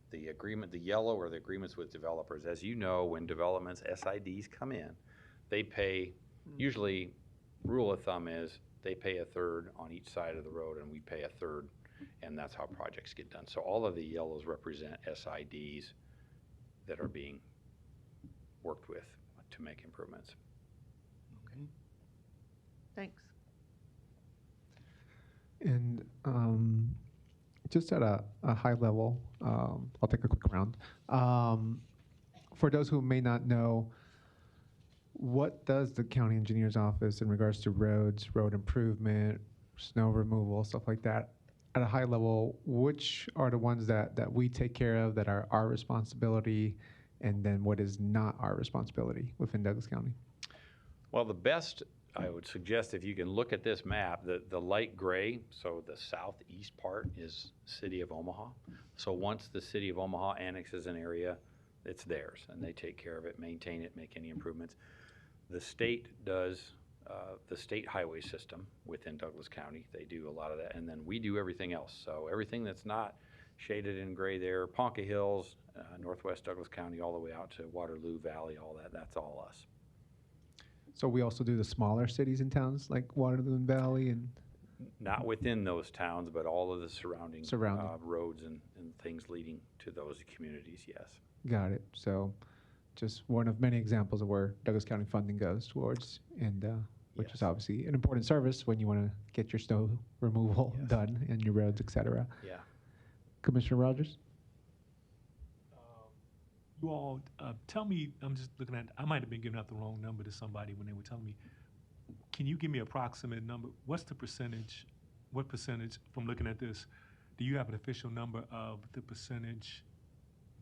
The yellow are the agreements with developers. As you know, when developments, SIDs come in, they pay, usually rule of thumb is they pay a third on each side of the road and we pay a third, and that's how projects get done. So all of the yellows represent SIDs that are being worked with to make improvements. Okay. Thanks. And just at a high level, I'll take a quick round. For those who may not know, what does the county engineer's office in regards to roads, road improvement, snow removal, stuff like that, at a high level, which are the ones that we take care of that are our responsibility, and then what is not our responsibility within Douglas County? Well, the best, I would suggest, if you can look at this map, the light gray, so the southeast part is City of Omaha. So once the City of Omaha annexes an area, it's theirs, and they take care of it, maintain it, make any improvements. The state does the state highway system within Douglas County. They do a lot of that, and then we do everything else. So everything that's not shaded in gray there, Ponca Hills, Northwest Douglas County, all the way out to Waterloo Valley, all that, that's all us. So we also do the smaller cities and towns like Waterloo and Valley and? Not within those towns, but all of the surrounding roads and things leading to those communities, yes. Got it. So just one of many examples of where Douglas County funding goes towards, and which is obviously an important service when you want to get your snow removal done and your roads, et cetera. Yeah. Commissioner Rogers? You all, tell me, I'm just looking at, I might have been giving out the wrong number to somebody when they were telling me. Can you give me an approximate number? What's the percentage, what percentage, from looking at this, do you have an official number of the percentage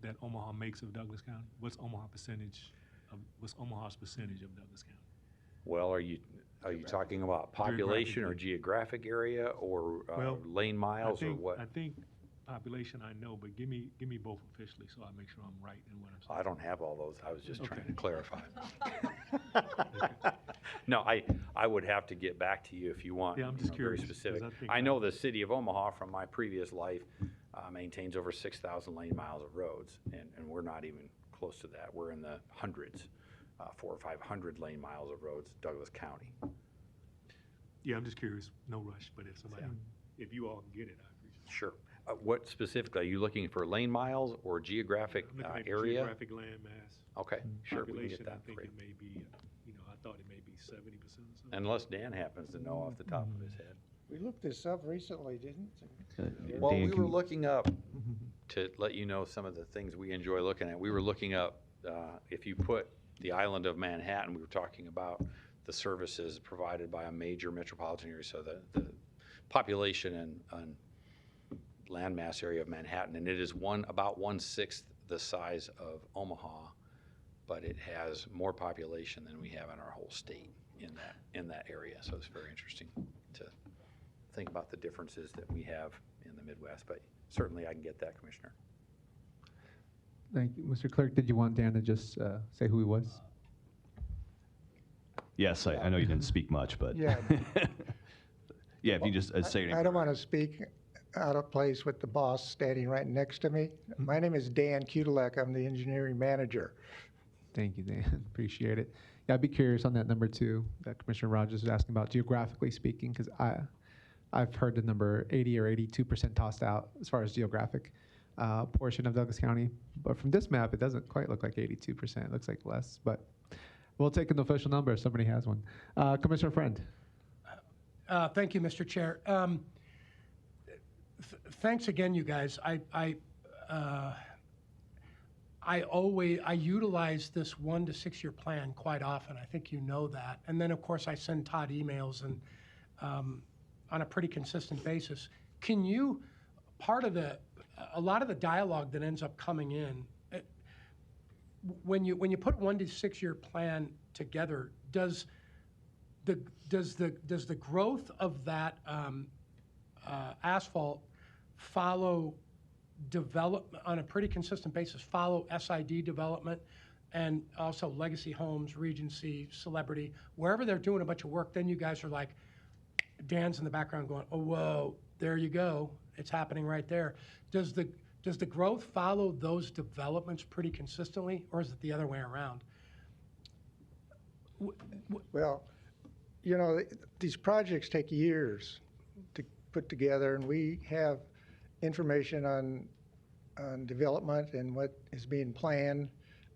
that Omaha makes of Douglas County? What's Omaha's percentage of Douglas County? Well, are you talking about population or geographic area or lane miles or what? I think population, I know, but give me both officially so I make sure I'm right in what I'm saying. I don't have all those. I was just trying Okay. to clarify. No, I would have to get back to you if you want. Yeah, I'm just very curious, 'cause specific. I think I know the city of Omaha from my previous life maintains over 6,000 lane miles of roads, and we're not even close to that. We're in the hundreds, 400 or 500 lane miles of roads, Douglas County. Yeah, I'm just curious. No rush, but if you all can get it, I appreciate it. Sure. What specifically, are you looking for lane miles or geographic I'm looking at area? geographic land mass. Okay, sure, we can Population, get that I think for you. it may be, I thought it may be 70% or something. Unless Dan happens to know off the top of his head. We looked this up recently, didn't we? Well, Dan, we were looking up, to let you know some of the things we enjoy looking at, we were looking up, if you put the island of Manhattan, we were talking about the services provided by a major metropolitan area, so the population and landmass area of Manhattan, and it is about 1/6 the size of Omaha, but it has more population than we have in our whole state in that area. So it's very interesting to think about the differences that we have in the Midwest, but certainly I can get that, Commissioner. Thank you. Mr. Clerk, did you want Dan to just say who he was? Yes, I know you didn't speak much, but. Yeah. Yeah, if you just say your name. I don't want to speak out of place with the boss standing right next to me. My name is Dan Kudelek. I'm the engineering manager. Thank you, Dan. Appreciate it. Yeah, I'd be curious on that number two that Commissioner Rogers was asking about, geographically speaking, because I've heard the number 80 or 82% tossed out as far as geographic portion of Douglas County. But from this map, it doesn't quite look like 82%. It looks like less. But we'll take an official number if somebody has one. Commissioner Friend. Thank you, Mr. Chair. Thanks again, you guys. I utilize this 1 to 6 year plan quite often. I think you know that. And then, of course, I send Todd emails and on a pretty consistent basis. Can you, a lot of the dialogue that ends up coming in, when you put 1 to 6 year plan together, does the growth of that asphalt follow development on a pretty consistent basis, follow SID development and also Legacy Homes, Regency, Celebrity, wherever they're doing a bunch of work, then you guys are like, Dan's in the background going, oh, whoa, there you go. It's happening right there. Does the growth follow those developments pretty consistently, or is it the other way around? Well, you know, these projects take years to put together, and we have information on development and what is being planned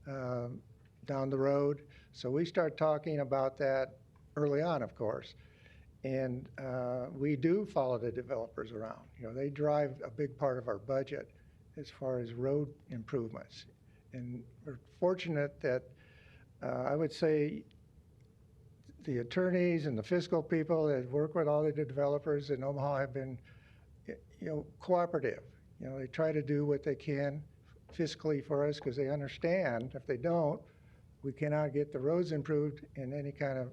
down the road. So we start talking about that early on, of course. And we do follow the developers around. You know, they drive a big part of our budget as far as road improvements. And we're fortunate that I would say the attorneys and the fiscal people that work with all the developers in Omaha have been, you know, cooperative. You know, they try to do what they can fiscally for us because they understand if they don't, we cannot get the roads improved in any kind of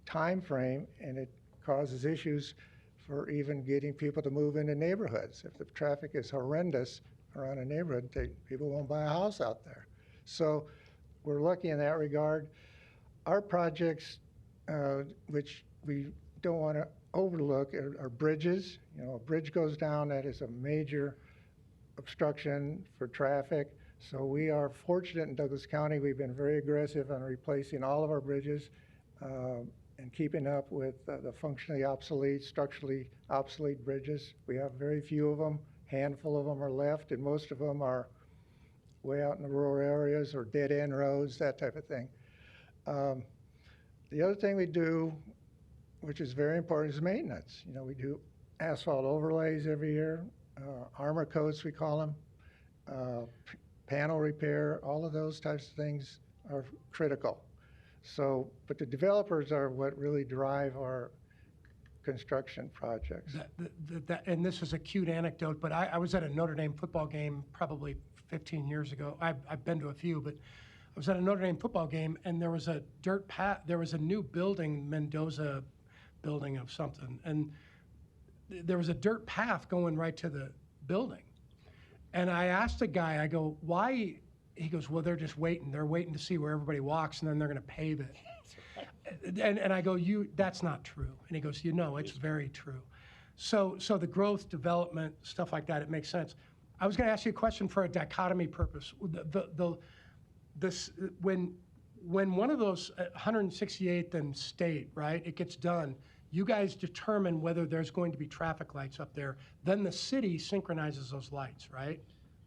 time frame, and it causes issues for even getting people to move into neighborhoods. If the traffic is horrendous around a neighborhood, people won't buy a house out there. So we're lucky in that regard. Our projects, which we don't want to overlook, are bridges. You know, a bridge goes down, that is a major obstruction for traffic. So we are fortunate in Douglas County. We've been very aggressive on replacing all of our bridges and keeping up with the functionally obsolete, structurally obsolete bridges. We have very few of them. Handful of them are left, and most of them are way out in the rural areas or dead-end roads, that type of thing. The other thing we do, which is very important, is maintenance. You know, we do asphalt overlays every year, armor coats we call them, panel repair, all of those types of things are critical. So, but the developers are what really drive our construction projects. And this is a cute anecdote, but I was at a Notre Dame football game probably 15 years ago. I've been to a few, but I was at a Notre Dame football game, and there was a dirt path. There was a new building, Mendoza building of something, and there was a dirt path going right to the building. And I asked the guy, I go, why? He goes, well, they're just waiting. They're waiting to see where everybody walks, and then they're going to pave it. And I go, that's not true. And he goes, it's very true. So the growth, development, stuff like that, it makes sense. I was going to ask you a question for a dichotomy purpose. When one of those 168th and State, right, it gets done, you guys determine whether there's going to be traffic lights up there. Then the city synchronizes those lights, right?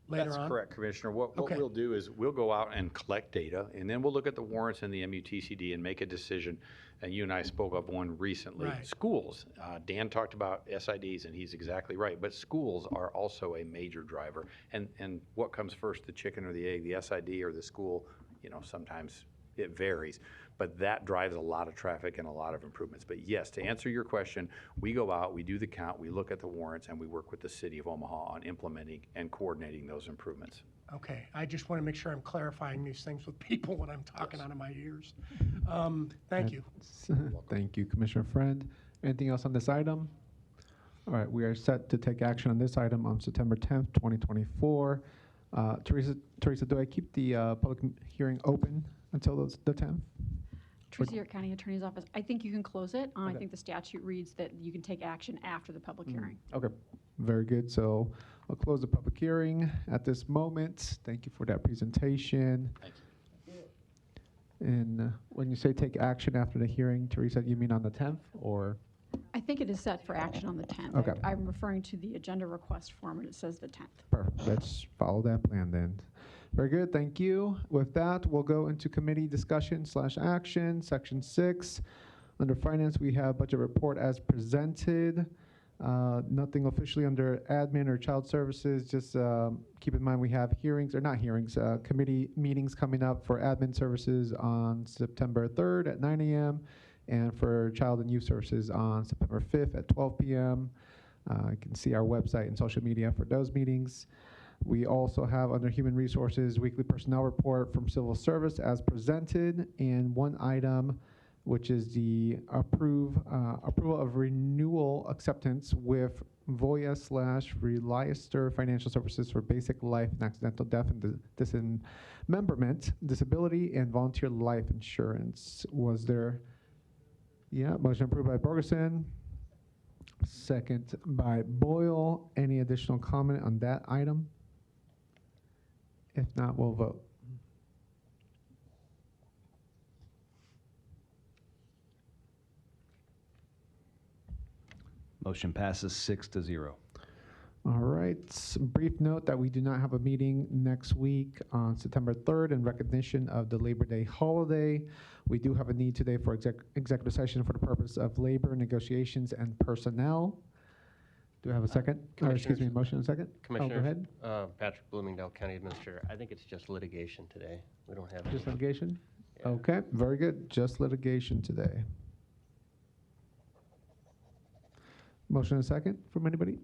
Later That's on? correct, Commissioner. What Okay. we'll do is we'll go out and collect data, and then we'll look at the warrants in the MUTCD and make a decision. And you and I spoke of one recently. Right. Schools. Dan talked about SIDs, and he's exactly right. But schools are also a major driver. And what comes first, the chicken or the egg, the SID or the school? Sometimes it varies. But that drives a lot of traffic and a lot of improvements. But yes, to answer your question, we go out, we do the count, we look at the warrants, and we work with the city of Omaha on implementing and coordinating those improvements. Okay, I just want to make sure I'm clarifying these things with people when I'm talking out of my ears. Thank you. Thank you, Commissioner Friend. Anything else on this item? All right, we are set to take action on this item on September 10th, 2024. Teresa, do I keep the public hearing open until the 10th? Teresa, your county attorney's office. I think you can close it. I Okay. think the statute reads that you can take action after the public hearing. Okay, very good. So I'll close the public hearing at this moment. Thank you for that presentation. Thank you. And when you say take action after the hearing, Teresa, you mean on the 10th or? I think it is set for action on the 10th. Okay. I'm referring to the agenda request form and it says the 10th. Perfect. Let's follow that plan then. Very good. Thank you. With that, we'll go into committee discussion / action. Section 6. Under finance, we have budget report as presented. Nothing officially under admin or child services. Just keep in mind we have hearings, or not hearings, committee meetings coming up for admin services on September 3rd at 9 a.m. and for child and youth services on September 5th at 12 p.m. You can see our website and social media for those meetings. We also have under Human Resources weekly personnel report from Civil Service as presented, and one item which is the approval of renewal acceptance with Voya / Reliaster Financial Services for basic life and accidental death and dismemberment, disability, and volunteer life insurance. Was there? Yeah, motion approved by Borgeson. Second by Boyle. Any additional comment on that item? If not, we'll vote. Motion passes 6-0. All right. Brief note that we do not have a meeting next week on September 3rd in recognition of the Labor Day holiday. We do have a need today for executive session for the purpose of labor negotiations and personnel. Do I have a second? Or excuse me, motion and second? Commissioners, Oh, go ahead. Patrick Bloomingdale, County Administrator. I think it's just litigation today. We don't have Just any. litigation? Yeah. Okay, very good. Just litigation today. Motion and second from anybody?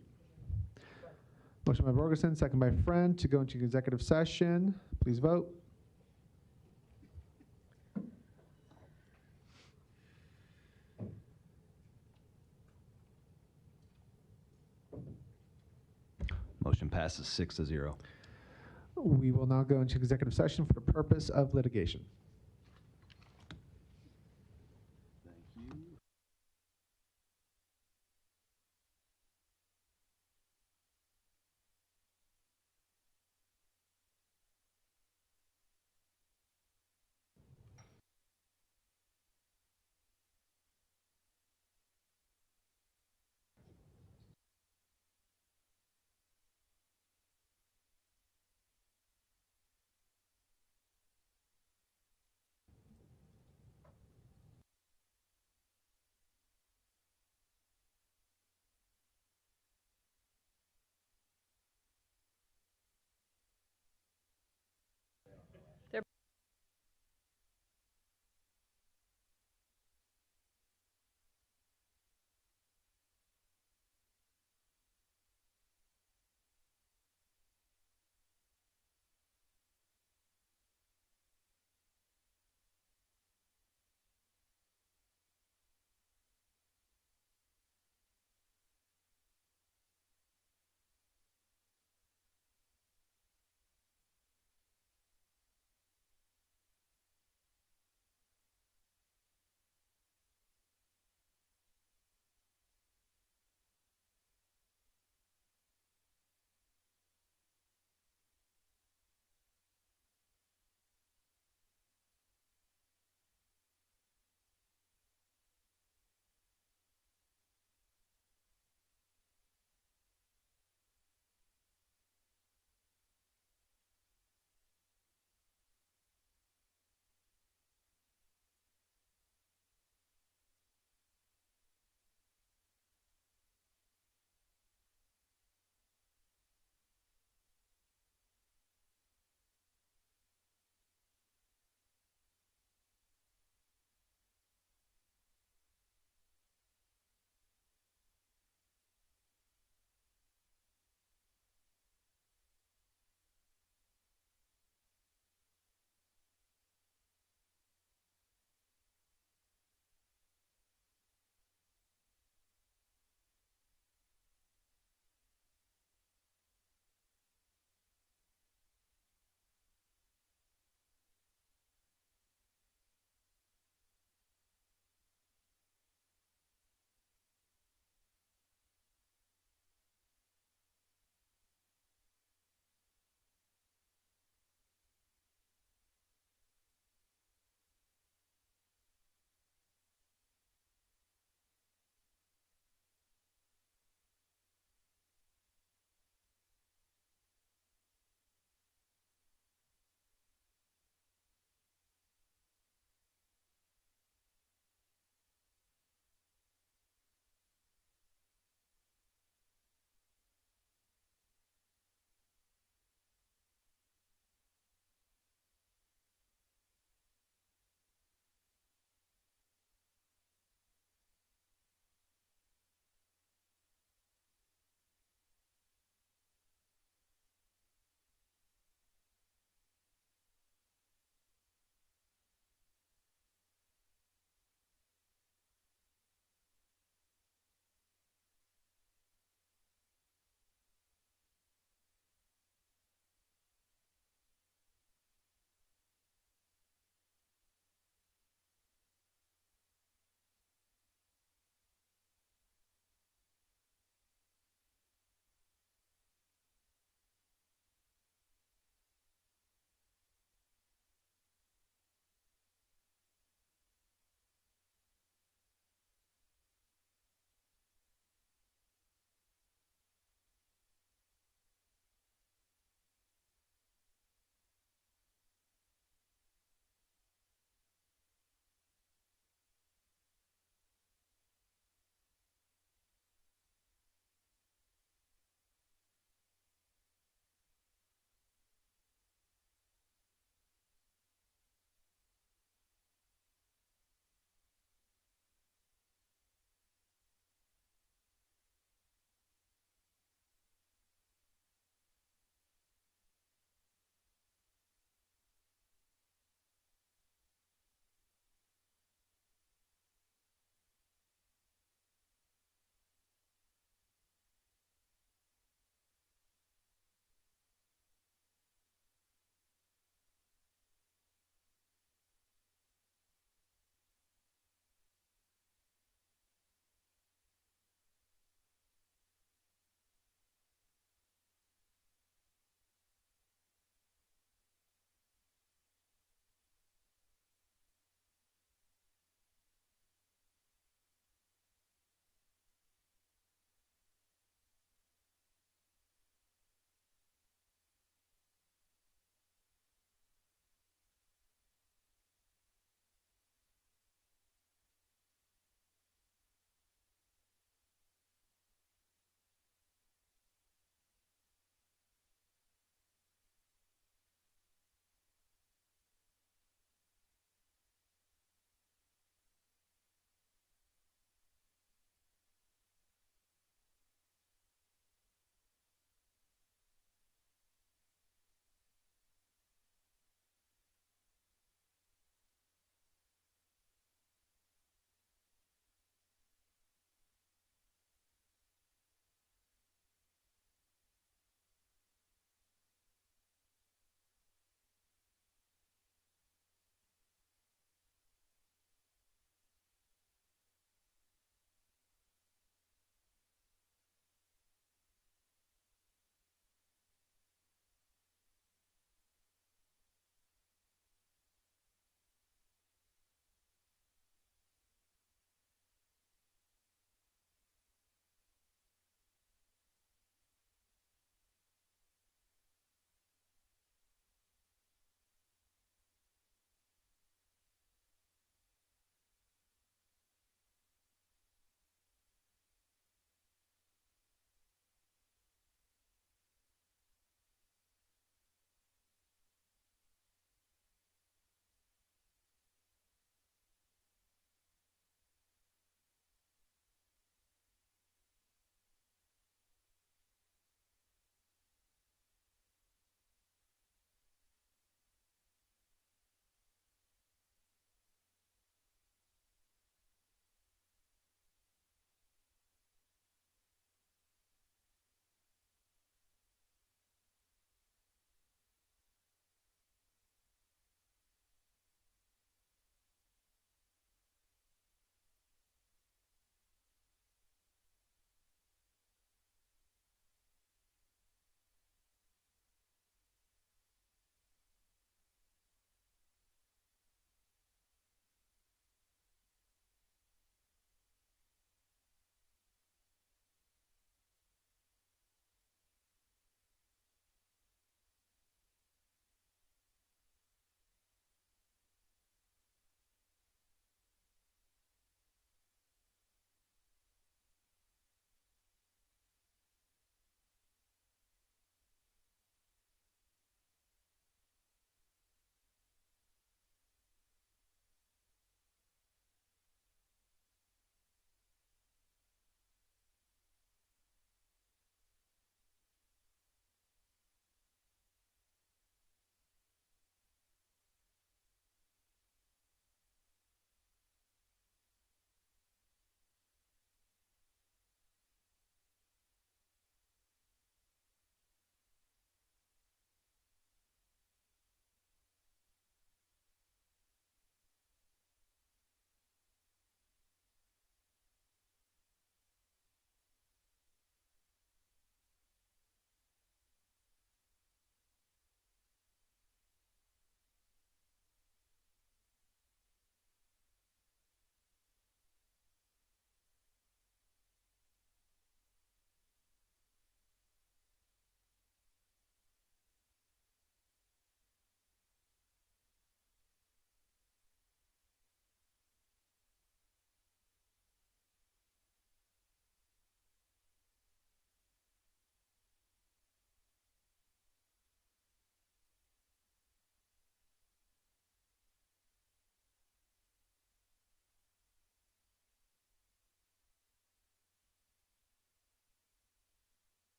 Motion by Borgeson, second by Friend to go into executive session. Please vote. Motion passes 6-0. We will now go into executive session for the purpose of litigation.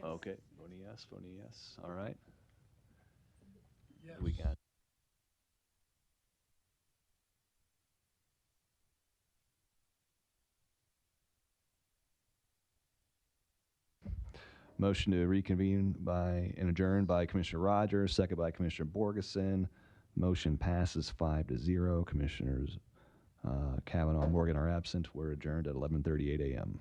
Okay, voting yes, voting yes. All right. Yes. We got. Motion to reconvene and adjourn by Commissioner Rogers, second by Commissioner Borgeson. Motion passes 5-0. Commissioners Kavanaugh and Morgan are absent. We're adjourned at 11:38 a.m.